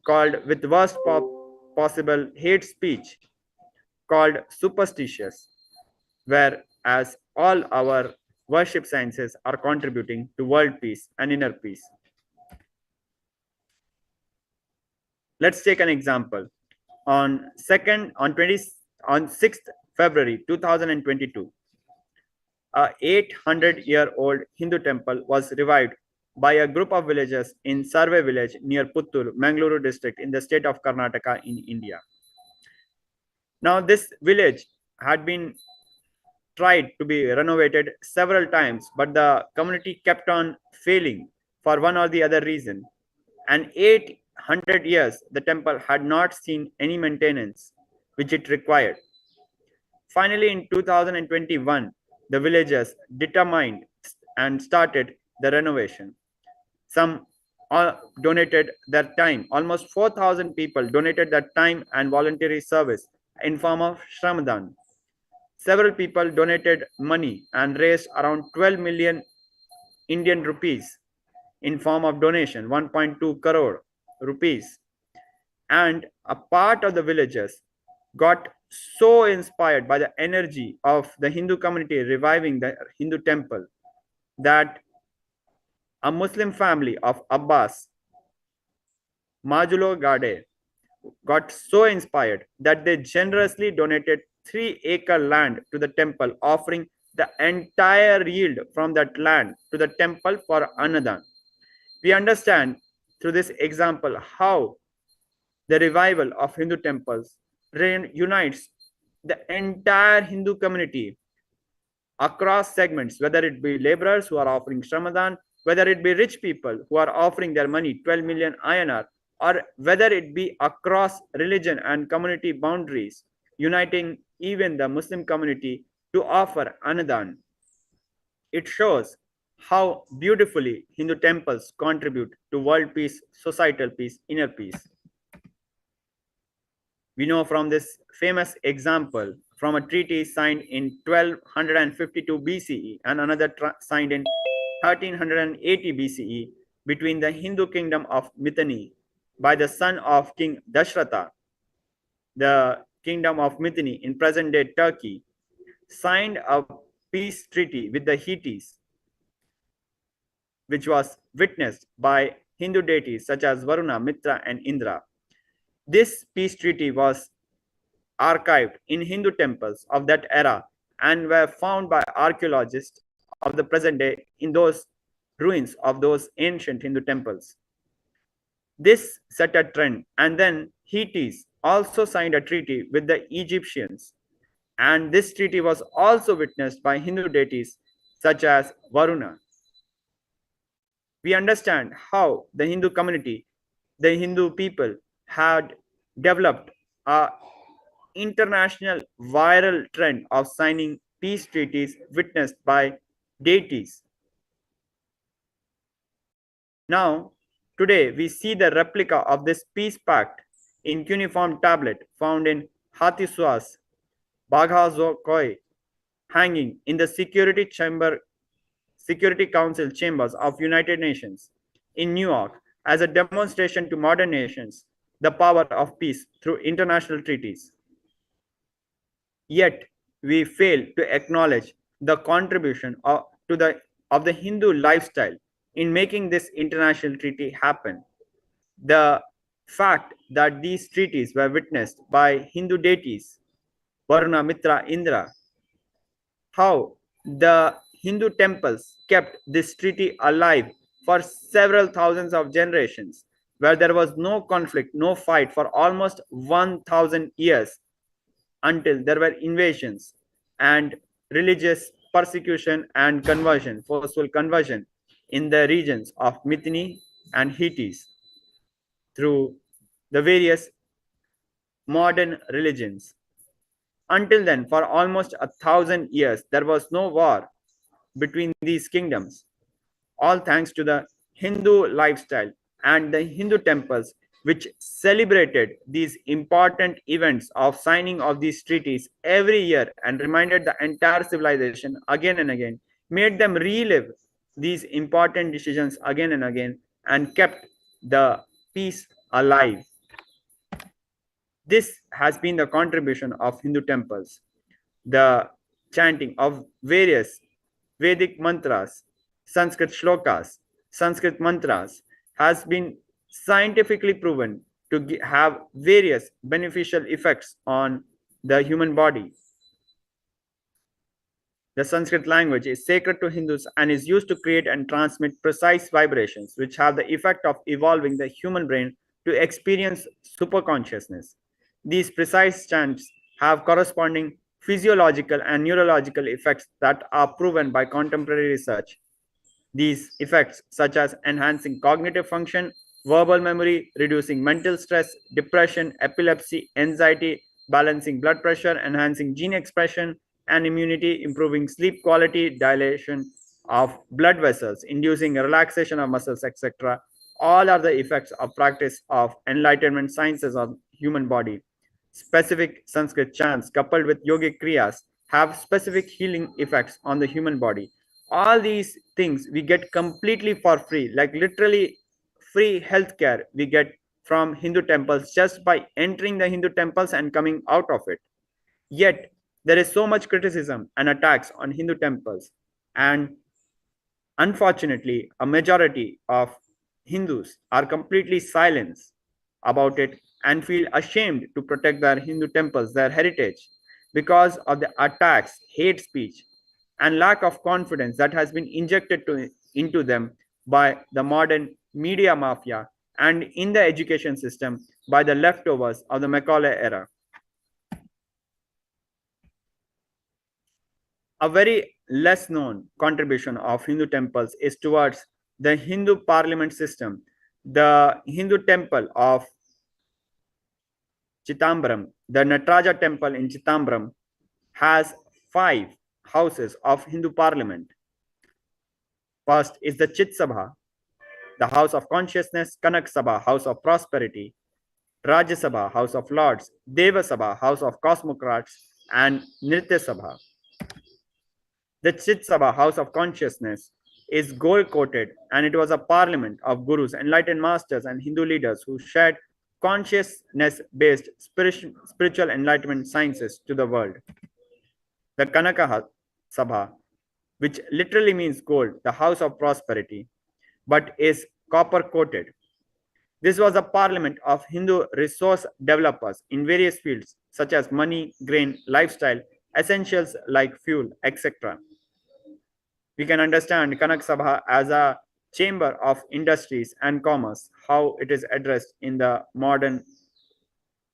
called with worst possible hate speech, called superstitious, whereas all our worship sciences are contributing to world peace and inner peace. Let's take an example. On 6th February 2022, a 800-year-old Hindu temple was revived by a group of villagers in Sarve village near Puttur, Mangaluru district in the state of Karnataka in India. Now, this village had been tried to be renovated several times, but the community kept on failing for one or the other reason. And 800 years, the temple had not seen any maintenance which it required. Finally, in 2021, the villagers determined and started the renovation. Some donated their time. Almost 4,000 people donated their time and voluntary service in form of Shramadhan. Several people donated money and raised around 12 million Indian rupees in form of donation, 1.2 crore rupees. And a part of the villagers got so inspired by the energy of the Hindu community reviving the Hindu temple that a Muslim family of Abbas, Majulo Gade, got so inspired that they generously donated 3-acre land to the temple, offering the entire yield from that land to the temple for Annadan. We understand through this example how the revival of Hindu temples unites the entire Hindu community across segments, whether it be laborers who are offering Shramadhan, whether it be rich people who are offering their money, 12 million INR, or whether it be across religion and community boundaries, uniting even the Muslim community to offer Annadan. It shows how beautifully Hindu temples contribute to world peace, societal peace, inner peace. We know from this famous example from a treaty signed in 1252 BCE and another signed in 1380 BCE between the Hindu kingdom of Mitanni by the son of King Dashratha, the kingdom of Mitanni in present-day Turkey, signed a peace treaty with the Hittites, which was witnessed by Hindu deities such as Varuna, Mitra, and Indra. This peace treaty was archived in Hindu temples of that era and were found by archaeologists of the present day in those ruins of those ancient Hindu temples. This set a trend, and then Hittites also signed a treaty with the Egyptians, and this treaty was also witnessed by Hindu deities such as Varuna. We understand how the Hindu community, the Hindu people had developed a international viral trend of signing peace treaties witnessed by deities. Now, today we see the replica of this peace pact in cuneiform tablet found in Hattusas, Baghazokoi, hanging in the Security Council chambers of United Nations in New York as a demonstration to modern nations the power of peace through international treaties. Yet we fail to acknowledge the contribution of the Hindu lifestyle in making this international treaty happen. The fact that these treaties were witnessed by Hindu deities, Varuna, Mitra, Indra, how the Hindu temples kept this treaty alive for several thousands of generations, where there was no conflict, no fight for almost 1,000 years until there were invasions and religious persecution and conversion, forceful conversion in the regions of Mitanni and Hittites through the various modern religions. Until then, for almost 1,000 years, there was no war between these kingdoms, all thanks to the Hindu lifestyle and the Hindu temples, which celebrated these important events of signing of these treaties every year and reminded the entire civilization again and again, made them relive these important decisions again and again, and kept the peace alive. This has been the contribution of Hindu temples. The chanting of various Vedic mantras, Sanskrit shlokas, Sanskrit mantras has been scientifically proven to have various beneficial effects on the human body. The Sanskrit language is sacred to Hindus and is used to create and transmit precise vibrations, which have the effect of evolving the human brain to experience superconsciousness. These precise chants have corresponding physiological and neurological effects that are proven by contemporary research. These effects, such as enhancing cognitive function, verbal memory, reducing mental stress, depression, epilepsy, anxiety, balancing blood pressure, enhancing gene expression and immunity, improving sleep quality, dilation of blood vessels, inducing relaxation of muscles, etc., all are the effects of practice of enlightenment sciences of human body. Specific Sanskrit chants coupled with yogic kriyas have specific healing effects on the human body. All these things we get completely for free, like literally free healthcare we get from Hindu temples just by entering the Hindu temples and coming out of it. Yet there is so much criticism and attacks on Hindu temples, and unfortunately, a majority of Hindus are completely silent about it and feel ashamed to protect their Hindu temples, their heritage, because of the attacks, hate speech, and lack of confidence that has been injected into them by the modern media mafia and in the education system by the leftovers of the Macaulay era. A very less known contribution of Hindu temples is towards the Hindu parliament system. The Hindu temple of Chitambram, the Nataraja temple in Chitambram, has 5 houses of Hindu parliament. First is the Chit Sabha, the house of consciousness, Kanak Sabha, house of prosperity, Rajya Sabha, house of lords, Deva Sabha, house of cosmocrats, and Nritya Sabha. The Chit Sabha, house of consciousness, is gold coated, and it was a parliament of gurus, enlightened masters, and Hindu leaders who shared consciousness based spiritual enlightenment sciences to the world. The Kanaka Sabha, which literally means gold, the house of prosperity, but is copper coated. This was a parliament of Hindu resource developers in various fields such as money, grain, lifestyle, essentials like fuel, etc. We can understand Kanak Sabha as a chamber of industries and commerce, how it is addressed in the modern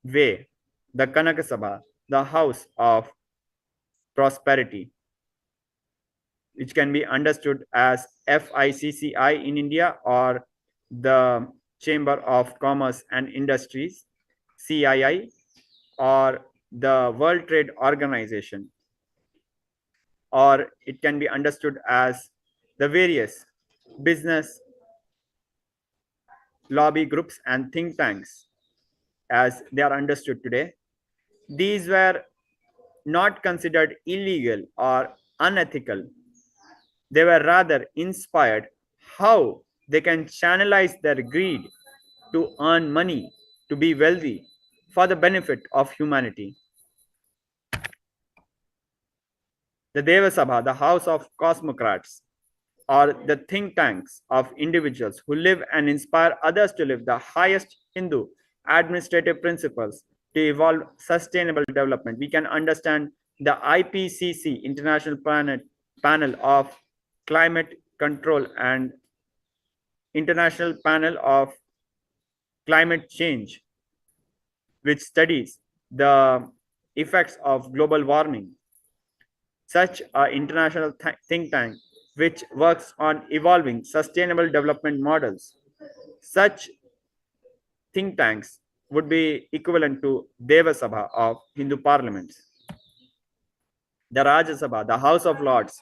way. The Kanak Sabha, the house of prosperity, which can be understood as FICCI in India, or the Chamber of Commerce and Industries, CII, or the World Trade Organization, or it can be understood as the various business lobby groups and think tanks as they are understood today. These were not considered illegal or unethical. They were rather inspired how they can channelize their greed to earn money, to be wealthy for the benefit of humanity. The Deva Sabha, the house of cosmocrats, or the think tanks of individuals who live and inspire others to live the highest Hindu administrative principles to evolve sustainable development. We can understand the IPCC, International Panel of Climate Control, and International Panel of Climate Change, which studies the effects of global warming. Such an international think tank which works on evolving sustainable development models. Such think tanks would be equivalent to Deva Sabha of Hindu parliaments. The Rajya Sabha, the House of Lords,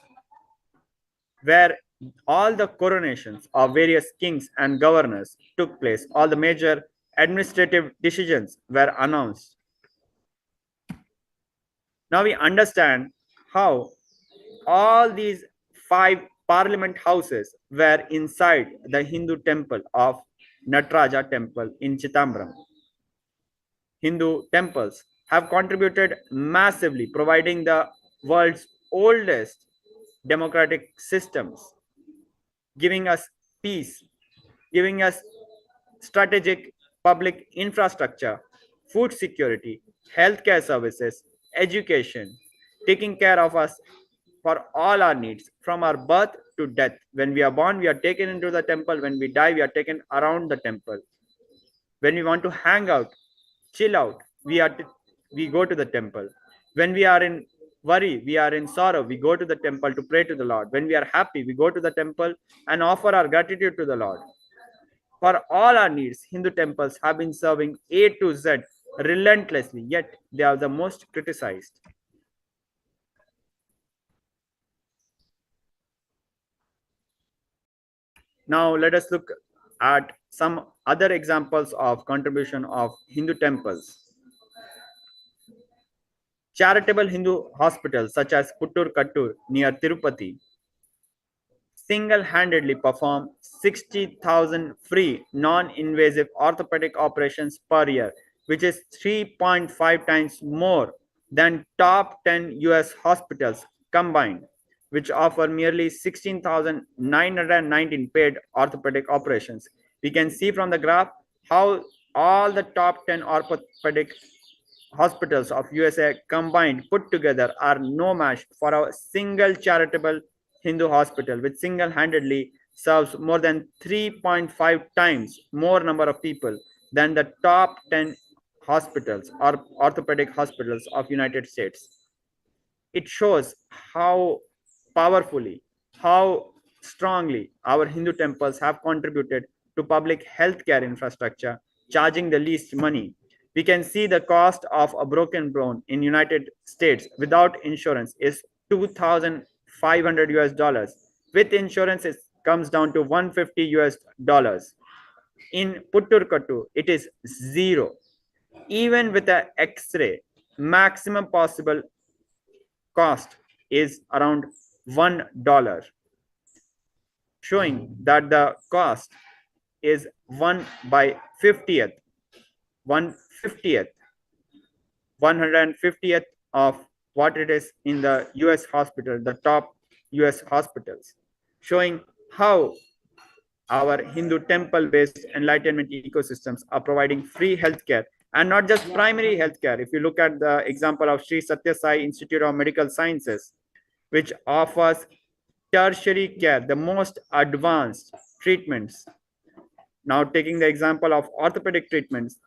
where all the coronations of various kings and governors took place, all the major administrative decisions were announced. Now we understand how all these 5 parliament houses were inside the Hindu temple of Nataraja temple in Chitambram. Hindu temples have contributed massively, providing the world's oldest democratic systems, giving us peace, giving us strategic public infrastructure, food security, healthcare services, education, taking care of us for all our needs from our birth to death. When we are born, we are taken into the temple. When we die, we are taken around the temple. When we want to hang out, chill out, we go to the temple. When we are in worry, we are in sorrow, we go to the temple to pray to the Lord. When we are happy, we go to the temple and offer our gratitude to the Lord. For all our needs, Hindu temples have been serving A to Z relentlessly, yet they are the most criticized. Now let us look at some other examples of contribution of Hindu temples. Charitable Hindu hospitals such as Puttur Kattur near Tirupati single-handedly perform 60,000 free non-invasive orthopedic operations per year, which is 3.5 times more than top 10 US hospitals combined, which offer merely 16,919 paid orthopedic operations. We can see from the graph how all the top 10 orthopedic hospitals of USA combined put together are no match for a single charitable Hindu hospital, which single-handedly serves more than 3.5 times more number of people than the top 10 hospitals or orthopedic hospitals of United States. It shows how powerfully, how strongly our Hindu temples have contributed to public healthcare infrastructure, charging the least money. We can see the cost of a broken bone in United States without insurance is 2,500 US dollars. With insurance, it comes down to 150 US dollars. In Putturkattu, it is zero. Even with an X-ray, maximum possible cost is around $1, showing that the cost is 1 by 50th, 150th, 150th of what it is in the US hospital, the top US hospitals, showing how our Hindu temple-based enlightenment ecosystems are providing free healthcare and not just primary healthcare. If you look at the example of Sri Satya Sai Institute of Medical Sciences, which offers tertiary care, the most advanced treatments. Now taking the example of orthopedic treatments,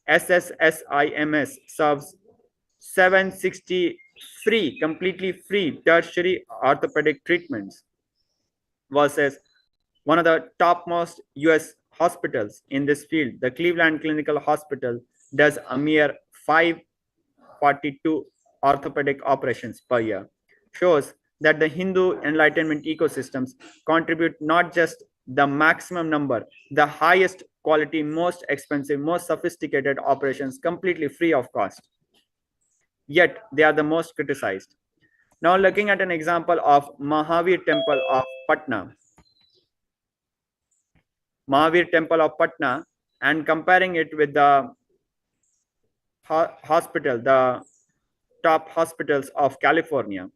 SSSIMS serves 760 free, completely free tertiary orthopedic treatments versus one of the topmost US hospitals in this field, the Cleveland Clinical Hospital, does a mere 542 orthopedic operations per year. Shows that the Hindu enlightenment ecosystems contribute not just the maximum number, the highest quality, most expensive, most sophisticated operations completely free of cost. Yet they are the most criticized. Now looking at an example of Mahavir Temple of Patna. Mahavir Temple of Patna and comparing it with the hospital, the top hospitals of California.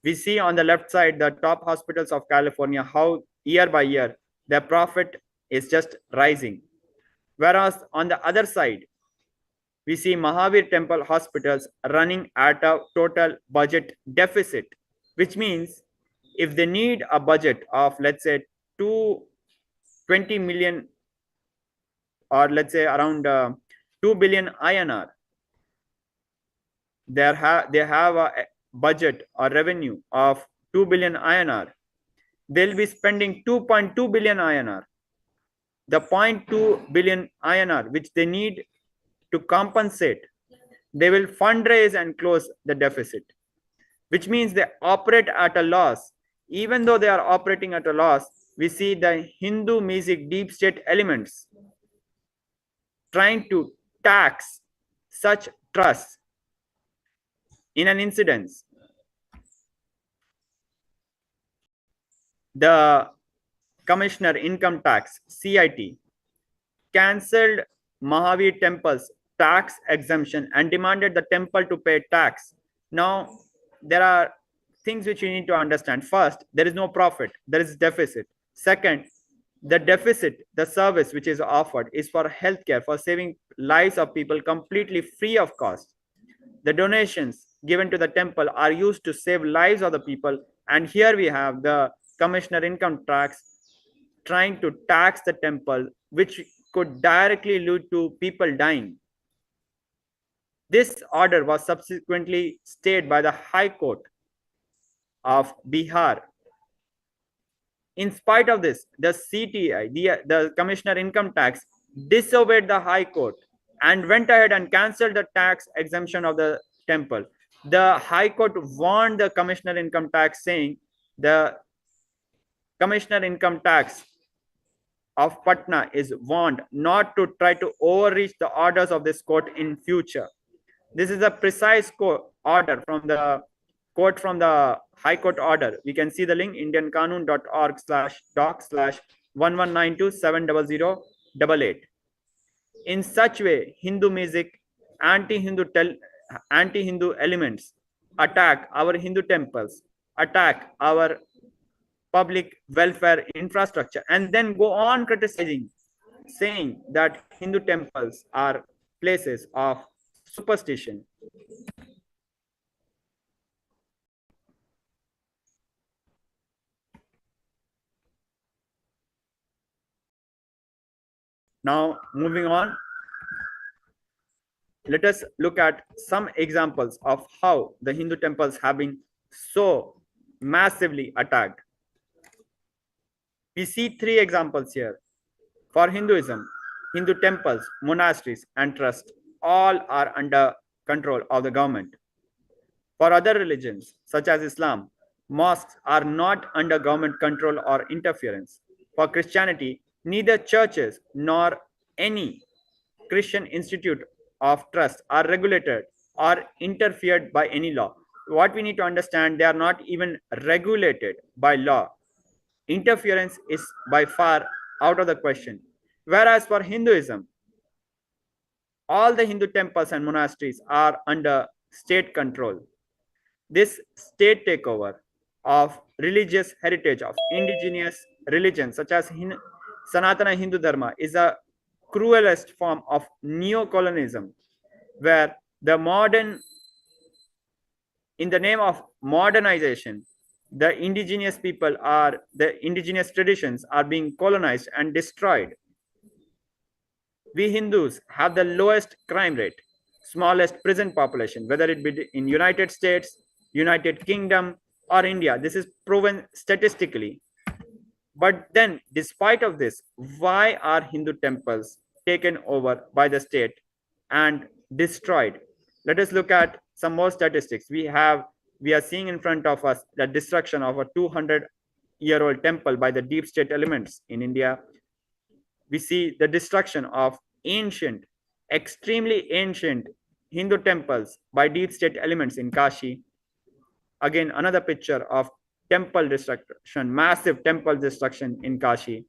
We see on the left side the top hospitals of California, how year by year their profit is just rising. Whereas on the other side, we see Mahavir Temple hospitals running at a total budget deficit, which means if they need a budget of, let's say, 20 million or let's say around 2 billion INR, they have a budget or revenue of 2 billion INR. They'll be spending 2.2 billion INR. The 0.2 billion INR which they need to compensate, they will fundraise and close the deficit, which means they operate at a loss. Even though they are operating at a loss, we see the Hindu music deep state elements trying to tax such trusts. In an incident, the Commissioner Income Tax, CIT, cancelled Mahavir Temple's tax exemption and demanded the temple to pay tax. Now, there are things which you need to understand. First, there is no profit, there is deficit. Second, the deficit, the service which is offered is for healthcare, for saving lives of people completely free of cost. the donations given to the temple are used to save lives of the people. And here we have the commissioner income tax trying to tax the temple, which could directly lead to people dying. This order was subsequently stayed by the High Court of Bihar. In spite of this, the CTI, the Commissioner Income Tax, disobeyed the High Court and went ahead and cancelled the tax exemption of the temple. The High Court warned the Commissioner Income Tax, saying the Commissioner Income Tax of Patna is warned not to try to overreach the orders of this court in future. This is a precise order from the quote from the High Court order. We can see the link indianqanun.org/doc/11927008. In such way, Hindu music, anti-Hindu elements attack our Hindu temples, attack our public welfare infrastructure, and then go on criticizing, saying that Hindu temples are places of superstition. Now, moving on, let us look at some examples of how the Hindu temples have been so massively attacked. We see three examples here. For Hinduism, Hindu temples, monasteries, and trusts all are under control of the government. For other religions, such as Islam, mosques are not under government control or interference. For Christianity, neither churches nor any Christian institute of trust are regulated or interfered by any law. What we need to understand, they are not even regulated by law. Interference is by far out of the question. Whereas for Hinduism, all the Hindu temples and monasteries are under state control. This state takeover of religious heritage of indigenous religions such as Sanatana Hindu Dharma is a cruelest form of neo-colonialism, where the in the name of modernization, the indigenous traditions are being colonized and destroyed. We Hindus have the lowest crime rate, smallest prison population, whether it be in United States, United Kingdom, or India. This is proven statistically. But then, despite of this, why are Hindu temples taken over by the state and destroyed? Let us look at some more statistics. We are seeing in front of us the destruction of a 200-year-old temple by the deep state elements in India. We see the destruction of ancient, extremely ancient Hindu temples by deep state elements in Kashi. Again, another picture of temple destruction, massive temple destruction in Kashi.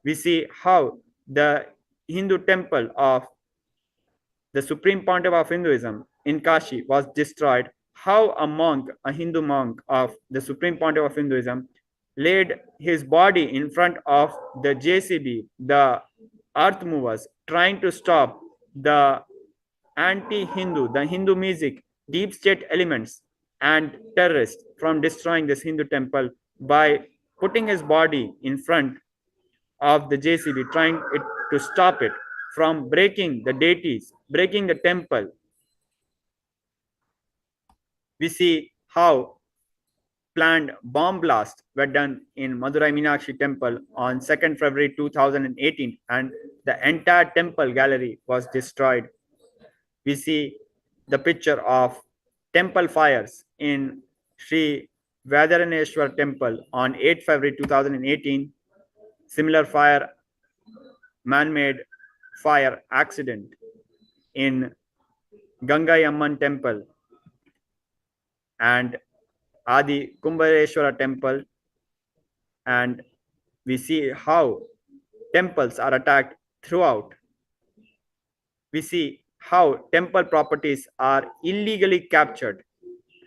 We see how the Hindu temple of the Supreme Pontiff of Hinduism in Kashi was destroyed, how a Hindu monk of the Supreme Pontiff of Hinduism laid his body in front of the JCB, the earth movers, trying to stop the anti-Hindu, the Hindu music, deep state elements, and terrorists from destroying this Hindu temple by putting his body in front of the JCB, trying to stop it from breaking the deities, breaking the temple. We see how planned bomb blasts were done in Madurai Meenakshi temple on 2nd February 2018, and the entire temple gallery was destroyed. We see the picture of temple fires in Sri Vadaraneshwar temple on 8th February 2018. Similar fire, man-made fire accident in Gangai Amman temple and Adhi Kumbhareshwara temple, and we see how temples are attacked throughout. We see how temple properties are illegally captured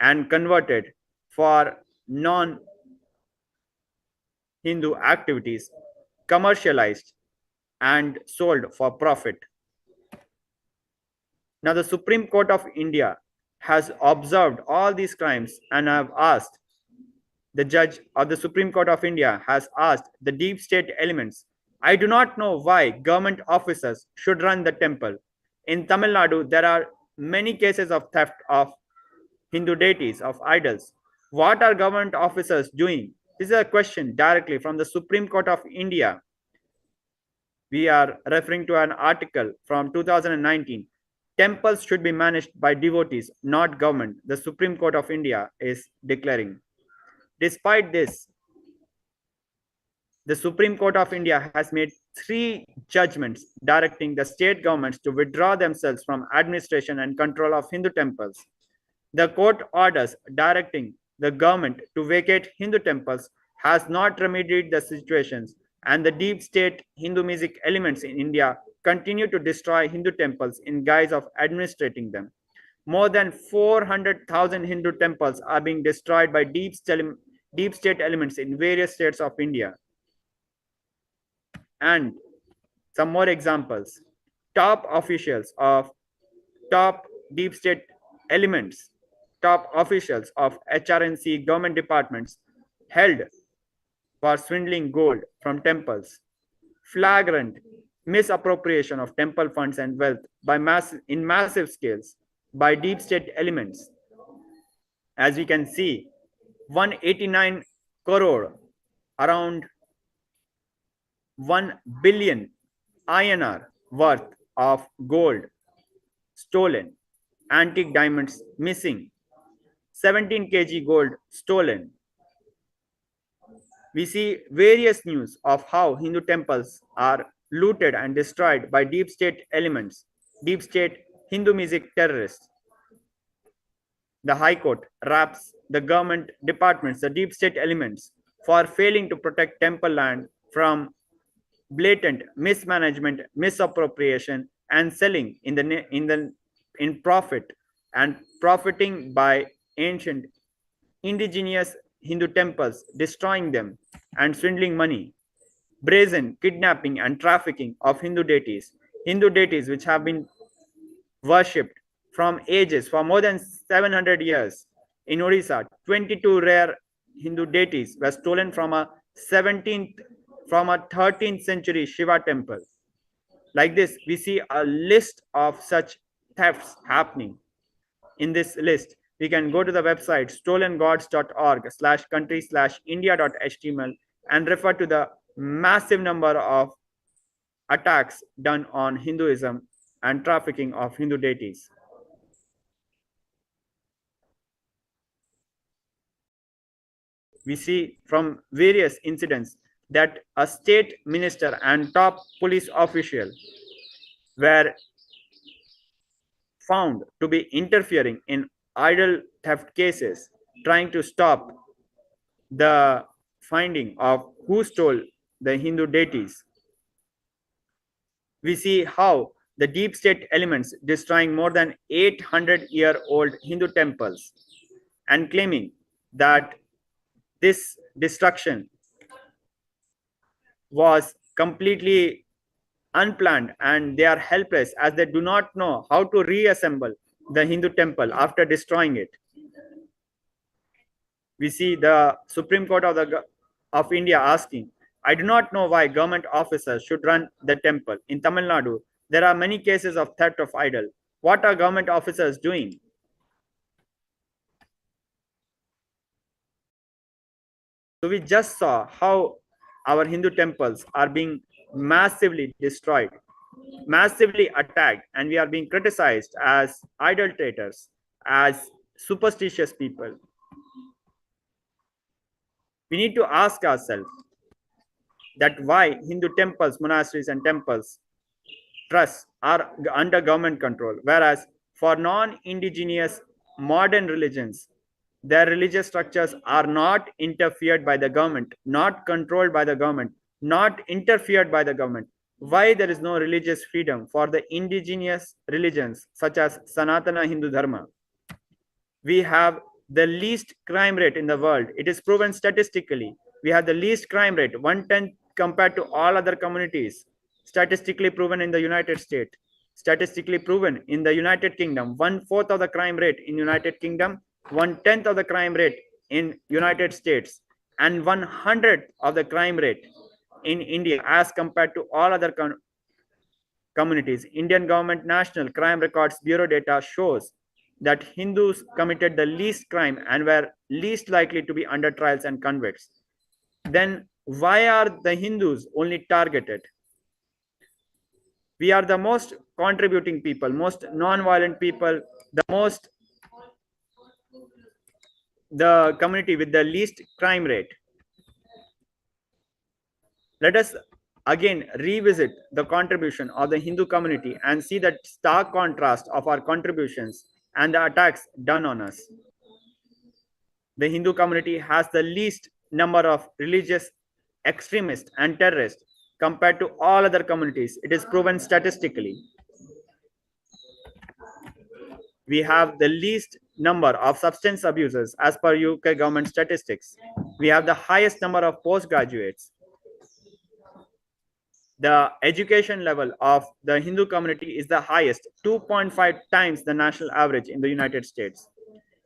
and converted for non-Hindu activities, commercialized and sold for profit. Now, the Supreme Court of India has observed all these crimes and have asked, the judge of the Supreme Court of India has asked the deep state elements, I do not know why government officers should run the temple. In Tamil Nadu, there are many cases of theft of Hindu deities, of idols. What are government officers doing? This is a question directly from the Supreme Court of India. We are referring to an article from 2019. Temples should be managed by devotees, not government. The Supreme Court of India is declaring. Despite this, the Supreme Court of India has made 3 judgments directing the state governments to withdraw themselves from administration and control of Hindu temples. The court orders directing the government to vacate Hindu temples has not remedied the situations, and the deep state Hindu music elements in India continue to destroy Hindu temples in guise of administrating them. More than 400,000 Hindu temples are being destroyed by deep state elements in various states of India. And some more examples. Top officials of top deep state elements, top officials of HRNC government departments held for swindling gold from temples. Flagrant misappropriation of temple funds and wealth by massive scales by deep state elements. As we can see, 189 crore, around 1 billion INR worth of gold stolen, antique diamonds missing, 17 kg gold stolen. We see various news of how Hindu temples are looted and destroyed by deep state elements, deep state Hindu music terrorists. The High Court raps the government departments, the deep state elements, for failing to protect temple land from blatant mismanagement, misappropriation, and selling in profit, and profiting by ancient indigenous Hindu temples, destroying them and swindling money. Brazen kidnapping and trafficking of Hindu deities which have been worshipped from ages for more than 700 years. In Odisha, 22 rare Hindu deities were stolen from a 13th century Shiva temple. Like this, we see a list of such thefts happening. In this list, we can go to the website stolengods.org/country/india.html and refer to the massive number of attacks done on Hinduism and trafficking of Hindu deities. We see from various incidents that a state minister and top police official were found to be interfering in idol theft cases, trying to stop the finding of who stole the Hindu deities. We see how the deep state elements destroying more than 800-year-old Hindu temples and claiming that this destruction was completely unplanned and they are helpless as they do not know how to reassemble the Hindu temple after destroying it. We see the Supreme Court of India asking, I do not know why government officers should run the temple. In Tamil Nadu, there are many cases of theft of idol. What are government officers doing? So we just saw how our Hindu temples are being massively destroyed, massively attacked, and we are being criticized as idolaters, as superstitious people. We need to ask ourselves that why Hindu temples, monasteries, and temples trusts are under government control, whereas for non-indigenous modern religions, their religious structures are not interfered by the government, not controlled by the government, not interfered by the government. Why there is no religious freedom for the indigenous religions such as Sanatana Hindu Dharma? We have the least crime rate in the world. It is proven statistically. We have the least crime rate, 1/10 compared to all other communities, statistically proven in the United States. statistically proven in the United Kingdom, 1/4 of the crime rate in United Kingdom, 1/10 of the crime rate in United States, and 100th of the crime rate in India as compared to all other communities. Indian government National Crime Records Bureau data shows that Hindus committed the least crime and were least likely to be under trials and convicts. Then why are the Hindus only targeted? We are the most contributing people, most non-violent people, the community with the least crime rate. Let us again revisit the contribution of the Hindu community and see the stark contrast of our contributions and the attacks done on us. The Hindu community has the least number of religious extremists and terrorists compared to all other communities. It is proven statistically. We have the least number of substance abusers as per UK government statistics. We have the highest number of postgraduates. The education level of the Hindu community is the highest, 2.5 times the national average in the United States.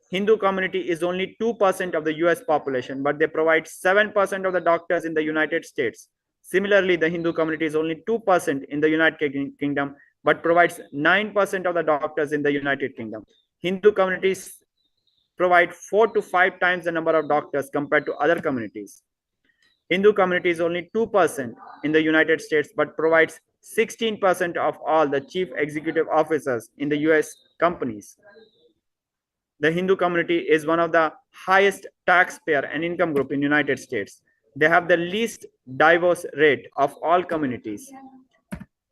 Hindu community is only 2% of the US population, but they provide 7% of the doctors in the United States. Similarly, the Hindu community is only 2% in the United Kingdom, but provides 9% of the doctors in the United Kingdom. Hindu communities provide 4 to 5 times the number of doctors compared to other communities. Hindu community is only 2% in the United States, but provides 16% of all the chief executive officers in the US companies. The Hindu community is one of the highest taxpayer and income group in United States. They have the least divorce rate of all communities.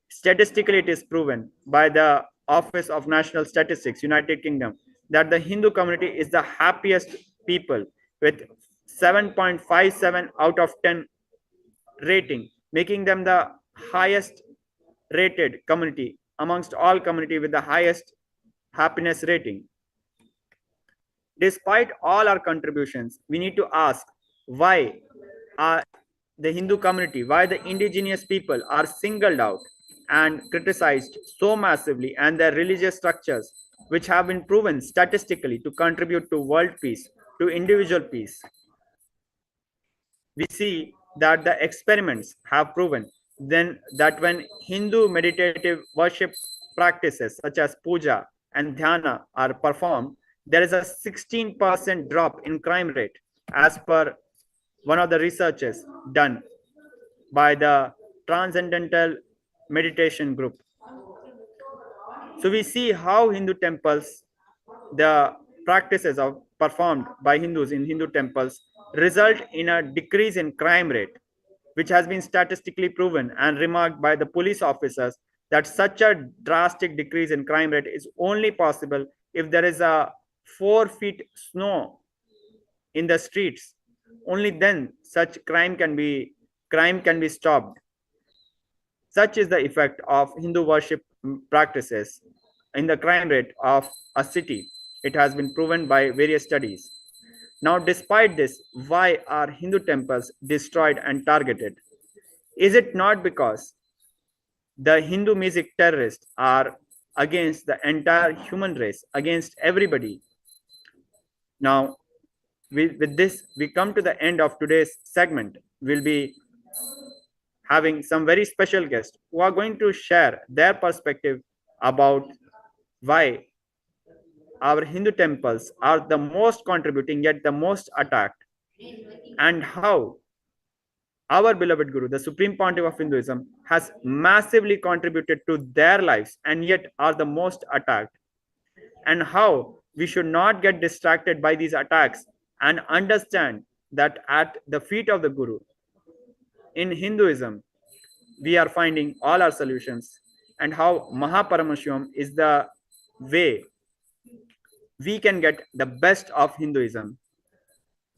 Statistically, it is proven by the Office of National Statistics, United Kingdom, that the Hindu community is the happiest people with 7.57 out of 10 rating, making them the highest rated community amongst all community with the highest happiness rating. Despite all our contributions, we need to ask why the Hindu community, why the indigenous people are singled out and criticized so massively, and their religious structures, which have been proven statistically to contribute to world peace, to individual peace. We see that the experiments have proven then that when Hindu meditative worship practices such as puja and dhyana are performed, there is a 16% drop in crime rate as per one of the researches done by the Transcendental Meditation Group. So we see how Hindu temples, the practices of performed by Hindus in Hindu temples result in a decrease in crime rate, which has been statistically proven and remarked by the police officers that such a drastic decrease in crime rate is only possible if there is a 4 feet snow in the streets. Only then such crime can be stopped. Such is the effect of Hindu worship practices in the crime rate of a city. It has been proven by various studies. Now, despite this, why are Hindu temples destroyed and targeted? Is it not because the Hindu music terrorists are against the entire human race, against everybody? Now, with this, we come to the end of today's segment. We'll be having some very special guests who are going to share their perspective about why our Hindu temples are the most contributing yet the most attacked, and how our beloved Guru, the Supreme Pontiff of Hinduism, has massively contributed to their lives and yet are the most attacked, and how we should not get distracted by these attacks and understand that at the feet of the Guru, in Hinduism, we are finding all our solutions, and how Mahaparamashivamam is the way we can get the best of Hinduism,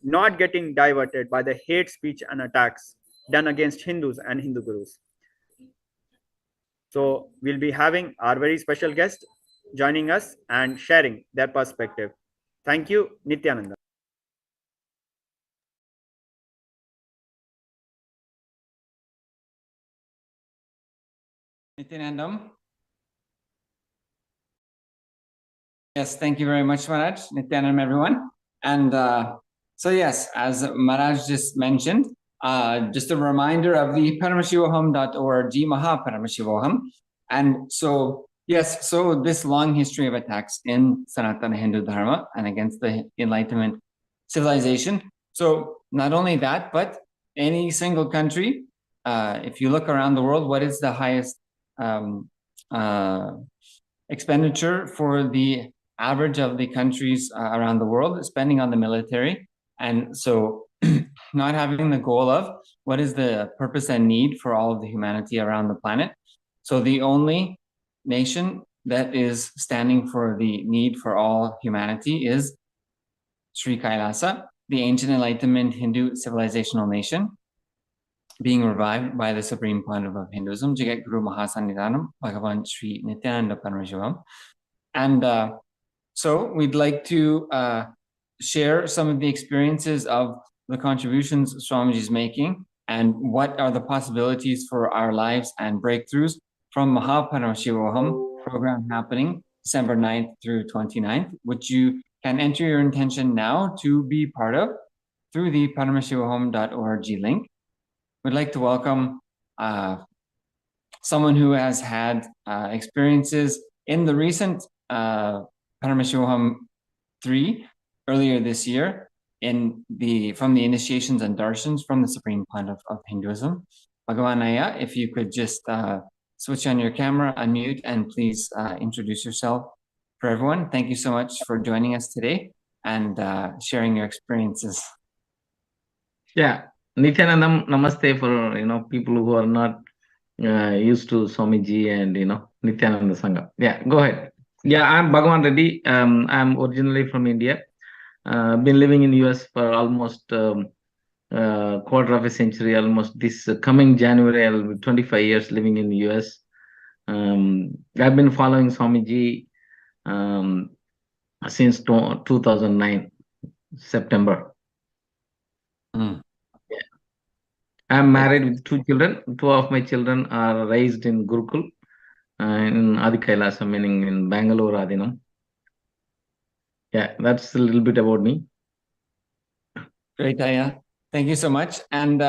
not getting diverted by the hate speech and attacks done against Hindus and Hindu gurus. So we'll be having our very special guest joining us and sharing their perspective. Thank you, Nityananda. Nityanandam. Yes, thank you very much, Maharaj. Nityanam, everyone. And so, yes, as Maharaj just mentioned, just a reminder of the Paramashivaham.org Mahaparamashivaham. And so, yes, so this long history of attacks in Sanatana Hindu Dharma and against the Enlightenment civilization. So, not only that, but any single country, if you look around the world, what is the highest expenditure for the average of the countries around the world spending on the military? And so not having the goal of what is the purpose and need for all of the humanity around the planet. So the only nation that is standing for the need for all humanity is Sri Kailasa, the ancient Enlightenment Hindu civilizational nation, being revived by the Supreme Pontiff of Hinduism, Jagat Guru Mahasannidhanam, Bhagavan Sri Nityananda Paramashivam. And so we'd like to share some of the experiences of the contributions Swamiji is making and what are the possibilities for our lives and breakthroughs from Mahaparamashivaham program happening December 9th through 29th, which you can enter your intention now to be part of through the paramashivaham.org link. We'd like to welcome someone who has had experiences in the recent Paramashivaham 3 earlier this year from the initiations and darshans from the Supreme Pontiff of Hinduism. Bhagavan Aya, if you could just switch on your camera, unmute, and please introduce yourself for everyone. Thank you so much for joining us today and sharing your experiences. Yeah, Nityanandam, namaste for people who are not used to Swamiji and Nityananda Sangha. Yeah, go ahead. Yeah, I'm Bhagavan Reddy. I'm originally from India. Been living in US for almost quarter of a century. Almost this coming January, I'll be 25 years living in US. I've been following Swamiji since 2009 September. I'm married with 2 children. 2 of my children are raised in Gurukul, in Adhi Kailasa, meaning in Bangalore, Adinam. Yeah, that's a little bit about me. Great, Aya. Thank you so much. And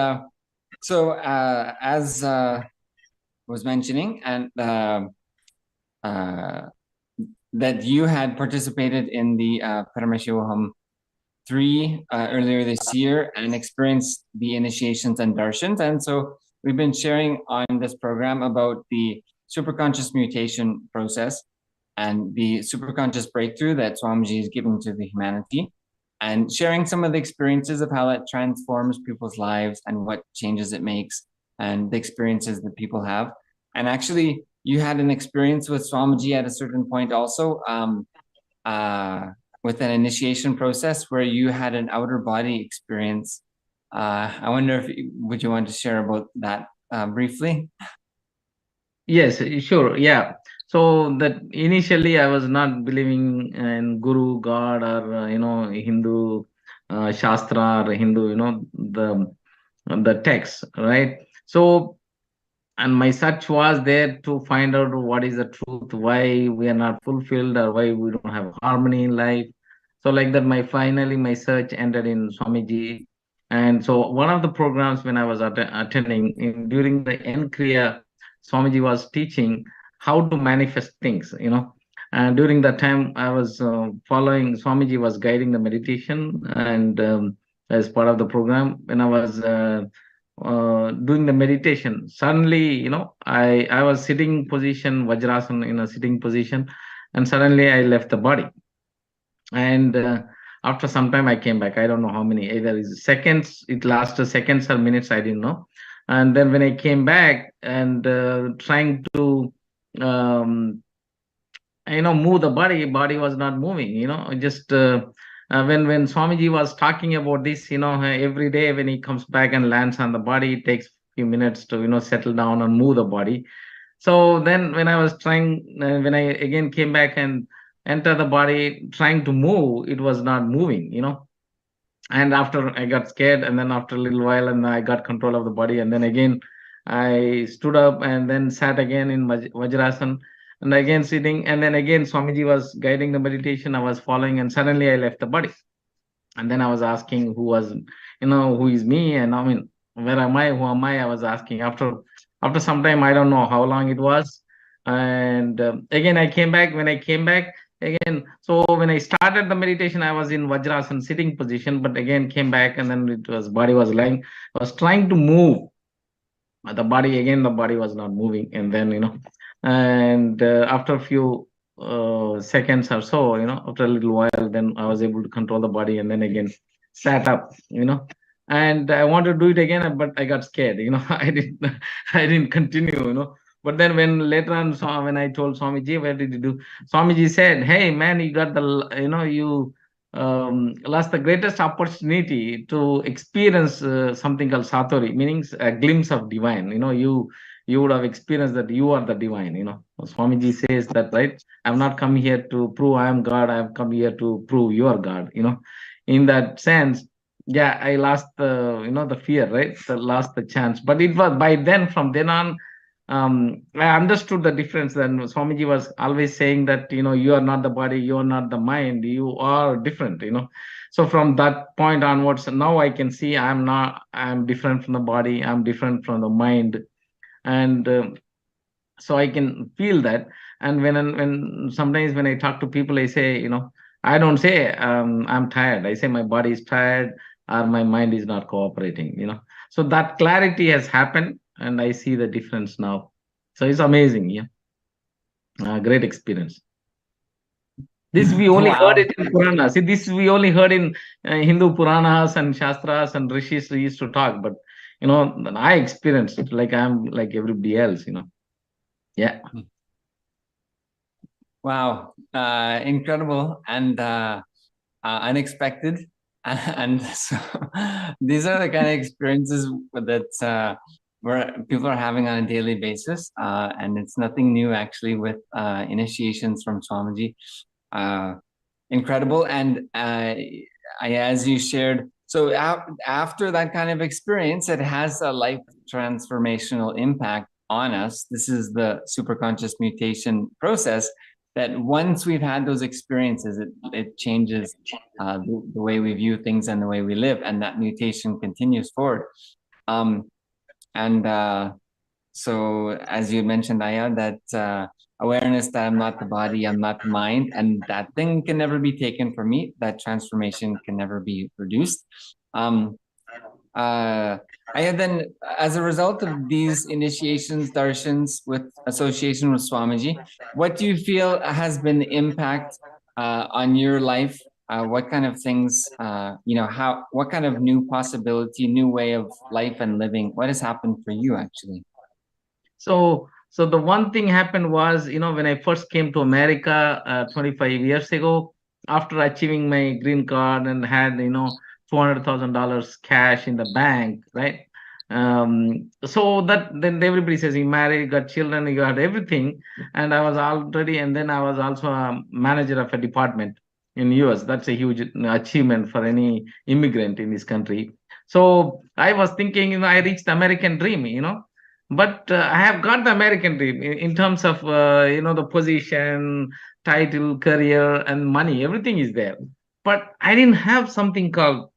so, as was mentioning, and that you had participated in the Paramashivaham 3 earlier this year and experienced the initiations and darshans. And so we've been sharing on this program about the superconscious mutation process and the superconscious breakthrough that Swamiji is giving to the humanity, and sharing some of the experiences of how that transforms people's lives and what changes it makes and the experiences that people have. And actually, you had an experience with Swamiji at a certain point also, with an initiation process where you had an outer body experience. I wonder if would you want to share about that briefly? Yes, sure. Yeah. So that initially I was not believing in Guru, God, or Hindu Shastra or Hindu, the text, right? So, and my search was there to find out what is the truth, why we are not fulfilled, or why we don't have harmony in life. So like that, my search ended in Swamiji. And so one of the programs when I was attending during the end Kriya, Swamiji was teaching how to manifest things, And during that time, I was following, Swamiji was guiding the meditation, and as part of the program, when I was doing the meditation, suddenly, I was sitting position, Vajrasana, in a sitting position, and suddenly I left the body. And after some time, I came back. I don't know how many, either is seconds, it lasted seconds or minutes, I didn't know. And then when I came back and trying to, move the body was not moving, just when Swamiji was talking about this, every day when he comes back and lands on the body, it takes few minutes to, settle down and move the body. So then when I was trying, when I again came back and enter the body, trying to move, it was not moving, And after I got scared, and then after a little while, and I got control of the body, and then again I stood up and then sat again in Vajrasana. and again sitting, and then again Swamiji was guiding the meditation. I was following, and suddenly I left the body. And then I was asking who is me, and I mean, where am I? Who am I? I was asking after some time, I don't know how long it was. And again, I came back. When I came back again, so when I started the meditation, I was in Vajrasana sitting position, but again came back, and then body was lying. I was trying to move the body was not moving, and then and after a few seconds or so, after a little while, then I was able to control the body, and then again sat up, and I wanted to do it again, but I got scared, I didn't continue, but then when later on, when I told Swamiji, where did you do? Swamiji said, hey man, you got you lost the greatest opportunity to experience something called satori, meaning a glimpse of divine. You would have experienced that you are the divine. Swamiji says that, right? I'm not come here to prove I am God. I've come here to prove you are God. In that sense, yeah, I lost the fear, right? Lost the chance. But it was by then, from then on, I understood the difference. Then Swamiji was always saying that, you are not the body, you are not the mind, you are different, So from that point onwards, now I can see I'm different from the body, I'm different from the mind. And so I can feel that. And when sometimes when I talk to people, I say, I don't say I'm tired. I say my body is tired or my mind is not cooperating, So that clarity has happened, and I see the difference now. So it's amazing. Yeah. Great experience. This we only heard it in Purana. See, this we only heard in Hindu Puranas and Shastras and Rishis used to talk. But, I experienced it like I'm like everybody else, Yeah. Wow, incredible and unexpected. And so these are the kind of experiences that where people are having on a daily basis. And it's nothing new actually with initiations from Swamiji. Incredible. And as you shared, so after that kind of experience, it has a life transformational impact on us. This is the superconscious mutation process that once we've had those experiences, it changes the way we view things and the way we live, and that mutation continues forward. So as you mentioned, Aya, that awareness that I'm not the body, I'm not the mind, and that thing can never be taken from me, that transformation can never be produced. Aya, then as a result of these initiations, darshans, with association with Swamiji, what do you feel has been the impact on your life? What kind of things, what kind of new possibility, new way of life and living, what has happened for you actually? So the one thing happened was, when I first came to America 25 years ago, after achieving my green card and had, $200,000 cash in the bank, right? So that then everybody says you married, got children, you got everything. And I was also a manager of a department in US. That's a huge achievement for any immigrant in this country. So I was thinking, I reached the American dream, but I have got the American dream in terms of the position, title, career, and money. Everything is there, but I didn't have something called,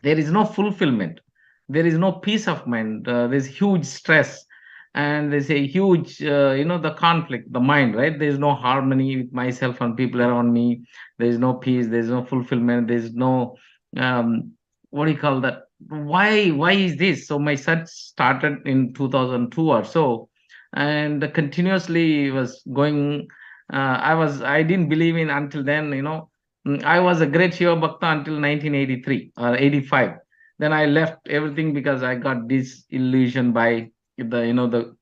there is no fulfillment, there is no peace of mind. There's huge stress, and there's a huge the conflict, the mind, right? There's no harmony with myself and people around me. There's no peace, there's no fulfillment, there's no what do you call that, why is this? So my search started in 2002 or so, and continuously was going. I didn't believe in until then, I was a great Shiva Bhakta until 1983 or 85. Then I left everything because I got disillusioned by the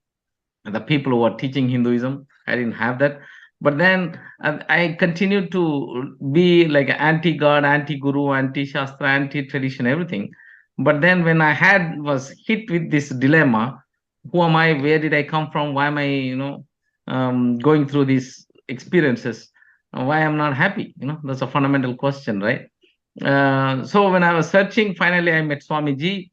people who are teaching Hinduism. I didn't have that. But then I continued to be like anti-God, anti-guru, anti-shastra, anti-tradition, everything. But then when I was hit with this dilemma, who am I? Where did I come from? Why am I, going through these experiences? Why I'm not happy? That's a fundamental question, right? So when I was searching, finally I met Swamiji,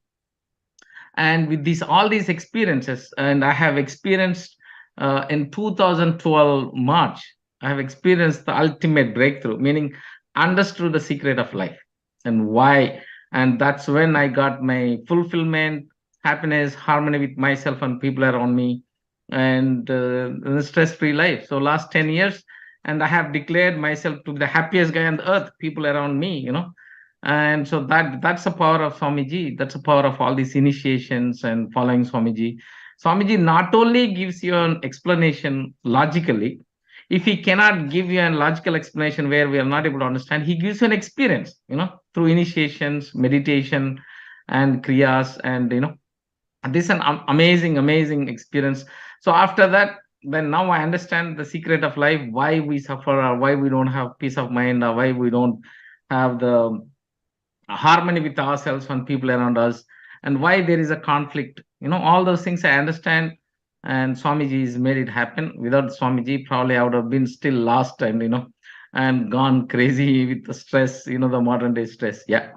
and with all these experiences, and I have experienced in 2012 March, I have experienced the ultimate breakthrough, meaning understood the secret of life and why. And that's when I got my fulfillment, happiness, harmony with myself and people around me, and stress-free life. So last 10 years, and I have declared myself to be the happiest guy on the earth, people around me, and so that's the power of Swamiji. That's the power of all these initiations and following Swamiji. Swamiji not only gives you an explanation logically, if he cannot give you a logical explanation where we are not able to understand, he gives you an experience, through initiations, meditation, and kriyas, and this is an amazing, amazing experience. So after that, then now I understand the secret of life, why we suffer, or why we don't have peace of mind, or why we don't have the harmony with ourselves and people around us, and why there is a conflict. All those things I understand, and Swamiji has made it happen. Without Swamiji, probably I would have been still lost and gone crazy with the stress, the modern day stress. Yeah.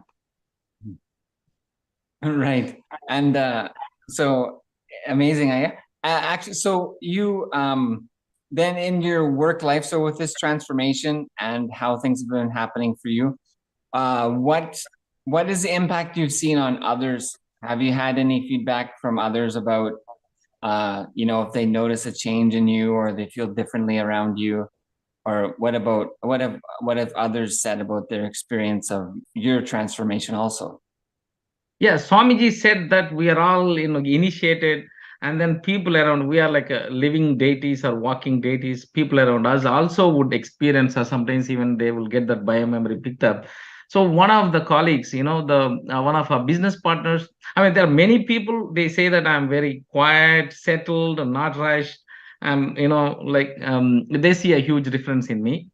Right. And so amazing. Actually, so you then in your work life, so with this transformation and how things have been happening for you, what is the impact you've seen on others? Have you had any feedback from others about if they notice a change in you or they feel differently around you? Or what have others said about their experience of your transformation also? Yeah, Swamiji said that we are all, initiated, and then people around, we are like living deities or walking deities. People around us also would experience, or sometimes even they will get that biomemory picked up. So one of the colleagues, the one of our business partners, I mean, there are many people, they say that I'm very quiet, settled, and not rushed. They see a huge difference in me.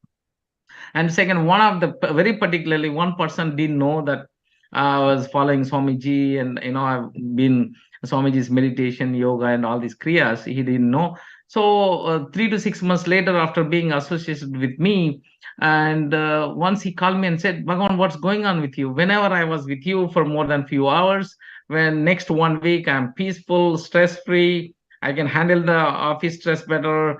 And second, one of the very particularly one person didn't know that I was following Swamiji, and I've been Swamiji's meditation, yoga, and all these kriyas. He didn't know. So 3 to 6 months later, after being associated with me, and once he called me and said, "Bhagavan, what's going on with you? Whenever I was with you for more than few hours, when next 1 week I'm peaceful, stress free. I can handle the office stress better,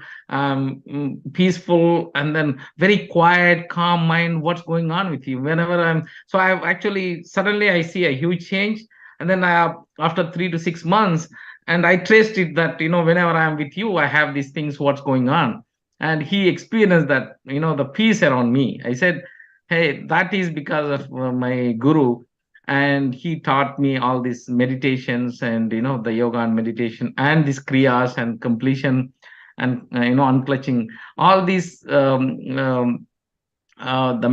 peaceful, and then very quiet, calm mind. What's going on with you?" Whenever so I actually suddenly I see a huge change, and then after 3 to 6 months, and I traced it that whenever I'm with you, I have these things. What's going on? And he experienced that the peace around me. I said, "Hey, that is because of my guru." And he taught me all these meditations, and the yoga and meditation, and these kriyas and completion, and unclutching, all these the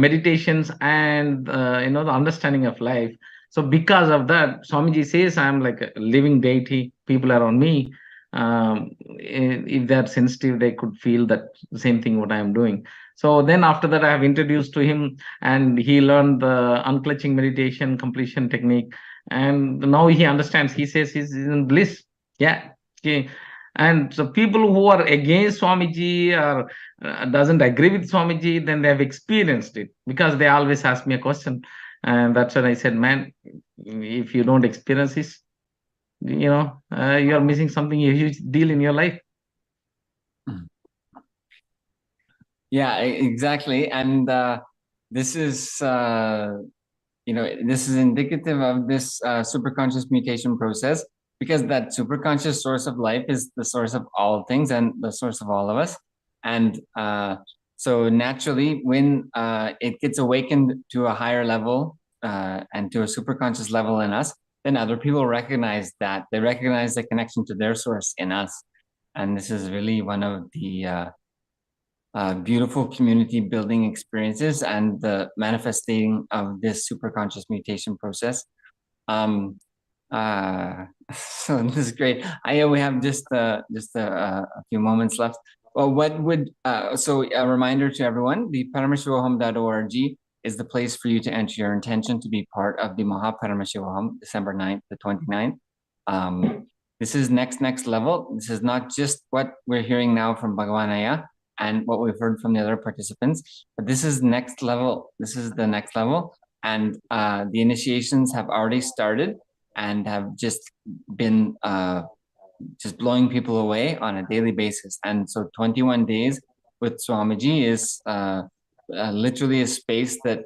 meditations, and the understanding of life. So because of that, Swamiji says I'm like a living deity. People around me, if they're sensitive, they could feel that same thing what I'm doing. So then after that, I have introduced to him, and he learned the unclutching meditation completion technique, and now he understands. He says he's in bliss. Yeah. Okay. And so people who are against Swamiji, or doesn't agree with Swamiji, then they have experienced it, because they always ask me a question. And that's when I said, "Man, if you don't experience this, you're missing something, a huge deal in your life." Yeah, exactly. And this is this is indicative of this superconscious mutation process, because that superconscious source of life is the source of all things and the source of all of us. And so naturally, when it gets awakened to a higher level and to a superconscious level in us, then other people recognize that. They recognize the connection to their source in us. And this is really one of the beautiful community building experiences and the manifesting of this superconscious mutation process. So this is great. We have just a few moments left. Well, what would so a reminder to everyone: the Paramashivaham.org is the place for you to enter your intention to be part of the Mahaparamashivaham, December 9th to 29th. This is next level. This is not just what we're hearing now from Bhagavanaya and what we've heard from the other participants, but this is next level. This is the next level, and the initiations have already started and have just been just blowing people away on a daily basis. And so 21 days with Swamiji is literally a space that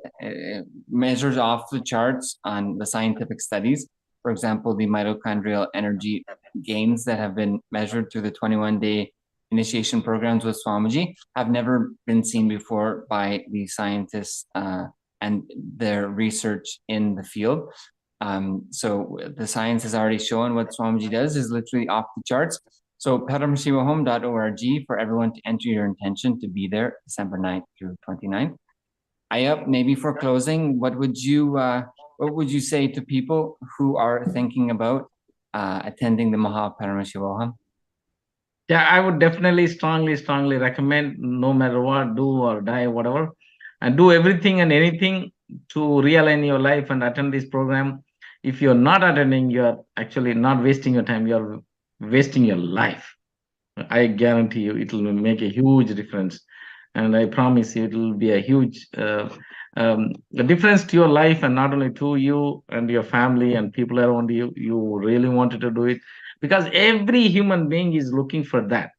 measures off the charts on the scientific studies. For example, the mitochondrial energy gains that have been measured through the 21-day initiation programs with Swamiji have never been seen before by the scientists and their research in the field. So the science has already shown what Swamiji does is literally off the charts. So paramashivahome.org for everyone to enter your intention to be there December 9th through 29th. Ayap, maybe for closing, what would you say to people who are thinking about attending the Maha Paramashivaham? Yeah, I would definitely strongly recommend, no matter what, do or die, whatever, and do everything and anything to realign your life and attend this program. If you're not attending, you're actually not wasting your time, you're wasting your life. I guarantee you it will make a huge difference. And I promise you it will be a huge difference to your life, and not only to you and your family and people around you. You really wanted to do it because every human being is looking for that.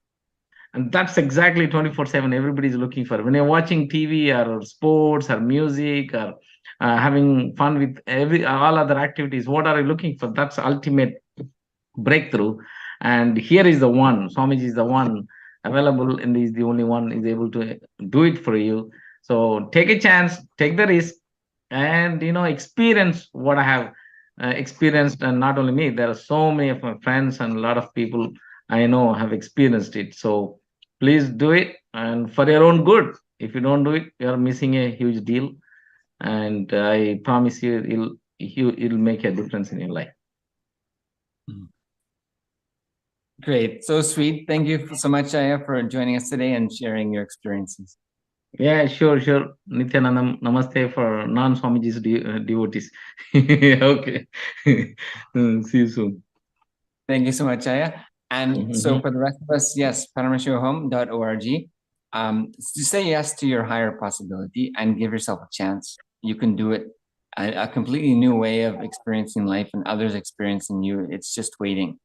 And that's exactly 24/7 everybody's looking for. When you're watching TV or sports or music or having fun with all other activities, what are you looking for? That's ultimate breakthrough. And here is the one, Swamiji is the one available, and is the only one is able to do it for you. So take a chance, take the risk, and experience what I have experienced. And not only me, there are so many of my friends and a lot of people I know have experienced it. So please do it, and for your own good. If you don't do it, you're missing a huge deal. And I promise you it'll make a difference in your life. Great. So sweet. Thank you so much, Aya, for joining us today and sharing your experiences. Yeah, sure. Nityanandam, namaste for non-Swamiji's devotees. Okay. See you soon. Thank you so much, Aya. And so for the rest of us, yes, paramashivahome.org. To say yes to your higher possibility and give yourself a chance. You can do it. A completely new way of experiencing life and others experiencing you. It's just waiting.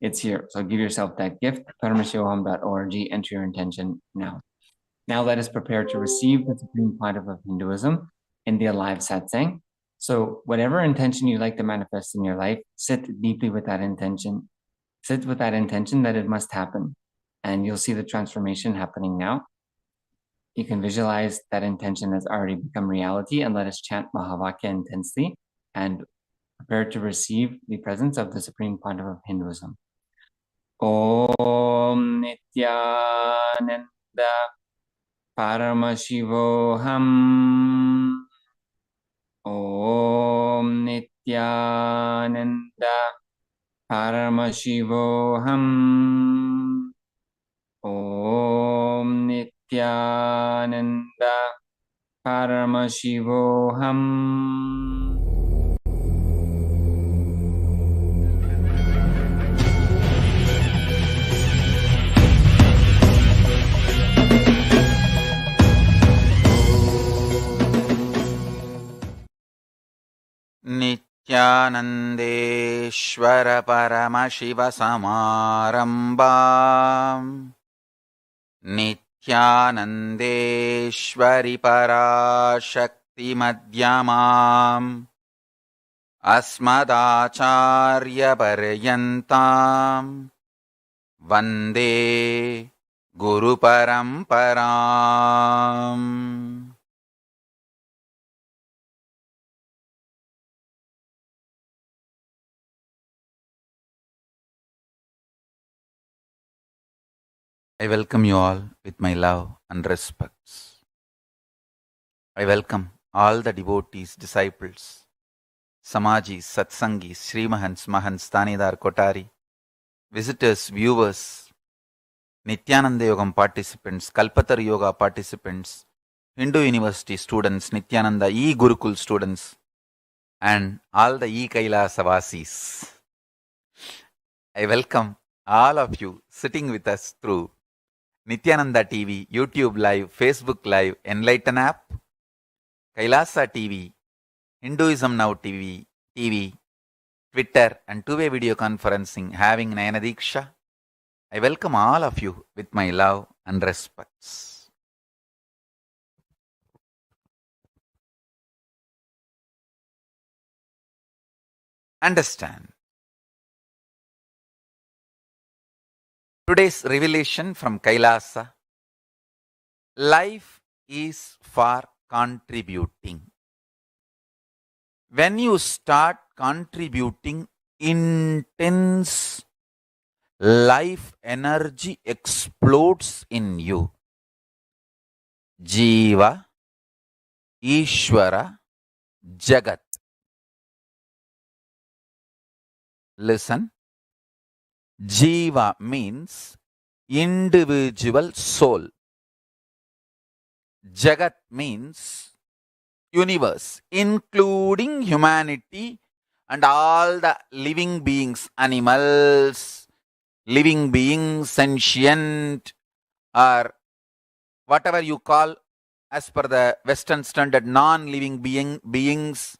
It's here. So give yourself that gift. paramashivahome.org. Enter your intention now. Now let us prepare to receive the Supreme Pontiff of Hinduism in the alive satsang. So whatever intention you like to manifest in your life, sit deeply with that intention. Sit with that intention that it must happen. And you'll see the transformation happening now. You can visualize that intention has already become reality, and let us chant Mahavakya intensely and prepare to receive the presence of the Supreme Pontiff of Hinduism. Om Nityananda Paramashivoham. Om Nityananda Paramashivoham. Om Nityananda Paramashivoham. नित्यानन्देश्वर परमशिवसमारम्भाम् नित्यानन्देश्वरि पराशक्तिमध्यमाम् अस्मदाचार्यपर्यन्ताम् वन्दे गुरुपरम्पराम्. I welcome you all with my love and respects. I welcome all the devotees, disciples, Samajis, Satsangis, Srimahans, Mahants, Tanidar, Kotari, visitors, viewers, Nityananda Yogam participants, Kalpatar Yoga participants, Hindu University students, Nityananda E-Gurukul students, and all the E-Kailasa Vasis. I welcome all of you sitting with us through Nityananda TV, YouTube Live, Facebook Live, Enlighten app, Kailasa TV, Hinduism Now TV, Twitter, and two-way video conferencing having Nayana Diksha, I welcome all of you with my love and respects. Understand. Today's revelation from Kailasa: life is for contributing. When you start contributing, intense life energy explodes in you. Jiva, Ishvara, Jagat. Listen. Jiva means individual soul. Jagat means universe, including humanity and all the living beings, animals, living beings, sentient, or whatever you call as per the Western standard, non-living beings.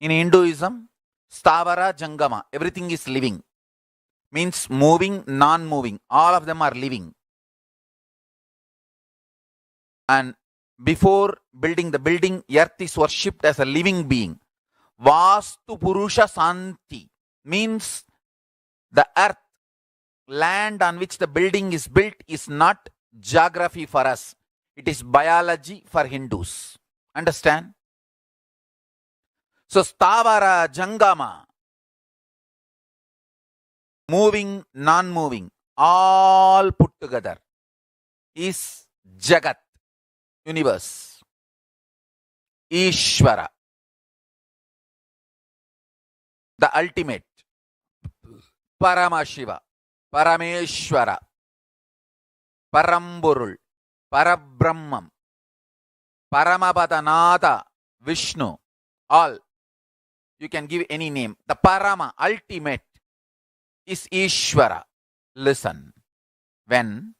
In Hinduism, Stavara Jangama, everything is living. Means moving, non-moving. All of them are living. And before building the building, earth is worshipped as a living being. Vastu Purusha Santi means the earth, land on which the building is built, is not geography for us. It is biology for Hindus. Understand? So Stavara Jangama, moving, non-moving, all put together is Jagat, universe. Ishvara, the ultimate. Paramashiva, Parameshwara, Paramburul, Parabrahmam, Paramapadanatha, Vishnu, all. You can give any name. The Parama, ultimate, is Ishvara. Listen. When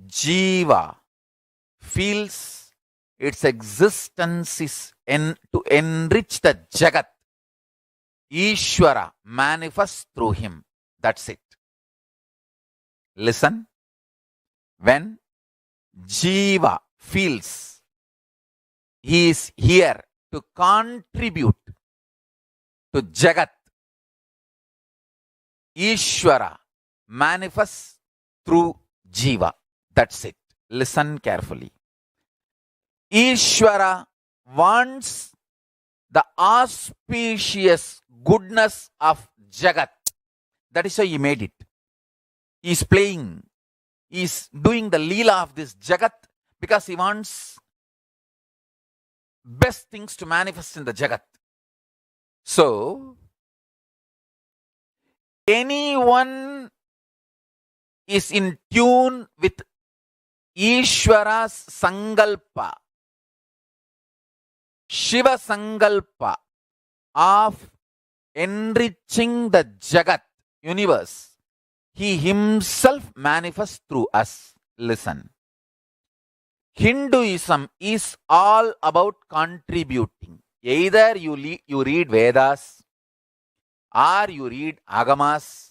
Jiva feels its existence is to enrich the Jagat, Ishvara manifests through him. That's it. Listen. When Jiva feels he is here to contribute to Jagat, Ishvara manifests through Jiva. That's it. Listen carefully. Ishvara wants the auspicious goodness of Jagat. That is why he made it. He is playing. He is doing the Leela of this Jagat because he wants best things to manifest in the Jagat. So, anyone is in tune with Ishvara's Sangalpa, Shiva Sangalpa of enriching the Jagat, universe, he himself manifests through us. Listen. Hinduism is all about contributing. Either you read Vedas, or you read Agamas,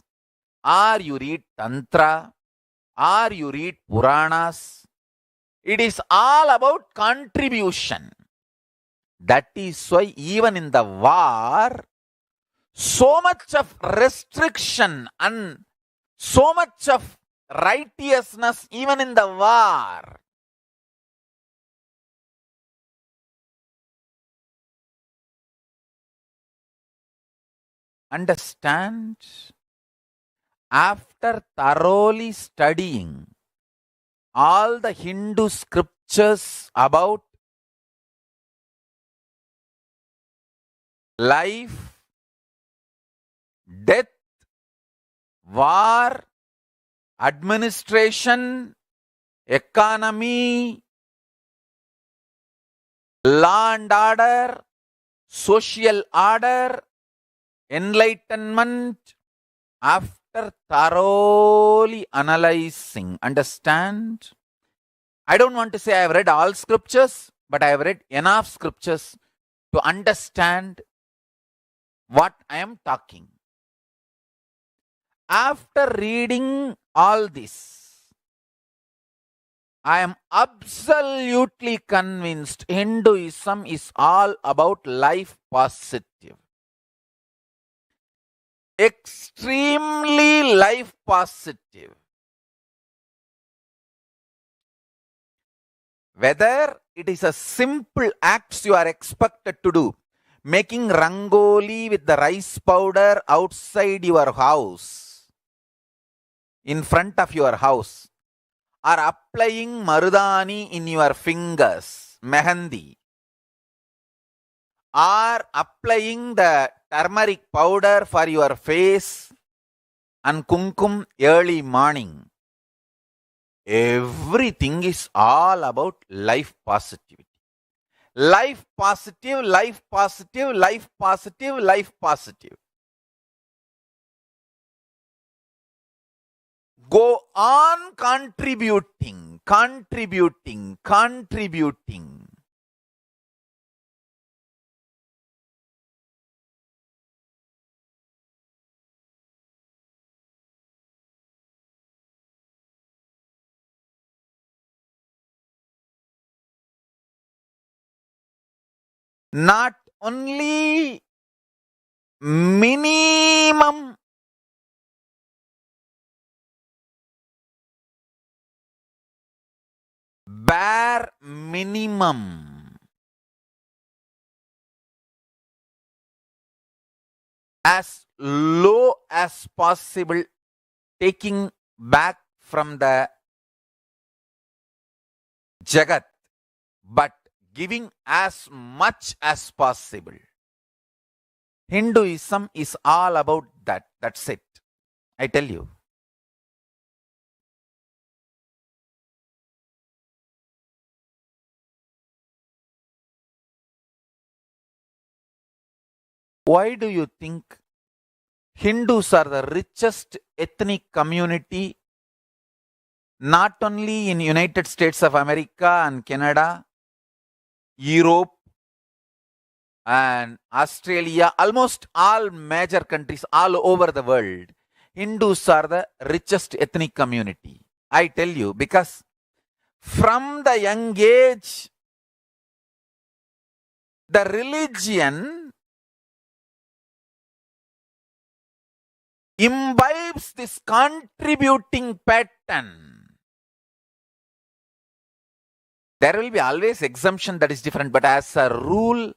or you read Tantra, or you read Puranas. It is all about contribution. That is why even in the war, so much of restriction and so much of righteousness even in the war. Understand? After thoroughly studying all the Hindu scriptures about life, death, war, administration, economy, law and order, social order, enlightenment, after thoroughly analyzing, understand? I don't want to say I have read all scriptures, but I have read enough scriptures to understand what I am talking. After reading all this, I am absolutely convinced Hinduism is all about life positive. Extremely life positive. Whether it is a simple acts you are expected to do, making rangoli with the rice powder outside your house, in front of your house, or applying marudani in your fingers, mehendi, or applying the turmeric powder for your face and kumkum early morning. Everything is all about life positivity. Life positive, life positive, life positive, life positive. Go on contributing, contributing, contributing. Not only minimum bare minimum, as low as possible, taking back from the Jagat, but giving as much as possible. Hinduism is all about that. That's it. I tell you. Why do you think Hindus are the richest ethnic community, not only in United States of America and Canada, Europe and Australia, almost all major countries all over the world? Hindus are the richest ethnic community. I tell you, because from the young age, the religion imbibes this contributing pattern. There will be always exemption that is different, but as a rule,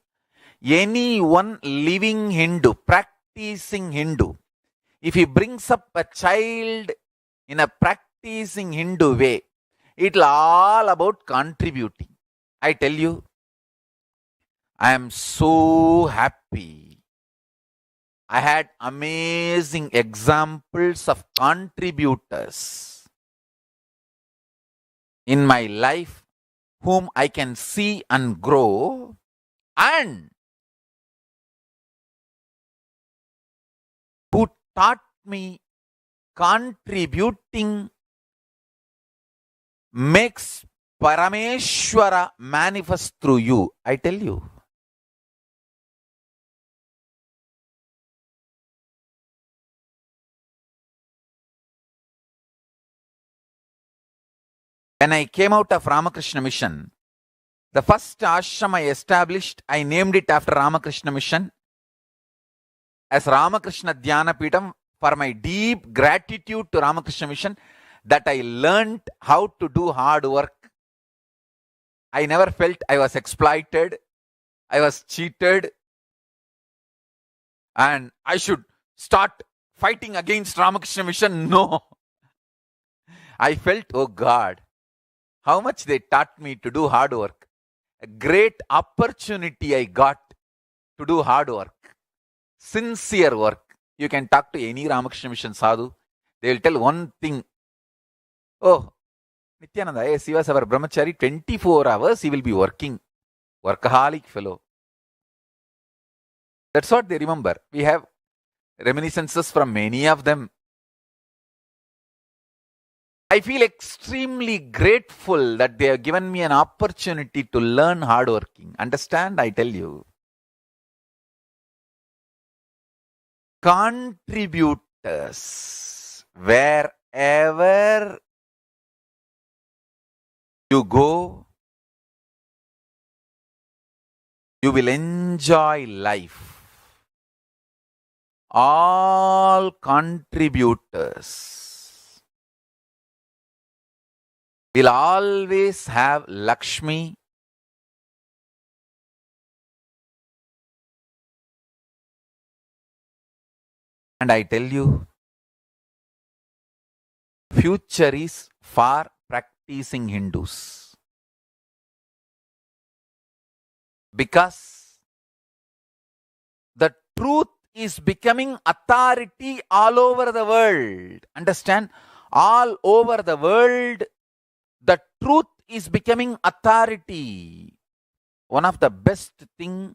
anyone living Hindu, practicing Hindu, if he brings up a child in a practicing Hindu way, it'll all about contributing. I tell you, I am so happy. I had amazing examples of contributors in my life whom I can see and grow, and who taught me contributing makes Parameshwara manifest through you. I tell you. When I came out of Ramakrishna Mission, the first ashram I established, I named it after Ramakrishna Mission as Ramakrishna Dhyana Peetham, for my deep gratitude to Ramakrishna Mission that I learned how to do hard work. I never felt I was exploited, I was cheated, and I should start fighting against Ramakrishna Mission. No. I felt, oh God, how much they taught me to do hard work. A great opportunity I got to do hard work, sincere work. You can talk to any Ramakrishna Mission sadhu. They will tell one thing. Oh, Nityananda, yes, he was our brahmachari. 24 hours he will be working. Workaholic fellow. That's what they remember. We have reminiscences from many of them. I feel extremely grateful that they have given me an opportunity to learn hardworking. Understand? I tell you. Contributors were wherever you go, you will enjoy life. All contributors will always have Lakshmi and I tell you, future is for practicing Hindus. Because the truth is becoming authority all over the world. Understand? All over the world, the truth is becoming authority. One of the best thing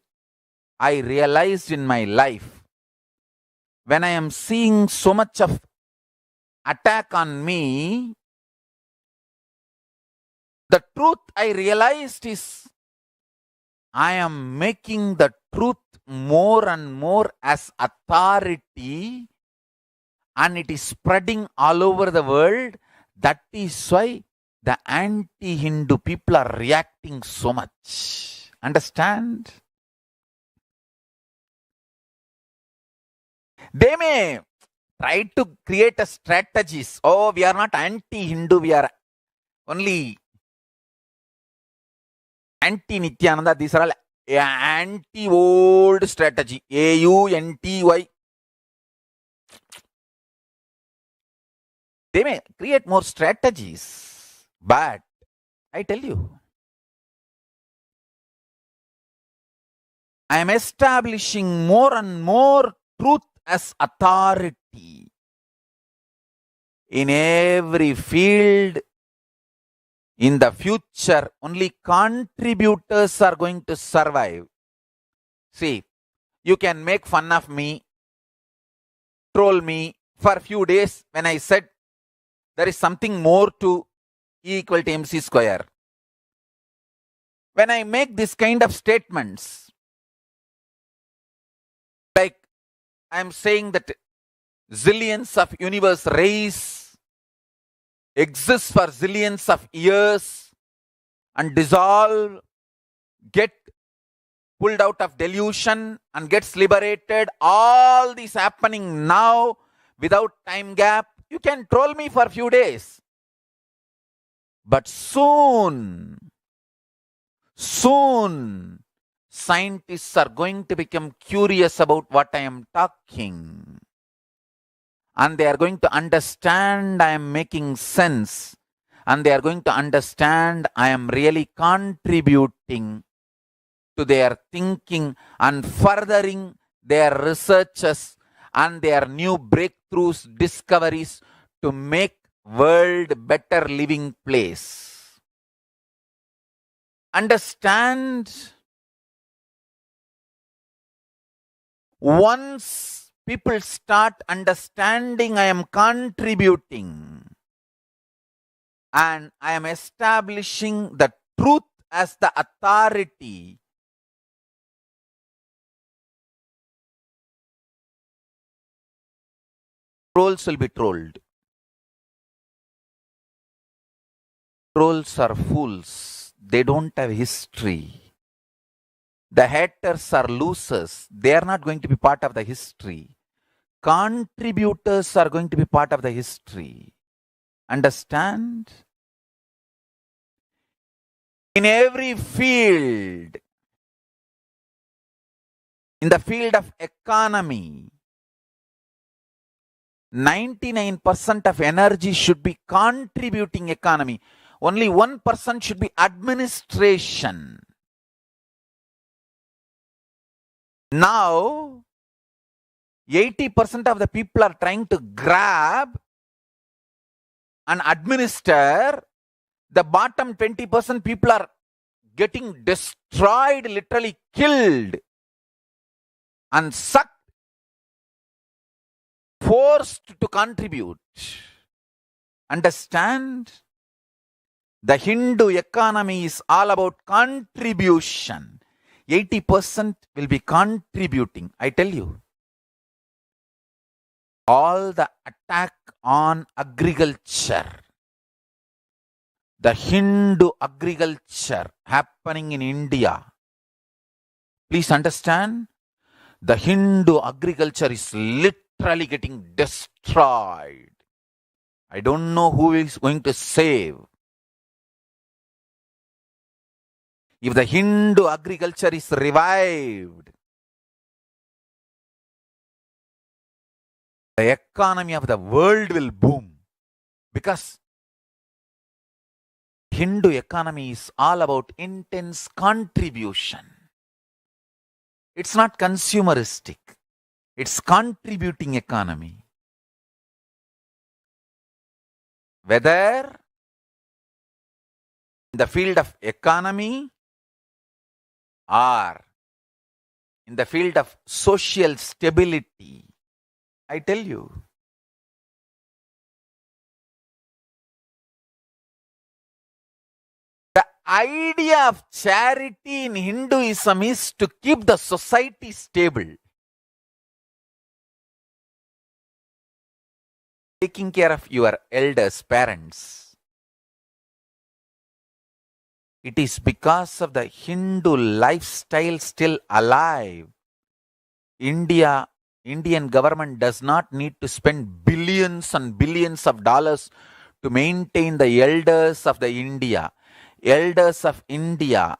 I realized in my life, when I am seeing so much of attack on me, the truth I realized is I am making the truth more and more as authority and it is spreading all over the world. That is why the anti-Hindu people are reacting so much. Understand? They may try to create a strategies. Oh, we are not anti-Hindu, we are only anti-Nityananda. These are all anti-old strategy. AUNTY. They may create more strategies. But I tell you, I am establishing more and more truth as authority. In every field, in the future, only contributors are going to survive. See, you can make fun of me, troll me for a few days when I said there is something more to E equal to MC square. When I make this kind of statements, like I am saying that zillions of universe rays exist for zillions of years and dissolve, get pulled out of delusion and gets liberated, all this happening now without time gap. You can troll me for a few days. But soon, scientists are going to become curious about what I am talking. And they are going to understand I am making sense. And they are going to understand I am really contributing to their thinking and furthering their researches and their new breakthroughs, discoveries to make world better living place. Understand? Once people start understanding I am contributing and I am establishing the truth as the authority, trolls will be trolled. Trolls are fools. They don't have history. The haters are losers. They are not going to be part of the history. Contributors are going to be part of the history. Understand? In every field, in the field of economy, 99% of energy should be contributing economy. Only 1% should be administration. Now, 80% of the people are trying to grab and administer. The bottom 20% people are getting destroyed, literally killed and sucked, forced to contribute. Understand? The Hindu economy is all about contribution. 80% will be contributing. I tell you. all the attack on agriculture, the Hindu agriculture happening in India. Please understand, the Hindu agriculture is literally getting destroyed. I don't know who is going to save. If the Hindu agriculture is revived, the economy of the world will boom, because Hindu economy is all about intense contribution. It's not consumeristic. It's contributing economy. Whether in the field of economy or in the field of social stability, I tell you, the idea of charity in Hinduism is to keep the society stable. Taking care of your elders, parents. It is because of the Hindu lifestyle still alive. Indian government does not need to spend billions and billions of dollars to maintain the elders of the India. Elders of India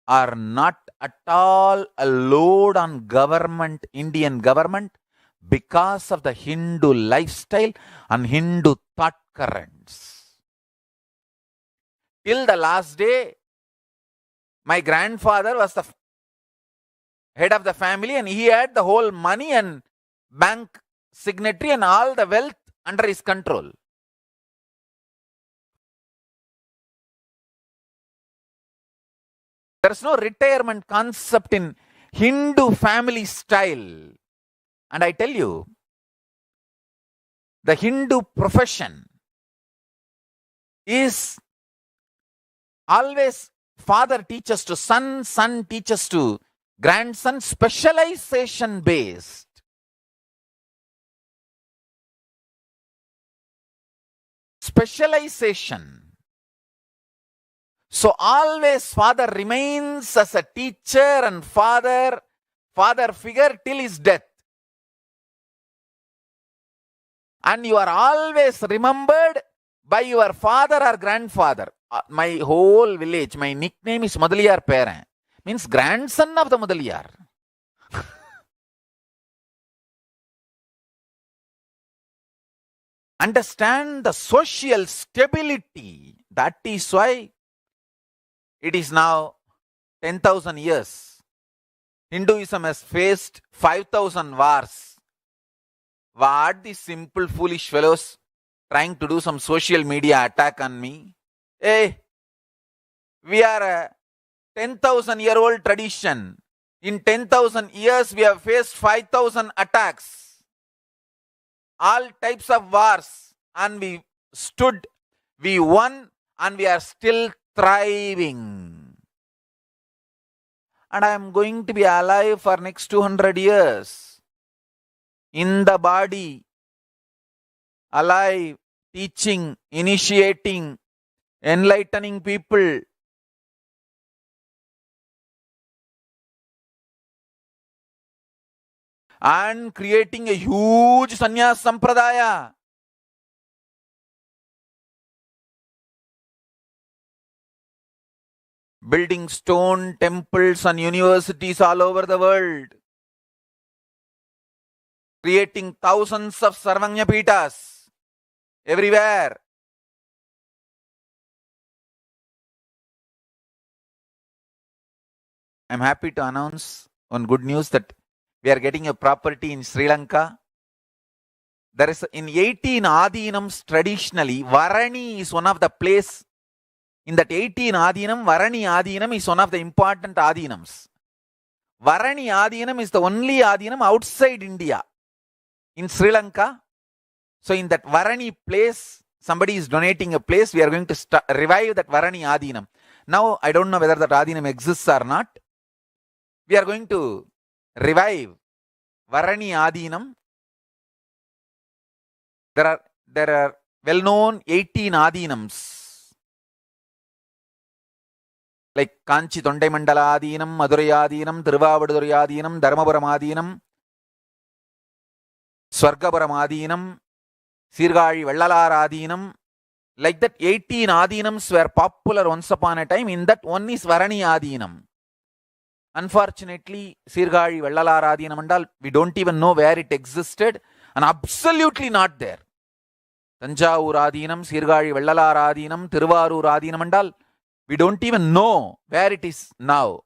are not at all a load on government, Indian government, because of the Hindu lifestyle and Hindu thought currents. Till the last day, my grandfather was the head of the family and he had the whole money and bank signatory and all the wealth under his control. There is no retirement concept in Hindu family style. And I tell you, the Hindu profession is always father teaches to son, son teaches to grandson, specialization based. Specialization. So always father remains as a teacher and father figure till his death. And you are always remembered by your father or grandfather. My whole village, my nickname is Mudaliyar Peran. Means grandson of the Mudaliyar. Understand the social stability. That is why it is now 10,000 years. Hinduism has faced 5,000 wars. What these simple foolish fellows trying to do some social media attack on me? Hey, we are a 10,000-year-old tradition. In 10,000 years, we have faced 5,000 attacks. All types of wars. And we stood, we won, and we are still thriving. And I am going to be alive for next 200 years. In the body, alive, teaching, initiating, enlightening people. And creating a huge sannyas sampradaya. Building stone temples and universities all over the world. Creating thousands of Sarvanya Pitas everywhere. I am happy to announce one good news that we are getting a property in Sri Lanka. There is in 18 Adhinams traditionally, Varani is one of the place. In that 18 Adhinam, Varani Adhinam is one of the important Adhinams. Varani Adhinam is the only Adhinam outside India. In Sri Lanka, so in that Varani place, somebody is donating a place, we are going to revive that Varani Adhinam. Now, I don't know whether that Adhinam exists or not. We are going to revive Varani Adhinam There are well-known 18 Adinams, like Kanchi Tondai Mandala Adinam, Madurai Adinam, Tiruvavadurai Adinam, Dharmapuram Adinam, Swargapuram Adinam, Sirgazhi Vellalar Adinam. Like that, 18 Adinams were popular once upon a time. In that, one is Varani Adinam. Unfortunately, Sirgazhi Vellalar Adinam and all, we don't even know where it existed, and absolutely not there. Tanjavur Adinam, Sirgazhi Vellalar Adinam, Tiruvarur Adinam and all, we don't even know where it is now.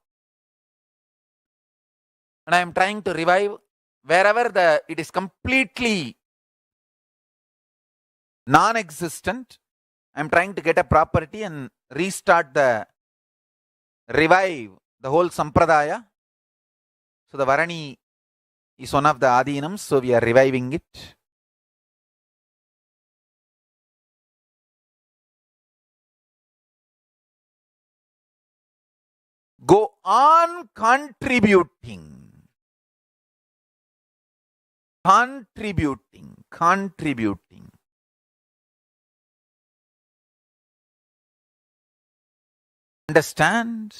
And I am trying to revive wherever it is completely non-existent. I am trying to get a property and revive the whole Sampradaya. So the Varani is one of the Adinams, so we are reviving it. Go on contributing. Contributing. Understand?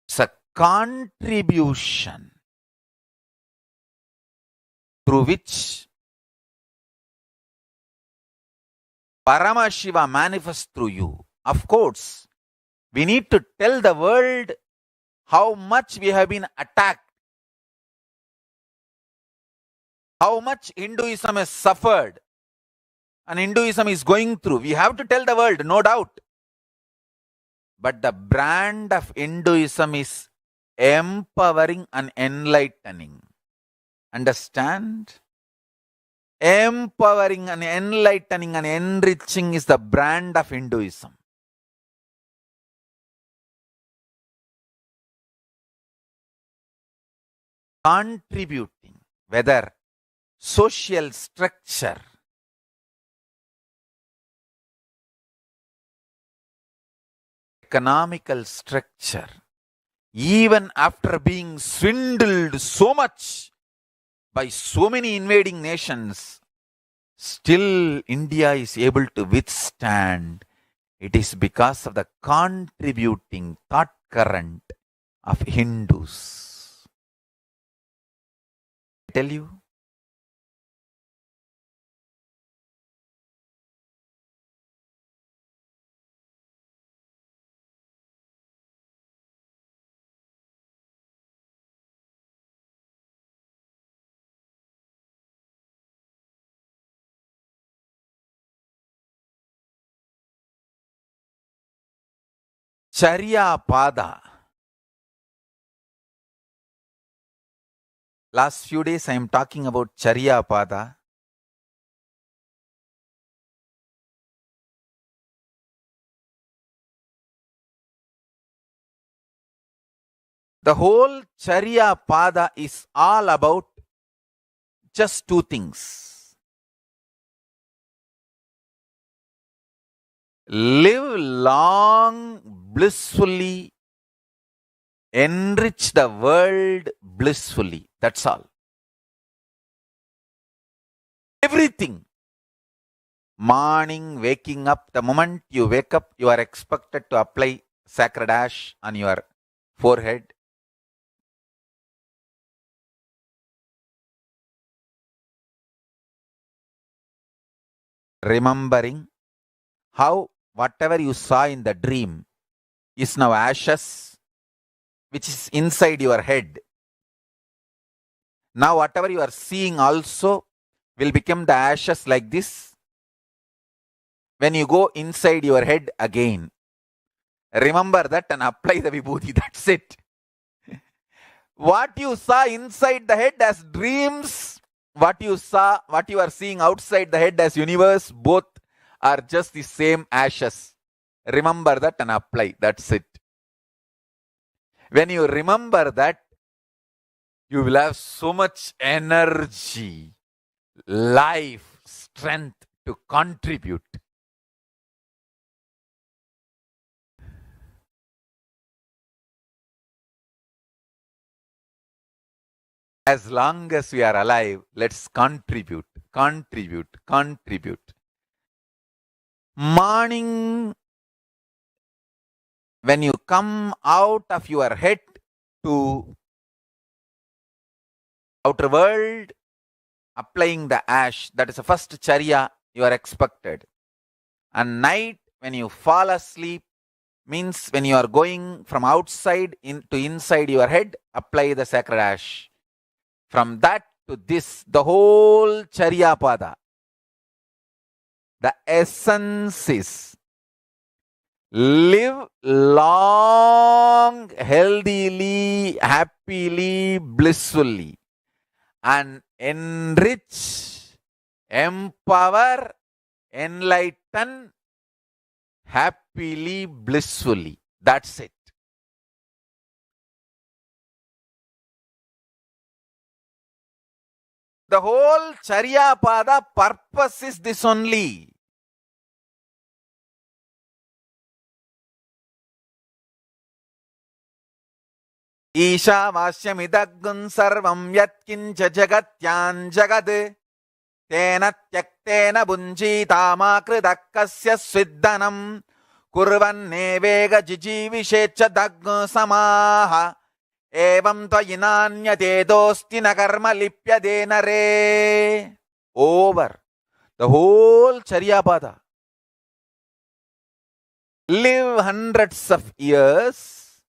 It's a contribution through which Paramashiva manifests through you. Of course, we need to tell the world how much we have been attacked, how much Hinduism has suffered and Hinduism is going through. We have to tell the world, no doubt. But the brand of Hinduism is empowering and enlightening. Understand? Empowering and enlightening and enriching is the brand of Hinduism. Contributing, whether social structure, economical structure, even after being swindled so much by so many invading nations, still India is able to withstand. It is because of the contributing thought current of Hindus. I tell you, Charya Pada. Last few days I am talking about Charya Pada. The whole Charya Pada is all about just two things. Live long, blissfully, enrich the world blissfully. That's all. Everything. Morning, waking up, the moment you wake up, you are expected to apply sacred ash on your forehead. Remembering how whatever you saw in the dream is now ashes, which is inside your head. Now whatever you are seeing also will become the ashes like this when you go inside your head again. Remember that and apply the vibhuti. That's it. What you saw inside the head as dreams, what you are seeing outside the head as universe, both are just the same ashes. Remember that and apply. That's it. When you remember that, you will have so much energy, life, strength to contribute. As long as we are alive, let's contribute. Morning, when you come out of your head to outer world, applying the ash, that is the first charya you are expected. And night, when you fall asleep, means when you are going from outside to inside your head, apply the sacred ash. From that to this, the whole charya pada, the essence is live long, healthily, happily, blissfully, and enrich, empower, enlighten, happily, blissfully. That's it. The whole Charya Pada purpose is this only. Ishavashyamidaggun sarvam yatkincha jagatyan jagad tena tyaktena bunjitamakridakasya sviddanam kurvannevega jijivishecha daggu samaha evam tvayinanyate dosti na karma lipyade nare. Over. The whole Charyapada. Live hundreds of years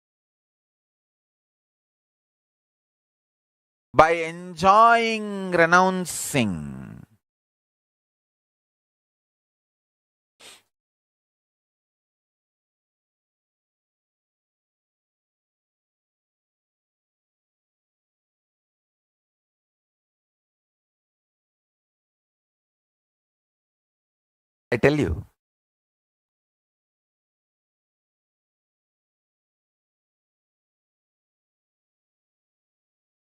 by enjoying renouncing. I tell you,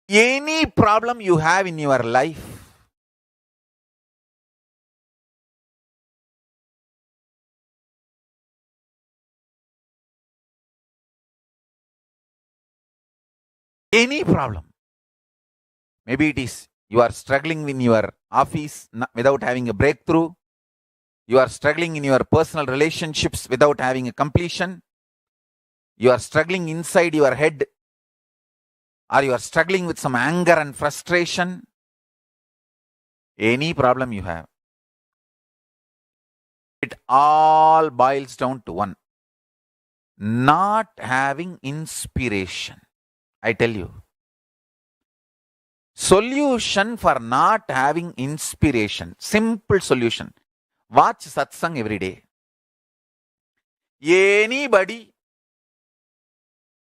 any problem you have in your life, any problem, maybe it is you are struggling in your office without having a breakthrough, you are struggling in your personal relationships without having a completion, you are struggling inside your head, or you are struggling with some anger and frustration, any problem you have, it all boils down to one: not having inspiration. I tell you, solution for not having inspiration, simple solution: watch satsang every day. Anybody,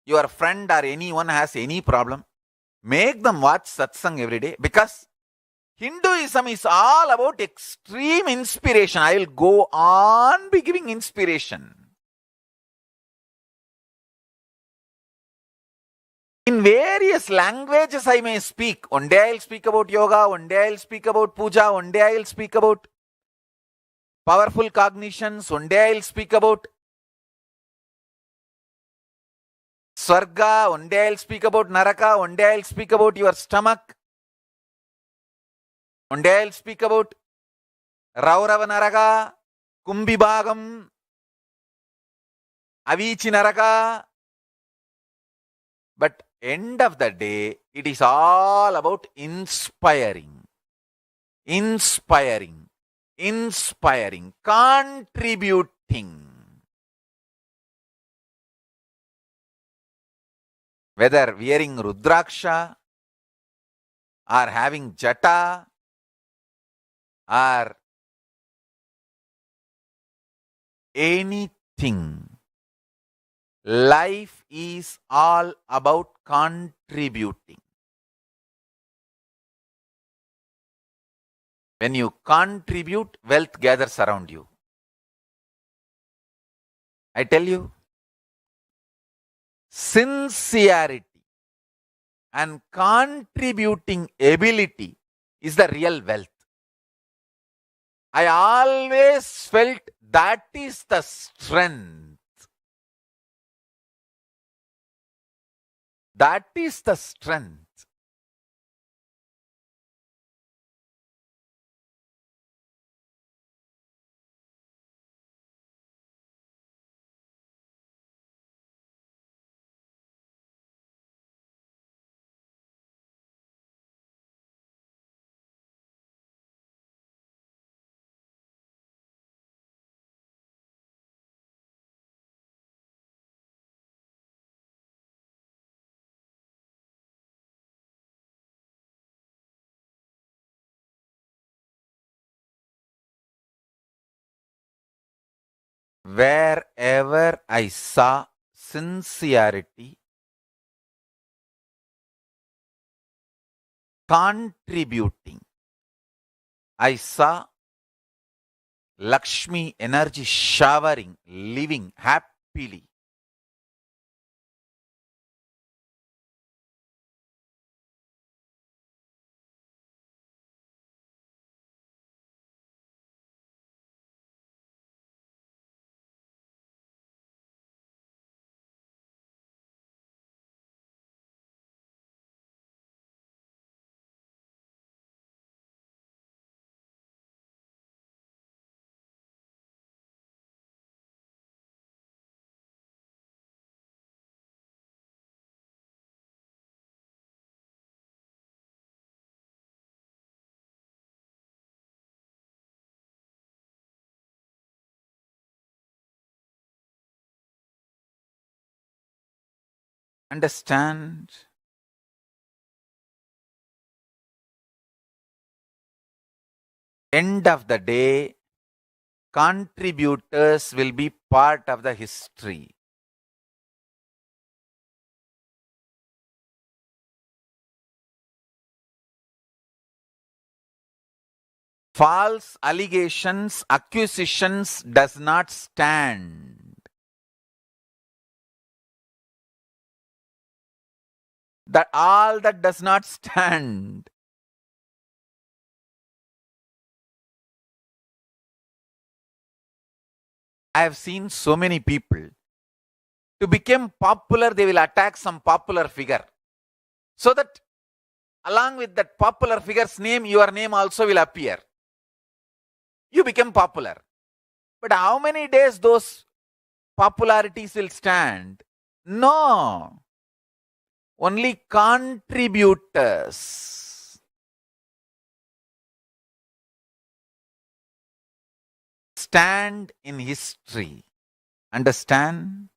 your friend or anyone has any problem, make them watch satsang every day, because Hinduism is all about extreme inspiration. I will go on be giving inspiration. In various languages I may speak. One day I will speak about yoga, one day I will speak about puja, one day I will speak about powerful cognitions, one day I will speak about Swarga, one day I will speak about Naraka, one day I will speak about your stomach, one day I will speak about Raurava Naraka, Kumbhibhagam, Avichi Naraka. But end of the day, it is all about inspiring, contributing. Whether wearing Rudraksha or having Jata or anything, life is all about contributing. When you contribute, wealth gathers around you. I tell you, sincerity and contributing ability is the real wealth. I always felt that is the strength. That is the strength. wherever I saw sincerity, contributing, I saw Lakshmi energy showering, living happily. Understand? End of the day, contributors will be part of the history. False allegations, accusations does not stand. That all that does not stand. I have seen so many people. To become popular, they will attack some popular figure. So that along with that popular figure's name, your name also will appear. You become popular. But how many days those popularities will stand? No. Only contributors stand in history. Understand?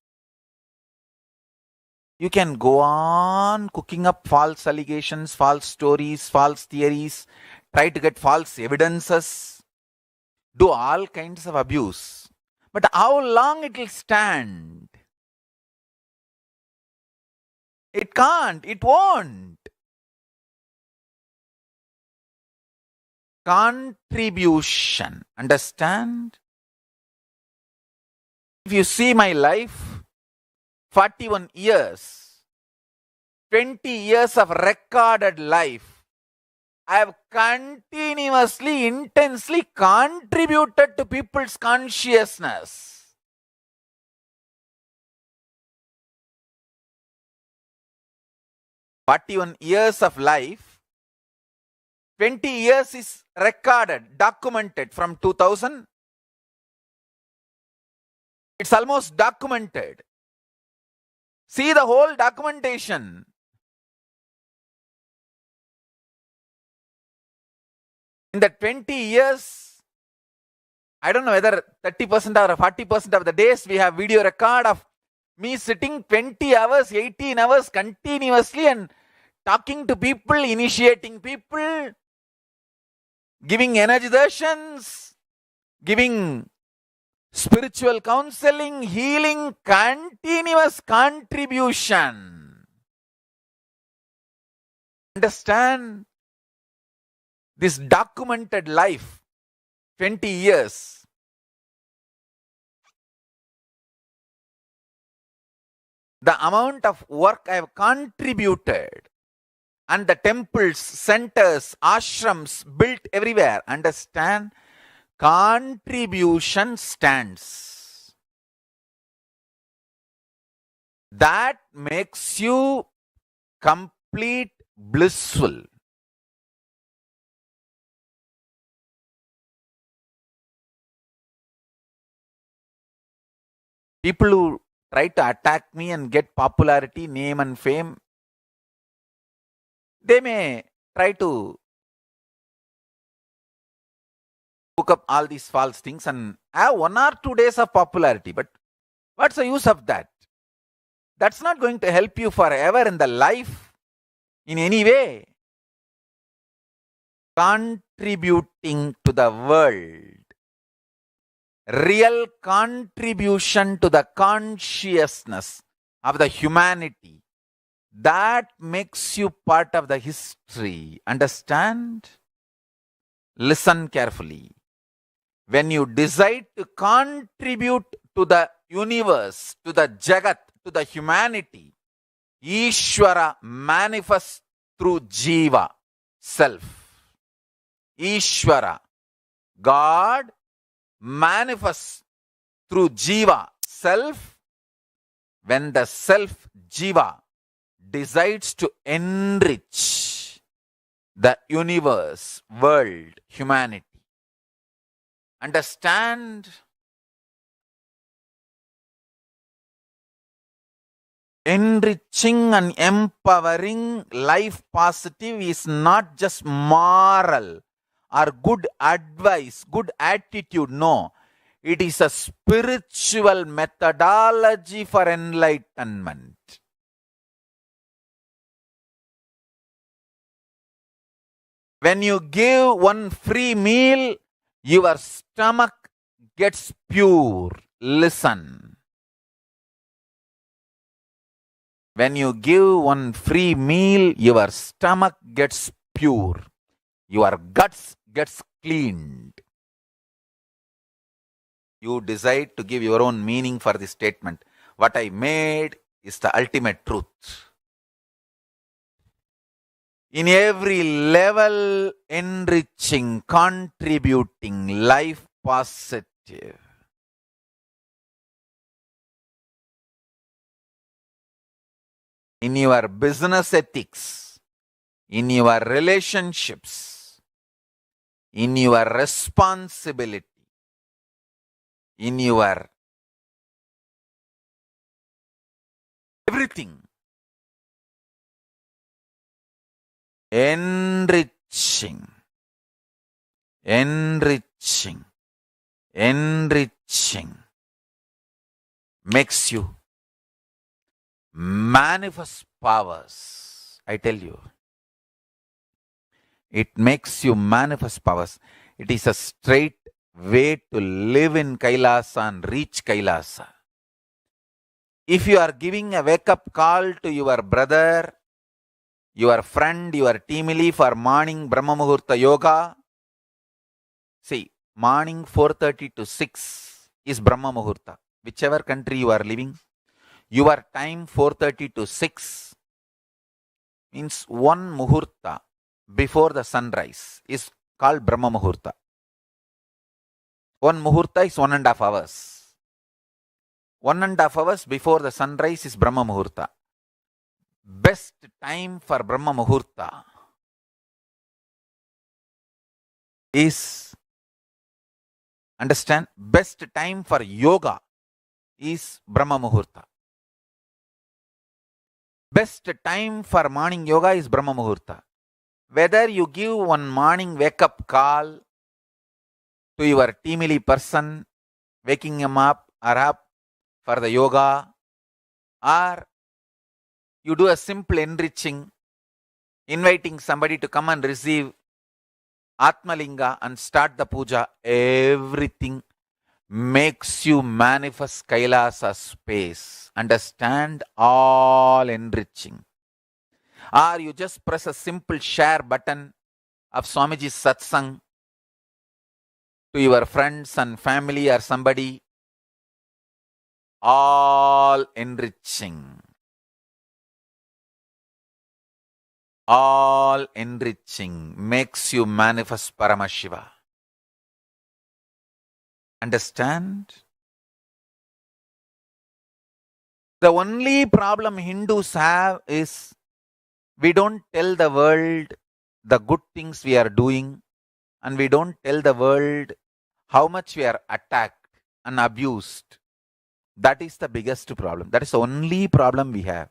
You can go on cooking up false allegations, false stories, false theories, try to get false evidences, do all kinds of abuse. But how long it will stand? It can't, it won't. Contribution. Understand? If you see my life, 41 years, 20 years of recorded life, I have continuously, intensely contributed to people's consciousness. "41 years of life, 20 years is recorded, documented from 2000. It's almost documented. See the whole documentation. In the 20 years, I don't know whether 30% or 40% of the days we have video record of me sitting 20 hours, 18 hours continuously and talking to people, initiating people, giving energy darsans, giving spiritual counseling, healing, continuous contribution. Understand? This documented life, 20 years. The amount of work I have contributed, and the temples, centers, ashrams built everywhere. Understand? Contribution stands. That makes you complete blissful. People who try to attack me and get popularity, name and fame, they may try to cook up all these false things and have 1 or 2 days of popularity. But what's the use of that? That's not going to help you forever in the life in any way. Contributing to the world, real contribution to the consciousness of the humanity, that makes you part of the history. Understand? Listen carefully. When you decide to contribute to the universe, to the Jagat, to the humanity, Ishvara manifests through Jiva, self. Ishvara, God, manifests through Jiva, self, when the self, Jiva, decides to enrich the universe, world, humanity. Understand? Enriching and empowering life positive is not just moral or good advice, good attitude. No, it is a spiritual methodology for enlightenment. When you give one free meal, your stomach gets pure. Listen. When you give one free meal, your stomach gets pure. Your guts gets cleaned. You decide to give your own meaning for this statement. What I made is the ultimate truth. In every level, enriching, contributing, life positive. In your business ethics, in your relationships, in your responsibility, in your everything. Enriching, enriching, enriching makes you manifest powers. I tell you, it makes you manifest powers. It is a straight way to live in Kailasa and reach Kailasa. If you are giving a wake-up call to your brother, your friend, your teamily for morning Brahma Muhurta Yoga, see, morning 4:30 to 6 is Brahma Muhurta. Whichever country you are living, your time 4:30 to 6 means one Muhurta before the sunrise is called Brahma Muhurta. One Muhurta is 1.5 hours. 1.5 hours before the sunrise is Brahma Muhurta. Best time for Brahma Muhurta is, understand, best time for yoga is Brahma Muhurta. Best time for morning yoga is Brahma Muhurta. Whether you give one morning wake-up call to your teamily person, waking him up or up for the yoga, or you do a simple enriching, inviting somebody to come and receive Atmalinga and start the puja, everything makes you manifest Kailasa space. Understand? All enriching. Or you just press a simple share button of Swamiji's satsang to your friends and family or somebody, all enriching. All enriching makes you manifest Paramashiva. Understand? The only problem Hindus have is we don't tell the world the good things we are doing, and we don't tell the world how much we are attacked and abused. That is the biggest problem. That is the only problem we have.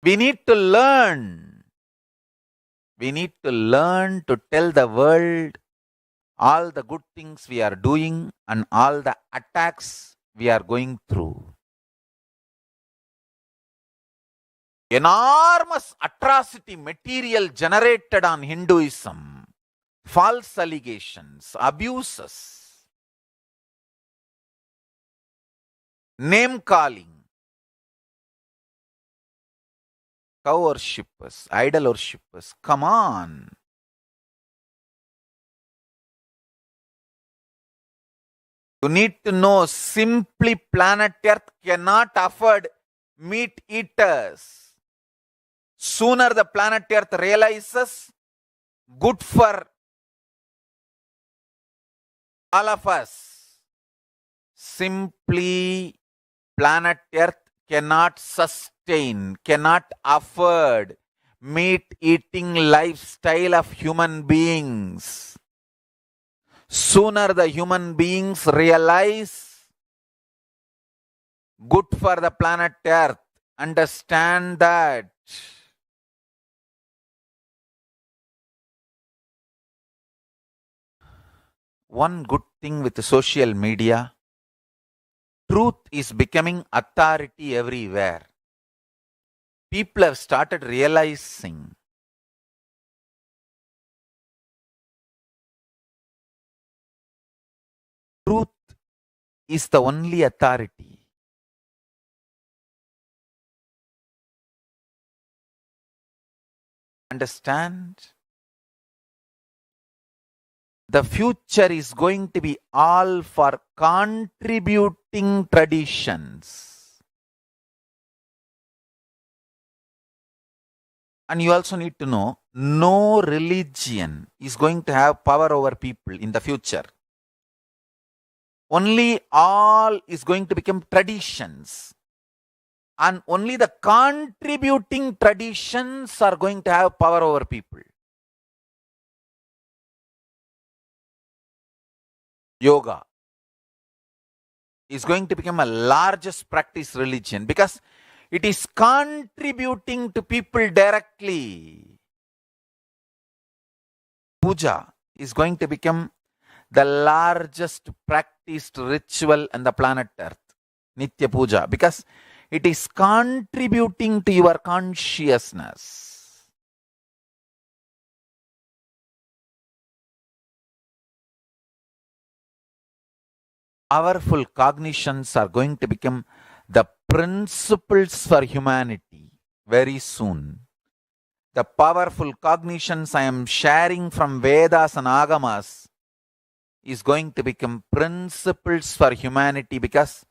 We need to learn. We need to learn to tell the world all the good things we are doing and all the attacks we are going through. Enormous atrocity material generated on Hinduism false allegations, abuses, name calling, cow worshippers, idol worshippers. Come on. You need to know simply planet Earth cannot afford meat eaters. Sooner the planet Earth realizes good for all of us. Simply planet Earth cannot sustain, cannot afford meat eating lifestyle of human beings. Sooner the human beings realize good for the planet Earth, understand that one good thing with social media, truth is becoming authority everywhere. People have started realizing truth is the only authority. Understand? The future is going to be all for contributing traditions. And you also need to know, no religion is going to have power over people in the future. Only all is going to become traditions. And only the contributing traditions are going to have power over people. Yoga is going to become a largest practice religion because it is contributing to people directly. Puja is going to become the largest practiced ritual on the planet Earth. Nitya Puja, because it is contributing to your consciousness. Powerful cognitions are going to become the principles for humanity very soon. The powerful cognitions I am sharing from Vedas and Agamas is going to become principles for humanity because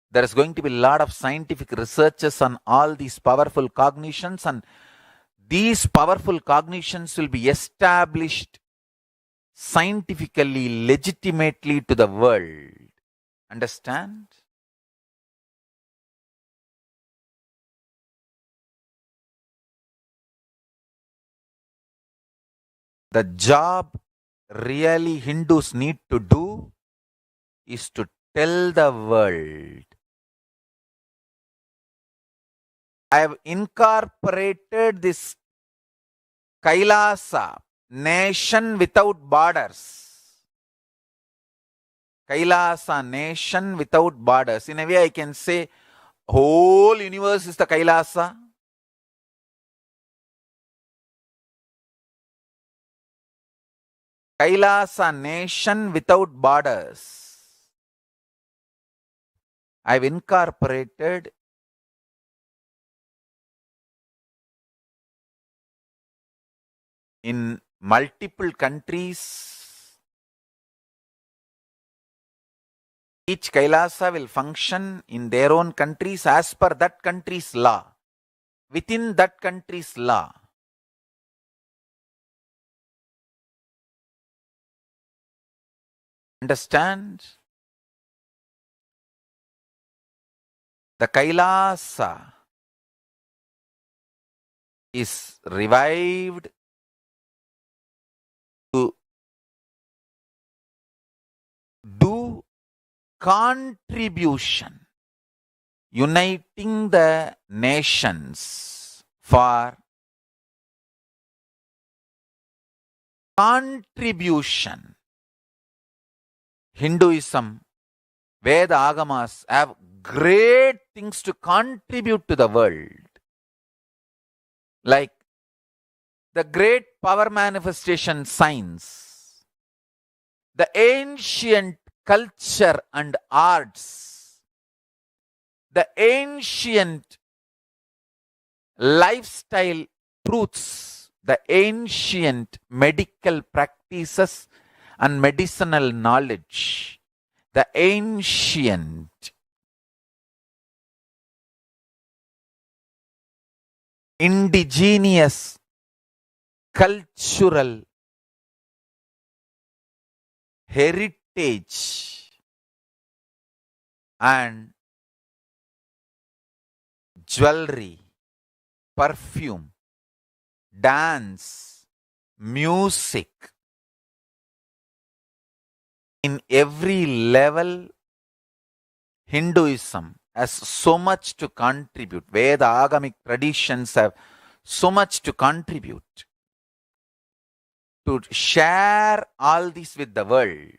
there is going to be a lot of scientific researches on all these powerful cognitions, and these powerful cognitions will be established scientifically, legitimately to the world. Understand? The job really Hindus need to do is to tell the world. I have incorporated this Kailasa, nation without borders. Kailasa, nation without borders. In a way, I can say whole universe is the Kailasa. Kailasa, nation without borders. I've incorporated in multiple countries. Each Kailasa will function in their own countries as per that country's law, within that country's law. Understand? The Kailasa is revived to do contribution, uniting the nations for contribution. Hinduism, Veda Agamas have great things to contribute to the world. Like the great power manifestation science. the ancient culture and arts, the ancient lifestyle truths, the ancient medical practices and medicinal knowledge, the ancient indigenous cultural heritage and jewelry, perfume, dance, music. In every level, Hinduism has so much to contribute. Veda, Agamic traditions have so much to contribute to share all this with the world,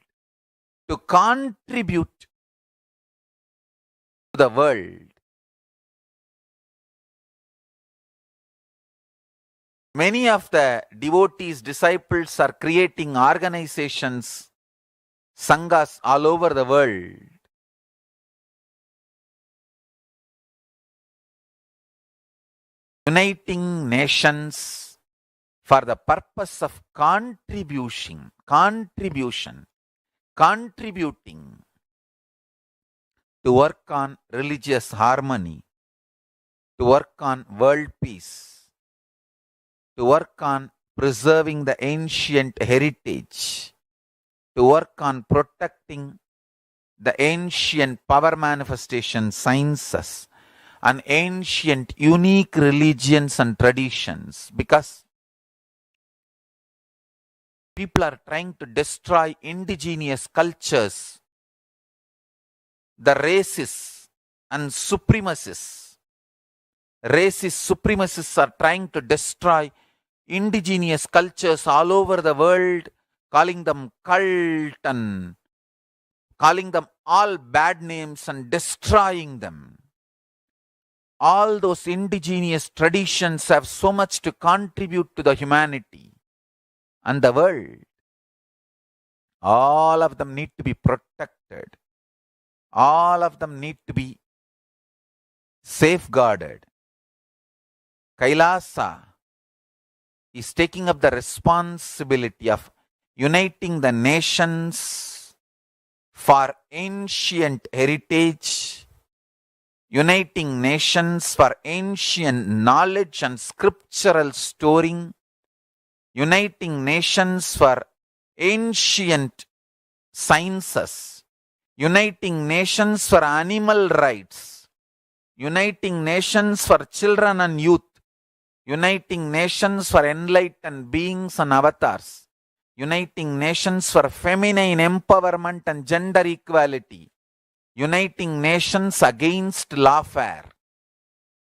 to contribute to the world. Many of the devotees, disciples are creating organizations, sanghas all over the world. Uniting nations for the purpose of contributing to work on religious harmony, to work on world peace, to work on preserving the ancient heritage, to work on protecting the ancient power manifestation sciences and ancient unique religions and traditions, because people are trying to destroy indigenous cultures, the racists and supremacists. Racist supremacists are trying to destroy indigenous cultures all over the world, calling them cult and calling them all bad names and destroying them. All those indigenous traditions have so much to contribute to the humanity and the world. All of them need to be protected. All of them need to be safeguarded. Kailasa is taking up the responsibility of uniting the nations for ancient heritage, uniting nations for ancient knowledge and scriptural storing, uniting nations for ancient sciences, uniting nations for animal rights, uniting nations for children and youth, uniting nations for enlightened beings and avatars, uniting nations for feminine empowerment and gender equality, uniting nations against lawfare,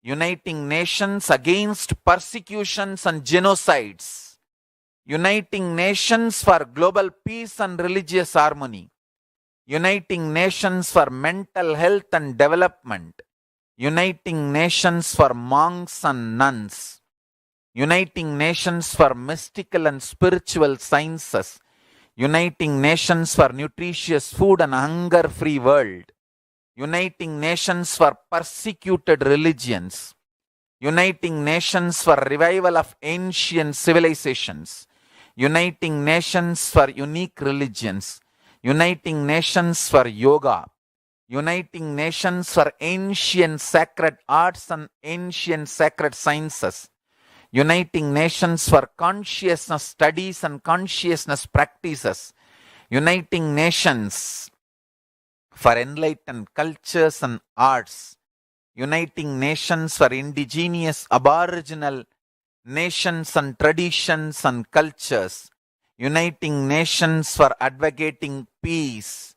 uniting nations against persecutions and genocides, uniting nations for global peace and religious harmony, uniting nations for mental health and development, uniting nations for monks and nuns, uniting nations for mystical and spiritual sciences, uniting nations for nutritious food and hunger-free world, uniting nations for persecuted religions, uniting nations for revival of ancient civilizations, uniting nations for unique religions, uniting nations for yoga, uniting nations for ancient sacred arts and ancient sacred sciences, uniting nations for consciousness studies and consciousness practices, uniting nations for enlightened cultures and arts, uniting nations for indigenous aboriginal nations and traditions and cultures, uniting nations for advocating peace,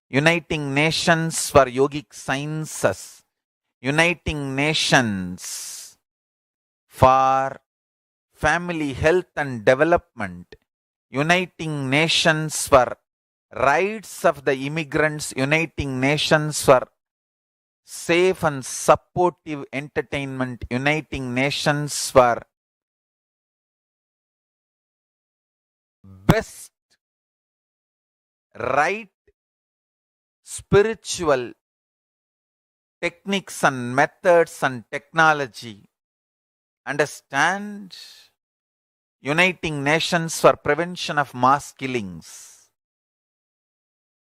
uniting nations for yogic sciences, uniting nations for family health and development, uniting nations for rights of the immigrants, uniting nations for safe and supportive entertainment, uniting nations for best right spiritual techniques and methods and technology. Understand? Uniting nations for prevention of mass killings.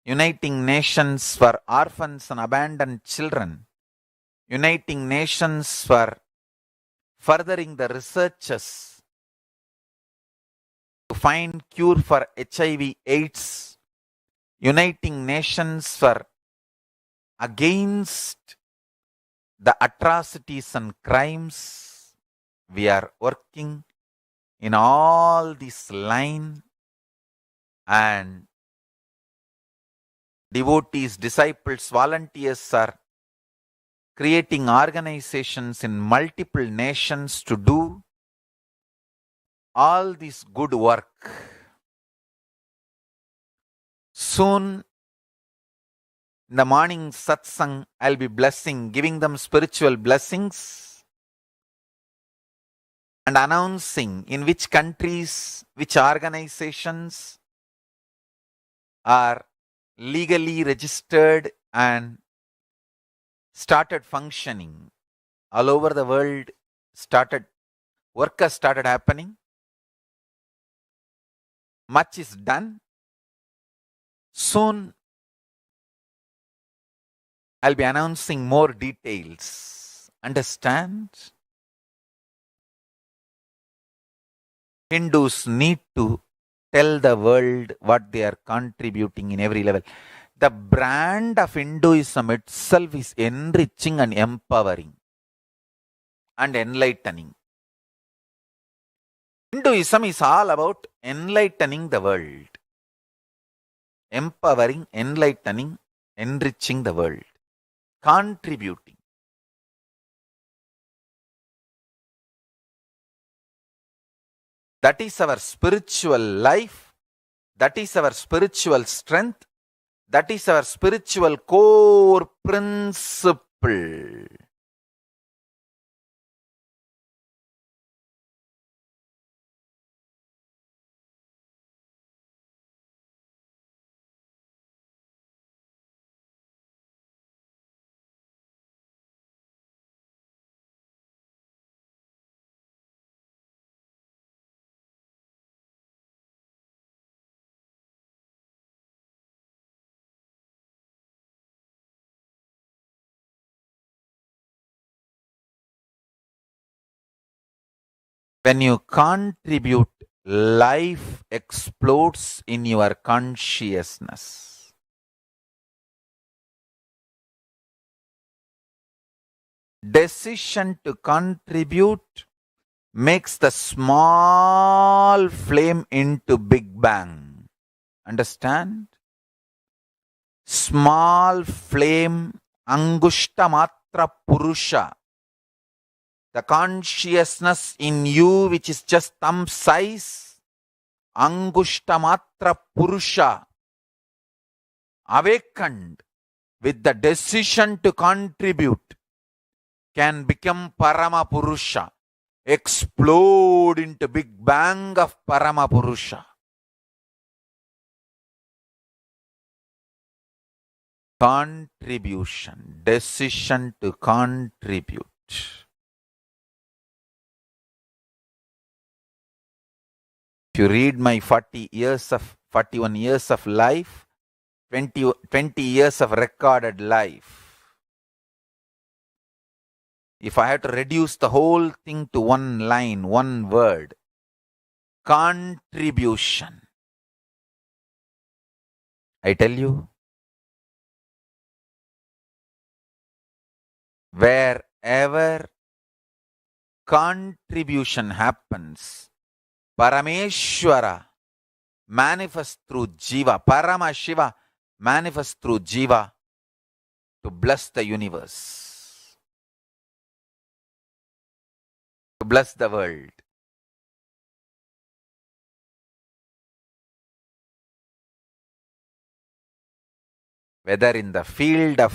Uniting nations for orphans and abandoned children. Uniting nations for furthering the researches to find cure for HIV/AIDS. Uniting nations for against the atrocities and crimes. We are working in all this line, and devotees, disciples, volunteers are creating organizations in multiple nations to do all this good work. Soon, in the morning satsang, I'll be blessing, giving them spiritual blessings and announcing in which countries, which organizations are legally registered and started functioning. All over the world, work has started happening. Much is done. Soon, I'll be announcing more details. Understand? Hindus need to tell the world what they are contributing in every level. The brand of Hinduism itself is enriching and empowering and enlightening. Hinduism is all about enlightening the world. Empowering, enlightening, enriching the world. Contributing. That is our spiritual life. That is our spiritual strength. That is our spiritual core principle. When you contribute, life explodes in your consciousness. Decision to contribute makes the small flame into Big Bang. Understand? Small flame, Angushta Matra Purusha. The consciousness in you, which is just thumb size, Angushta Matra Purusha, awakened with the decision to contribute, can become Paramapurusha, explode into Big Bang of Paramapurusha. Contribution, decision to contribute. If you read my 41 years of life, 20 years of recorded life, if I had to reduce the whole thing to one line, one word, contribution. I tell you, wherever contribution happens, Parameshwara manifests through Jiva, Parama Shiva manifests through Jiva to bless the universe, to bless the world. Whether in the field of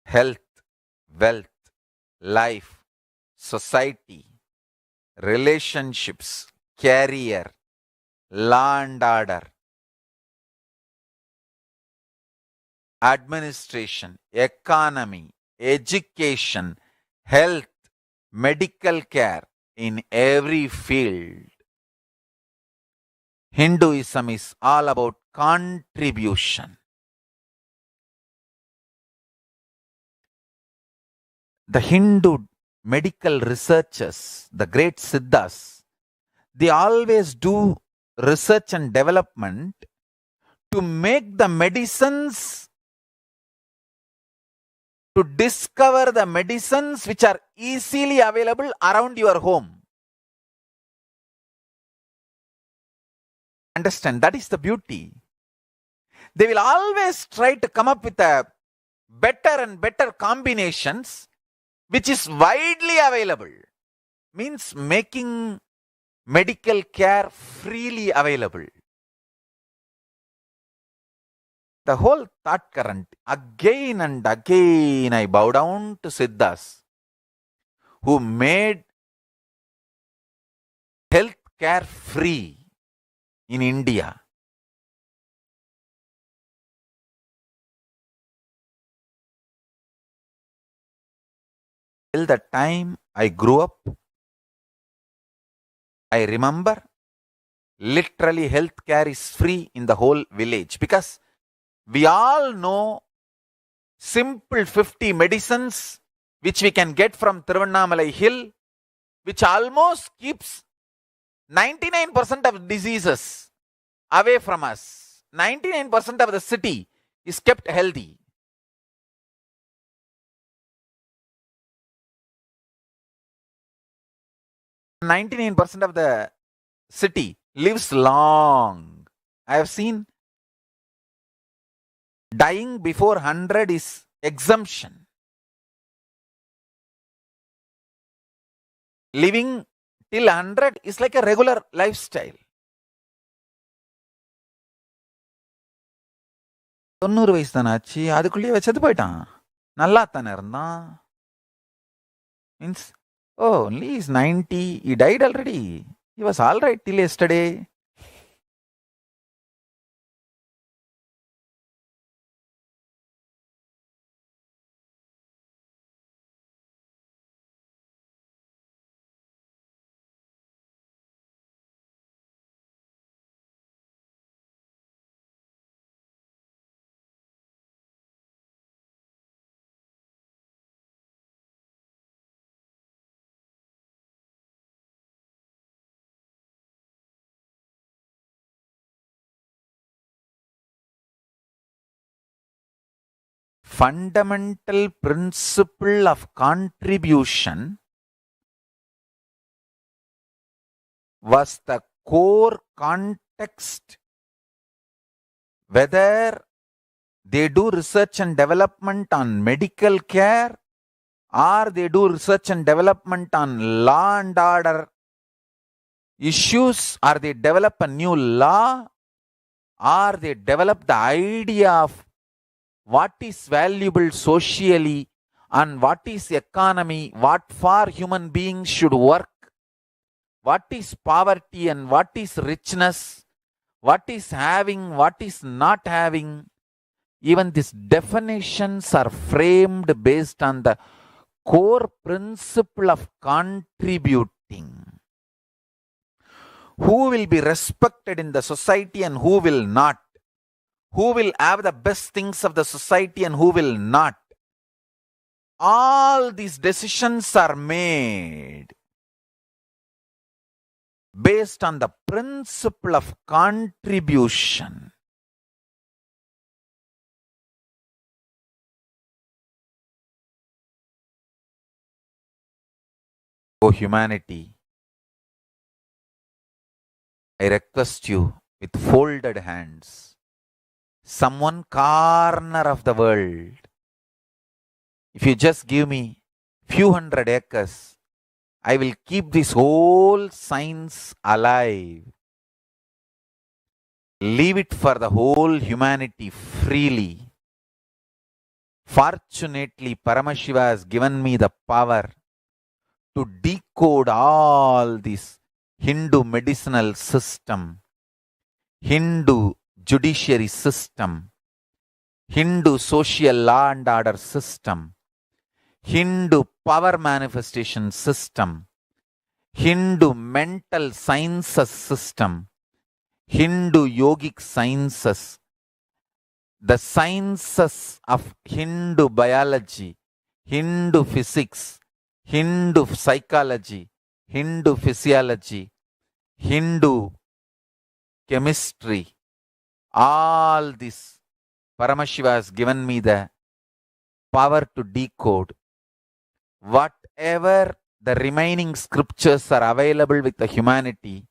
health, wealth, life, society, relationships, career, law and order, administration, economy, education, health, medical care, in every field. Hinduism is all about contribution. The Hindu medical researchers, the great Siddhas, they always do research and development to make the medicines, to discover the medicines which are easily available around your home. Understand, that is the beauty. They will always try to come up with a better and better combinations which is widely available. Means making medical care freely available. The whole thought current, again and again I bow down to Siddhas who made health care free in India. Till the time I grew up, I remember literally healthcare is free in the whole village, because we all know simple 50 medicines which we can get from Tiruvannamalai hill, which almost keeps 99% of diseases away from us. 99% of the city is kept healthy. 99% of the city lives long. I have seen dying before 100 is exemption. Living till 100 is like a regular lifestyle. 90 வயசு தானே ஆச்சு, அதுக்குள்ளேயே செத்து போயிட்டான், நல்லா தானே இருந்தான். Means oh, only he's 90, he died already. He was all right till yesterday. Fundamental principle of contribution was the core context, whether they do research and development on medical care or they do research and development on law and order issues, or they develop a new law, or they develop the idea of what is valuable socially and what is economy, what for human beings should work, what is poverty and what is richness, what is having, what is not having. Even these definitions are framed based on the core principle of contributing. Who will be respected in the society and who will not? Who will have the best things of the society and who will not? All these decisions are made based on the principle of contribution. O humanity, I request you with folded hands, some one corner of the world, if you just give me few hundred acres, I will keep this whole science alive. Leave it for the whole humanity freely. Fortunately, Paramashiva has given me the power to decode all this Hindu medicinal system, Hindu judiciary system, Hindu social law and order system, Hindu power manifestation system, Hindu mental sciences system, Hindu yogic sciences, the sciences of Hindu biology, Hindu physics, Hindu psychology, Hindu physiology, Hindu chemistry, all this Paramashiva has given me the power to decode whatever the remaining scriptures are available with the humanity.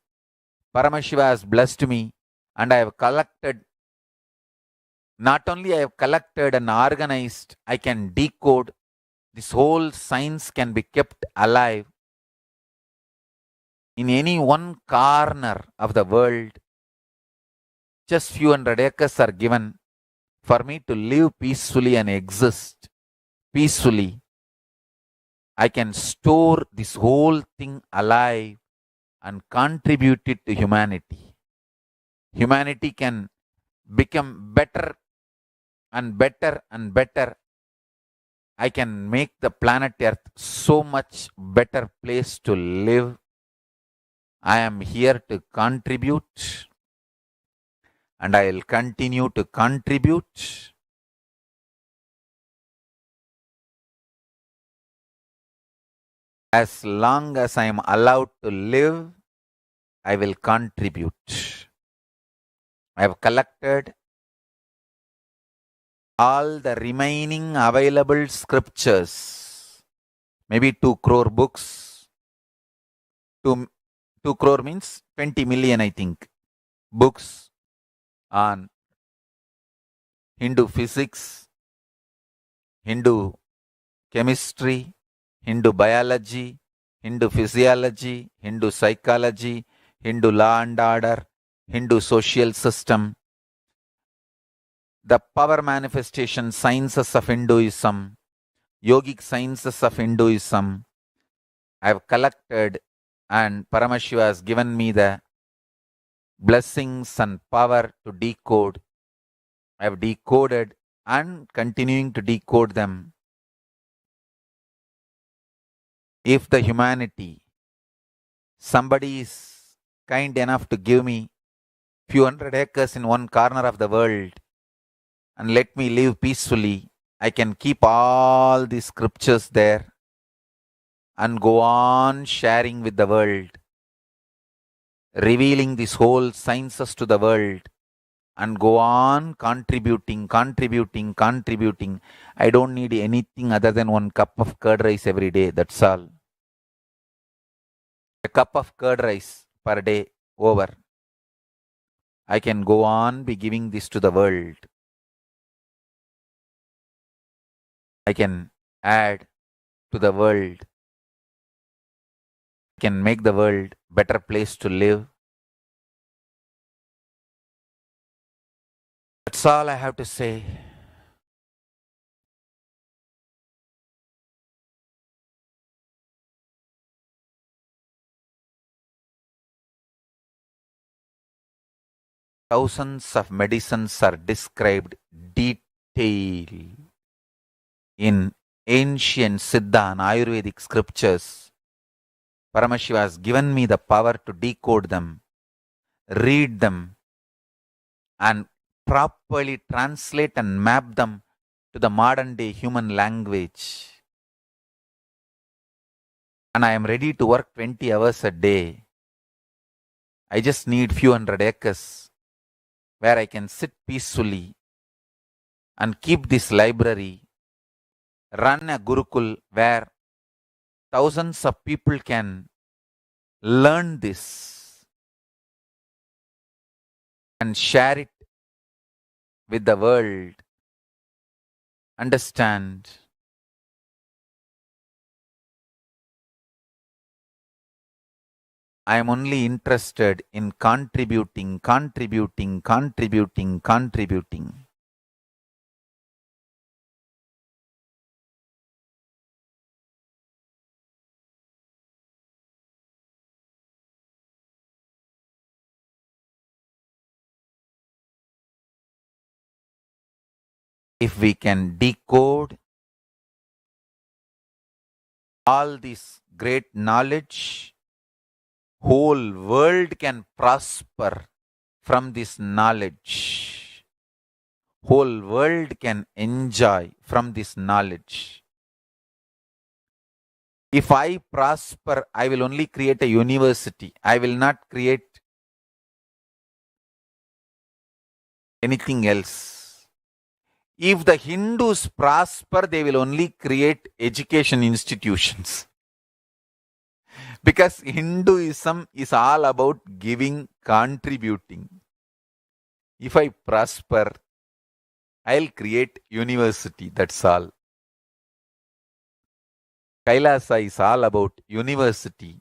Paramashiva has blessed me, and I have collected. Not only I have collected and organized, I can decode. This whole science can be kept alive in any one corner of the world. Just few hundred acres are given for me to live peacefully and exist peacefully. I can store this whole thing alive and contribute it to humanity. Humanity can become better and better and better. I can make the planet Earth so much better place to live. I am here to contribute, and I will continue to contribute. As long as I am allowed to live, I will contribute. I have collected all the remaining available scriptures, maybe 2 crore books. 2 crore means 20 million, I think, books on Hindu physics, Hindu chemistry, Hindu biology, Hindu physiology, Hindu psychology, Hindu law and order, Hindu social system, the power manifestation sciences of Hinduism, yogic sciences of Hinduism. I have collected, and Paramashiva has given me the blessings and power to decode. I have decoded and continuing to decode them. If the humanity, somebody is kind enough to give me few hundred acres in one corner of the world and let me live peacefully, I can keep all these scriptures there and go on sharing with the world, revealing this whole sciences to the world, and go on contributing. I don't need anything other than one cup of curd rice every day. That's all. A cup of curd rice per day over. I can go on be giving this to the world. I can add to the world. I can make the world better place to live. That's all I have to say. Thousands of medicines are described detail in ancient Siddha and Ayurvedic scriptures. Paramashiva has given me the power to decode them, read them, and properly translate and map them to the modern day human language. And I am ready to work 20 hours a day. I just need few hundred acres where I can sit peacefully and keep this library, run a Gurukul where thousands of people can learn this and share it with the world. Understand? I am only interested in contributing. if we can decode all this great knowledge, whole world can prosper from this knowledge. Whole world can enjoy from this knowledge. If I prosper, I will only create a university. I will not create anything else. If the Hindus prosper, they will only create education institutions. Because Hinduism is all about giving, contributing. If I prosper, I'll create university, that's all. Kailasa is all about university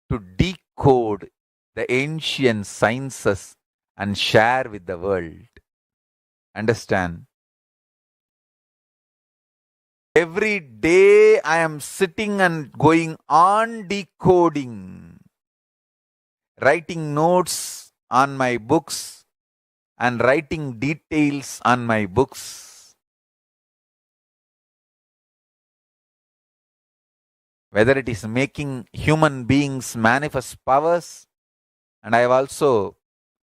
to decode the ancient sciences and share with the world. Understand? Every day I am sitting and going on decoding, writing notes on my books and writing details on my books. Whether it is making human beings manifest powers, and I have also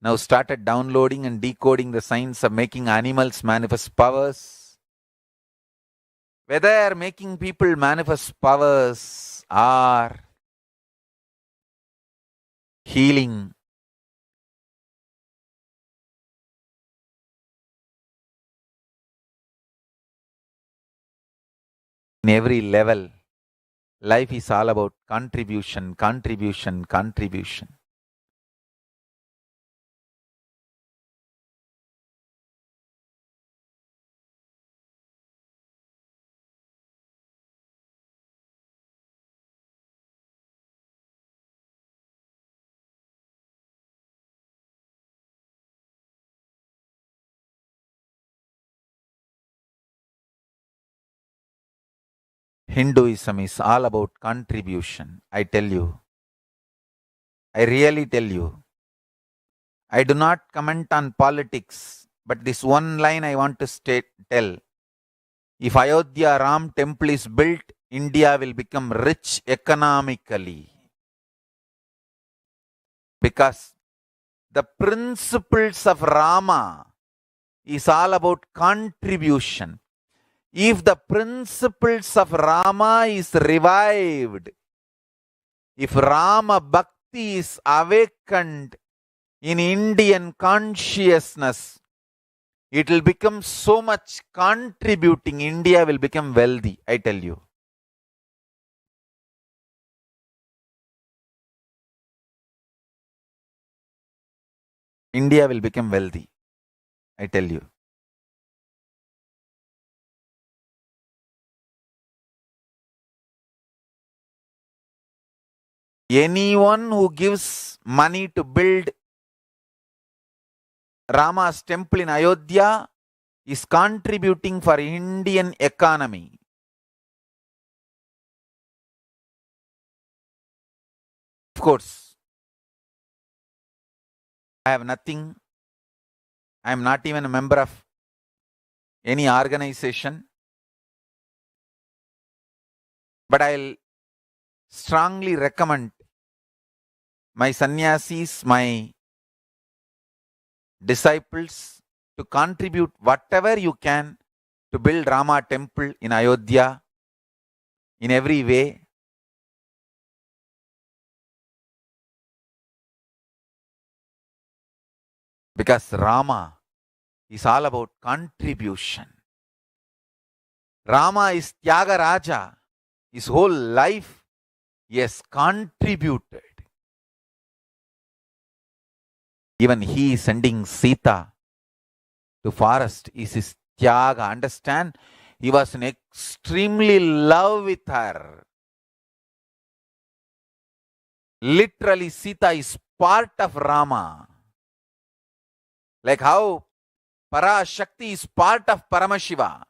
now started downloading and decoding the science of making animals manifest powers. Whether making people manifest powers or healing, in every level, life is all about contribution, contribution, contribution. Hinduism is all about contribution. I tell you. I really tell you. I do not comment on politics, but this one line I want to tell. If Ayodhya Ram temple is built, India will become rich economically. Because the principles of Rama is all about contribution. If the principles of Rama is revived, if Rama Bhakti is awakened in Indian consciousness, it will become so much contributing. India will become wealthy, I tell you. India will become wealthy, I tell you. Anyone who gives money to build Rama's temple in Ayodhya is contributing for Indian economy. Of course, I have nothing. I am not even a member of any organization. But I'll strongly recommend my sannyasis, my disciples to contribute whatever you can to build Rama temple in Ayodhya in every way. Because Rama is all about contribution. Rama is Tyagaraja. His whole life he has contributed. Even he sending Sita to forest is his Tyaga. Understand? He was in extremely love with her. Literally, Sita is part of Rama. Like how Parashakti is part of Paramashiva,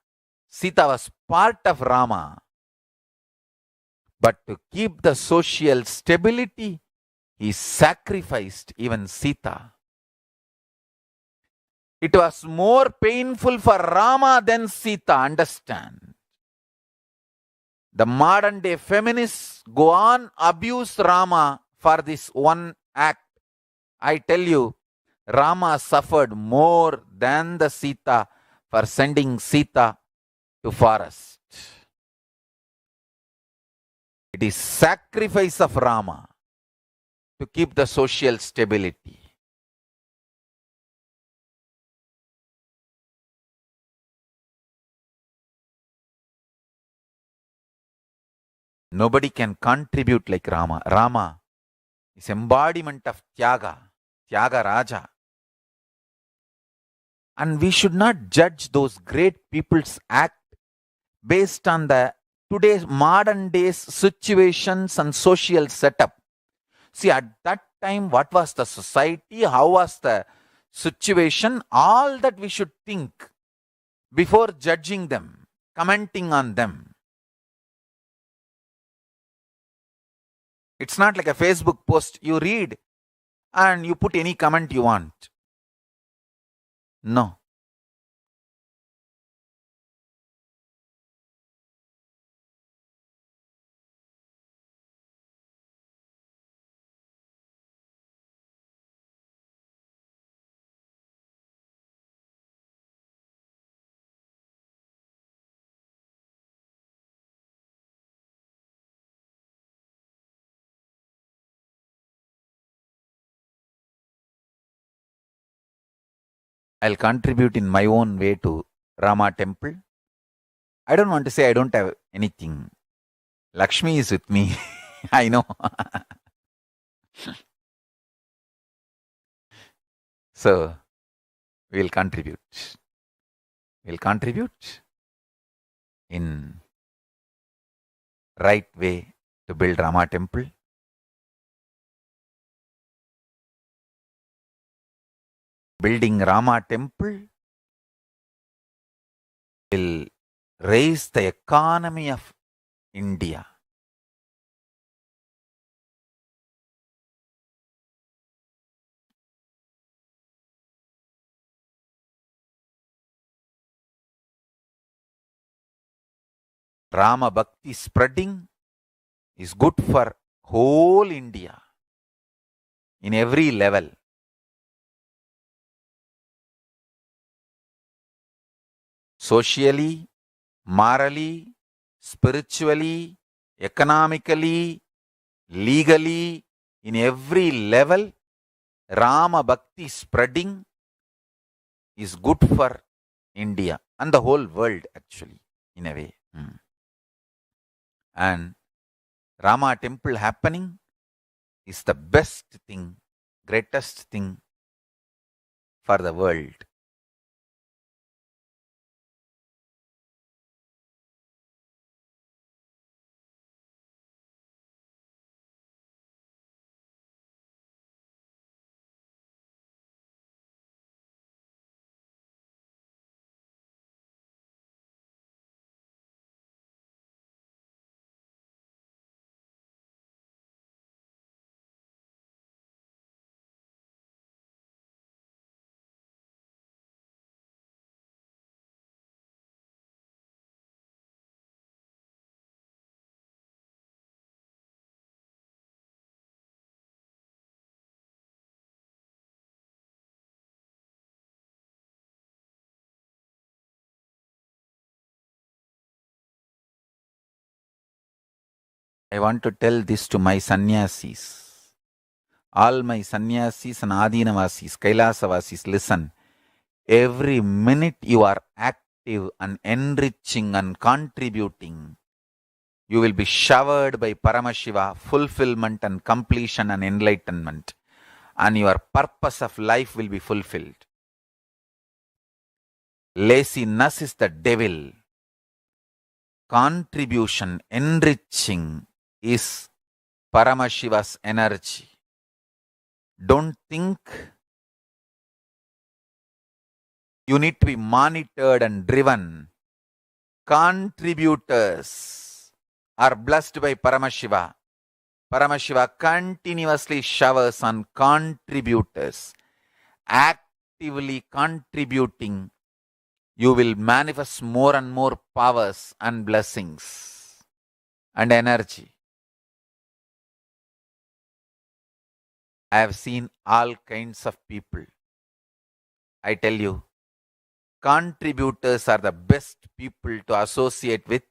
Sita was part of Rama. But to keep the social stability, he sacrificed even Sita. It was more painful for Rama than Sita, understand. The modern day feminists go on abuse Rama for this one act. I tell you, Rama suffered more than the Sita for sending Sita to forest. It is sacrifice of Rama to keep the social stability. Nobody can contribute like Rama. Rama is embodiment of Tyaga, Tyaga Raja. And we should not judge those great people's act based on the today's modern days situations and social setup. See, at that time, what was the society? How was the situation? All that we should think before judging them, commenting on them. It's not like a Facebook post you read and you put any comment you want. No. I'll contribute in my own way to Rama temple. I don't want to say I don't have anything. Lakshmi is with me. I know. So, we'll contribute. We'll contribute in right way to build Rama temple. Building Rama temple will raise the economy of India. Rama Bhakti spreading is good for whole India in every level. Socially, morally, spiritually, economically, legally, in every level, Rama Bhakti spreading is good for India and the whole world actually, in a way. And Rama temple happening is the best thing, greatest thing for the world. I want to tell this to my sannyasis. All my sannyasis and adinavasis, Kailasa listen. Every minute you are active and enriching and contributing, you will be showered by Paramashiva, fulfillment and completion and enlightenment. And your purpose of life will be fulfilled. Laziness is the devil. Contribution, enriching is Paramashiva's energy. Don't think you need to be monitored and driven. Contributors are blessed by Paramashiva. Paramashiva continuously showers on contributors, active actively contributing, you will manifest more and more powers and blessings and energy. I have seen all kinds of people. I tell you, contributors are the best people to associate with.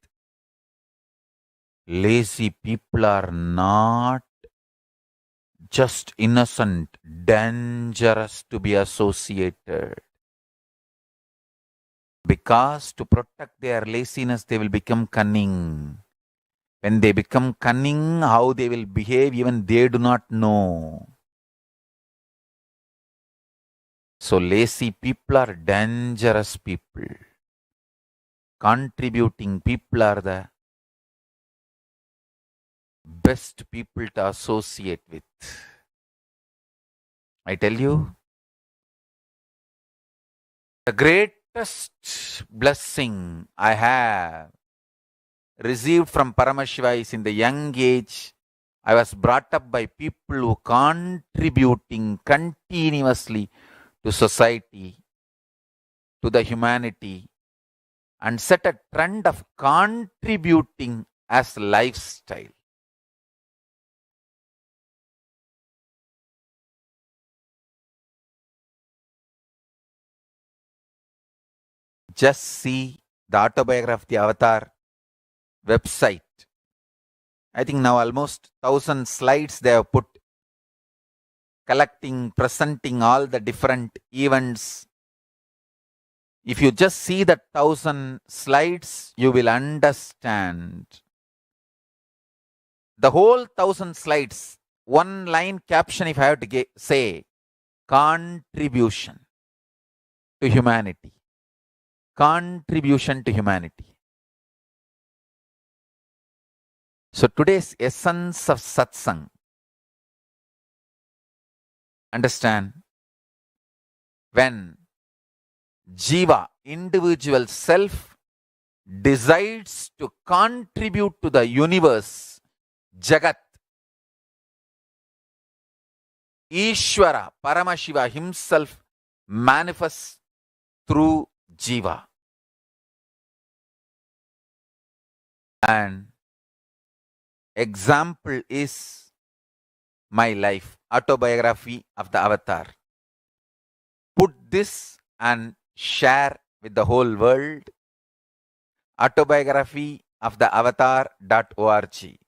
Lazy people are not just innocent, dangerous to be associated. Because to protect their laziness, they will become cunning. When they become cunning, how they will behave, even they do not know. So, lazy people are dangerous people. Contributing people are the best people to associate with. I tell you, the greatest blessing I have received from Paramashiva is in the young age. I was brought up by people who contributing continuously to society, to the humanity, and set a trend of contributing as lifestyle. Just see the autobiography of the Avatar website. I think now almost 1,000 slides they have put, collecting, presenting all the different events. If you just see the 1,000 slides, you will understand. The whole 1,000 slides, one line caption, if I have to say, contribution to humanity. Contribution to humanity. So today's essence of satsang, understand, when jiva, individual self, decides to contribute to the universe, Jagat, Ishvara, Paramashiva himself manifests through jiva. And example is my life, autobiography of the Avatar. Put this and share with the whole world. Autobiography of the avatar.org.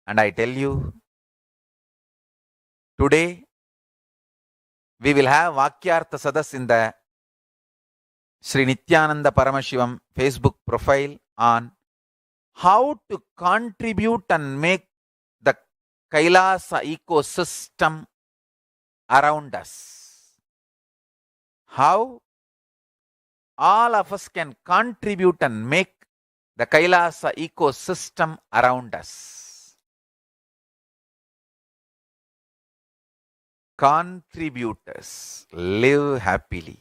And I tell you, today we will have Vakyartha Sadas in the Sri Nityananda Paramashivam Facebook profile on how to contribute and make the Kailasa ecosystem around us. How all of us can contribute and make the Kailasa ecosystem around us. Contributors live happily.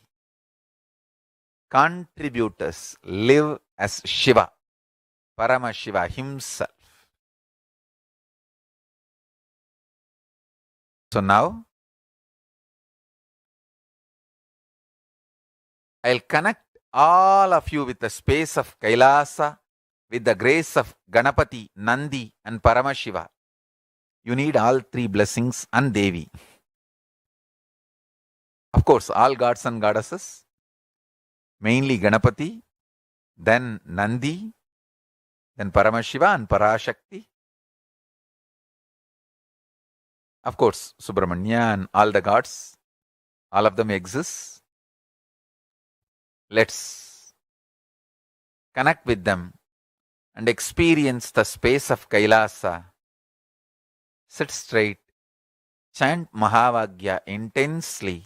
Contributors live as Shiva, Paramashiva himself. So now, I'll connect all of you with the space of Kailasa, with the grace of Ganapati, Nandi, and Paramashiva. You need all three blessings and Devi. Of course, all gods and goddesses, mainly Ganapati, then Nandi, then Paramashiva and Parashakti. Of course, Subramanya and all the gods, all of them exist. Let's connect with them and experience the space of Kailasa. Sit straight, chant Mahavagya intensely.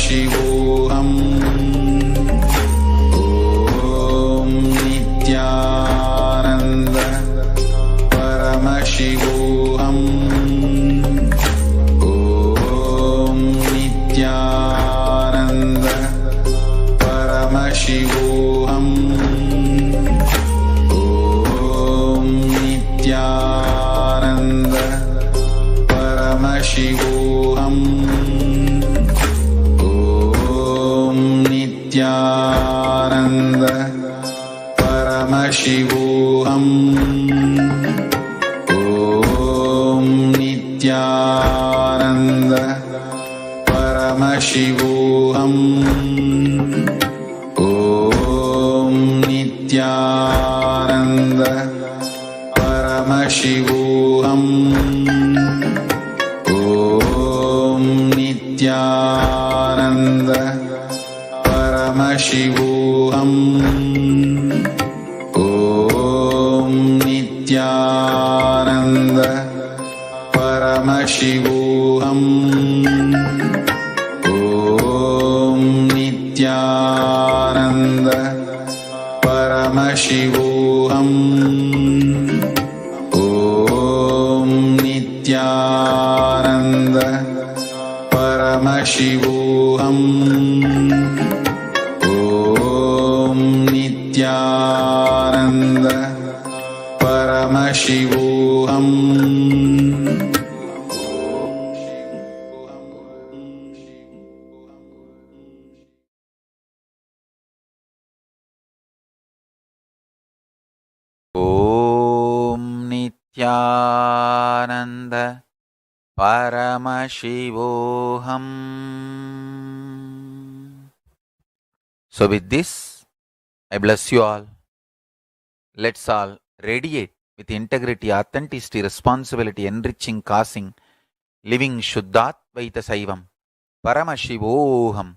Paramashivoham. Om Nityananda Paramashivoham. Om Nityananda Paramashivoham. Om Nityananda Paramashivoham. Om Nityananda Paramashivoham. Om Nityananda Paramashivoham. Om Nityananda Paramashivoham. Om Nityananda Paramashivoham. Om Nityananda Paramashivoham. Om Nityananda Paramashivoham. Om Nityananda Paramashivoham. Om Nityananda Paramashivoham. Om Nityananda Paramashivoham. So with this, I bless you all. Let's all radiate with integrity, authenticity, responsibility, enriching, causing, living Shuddhatvaita Saivam, Paramashivoham,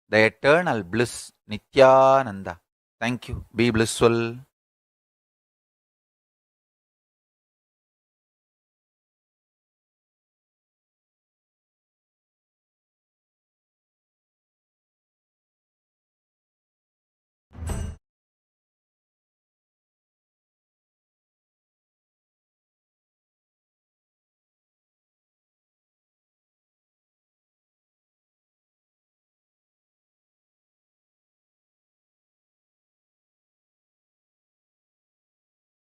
the eternal bliss, Nityananda. Thank you. Be blissful.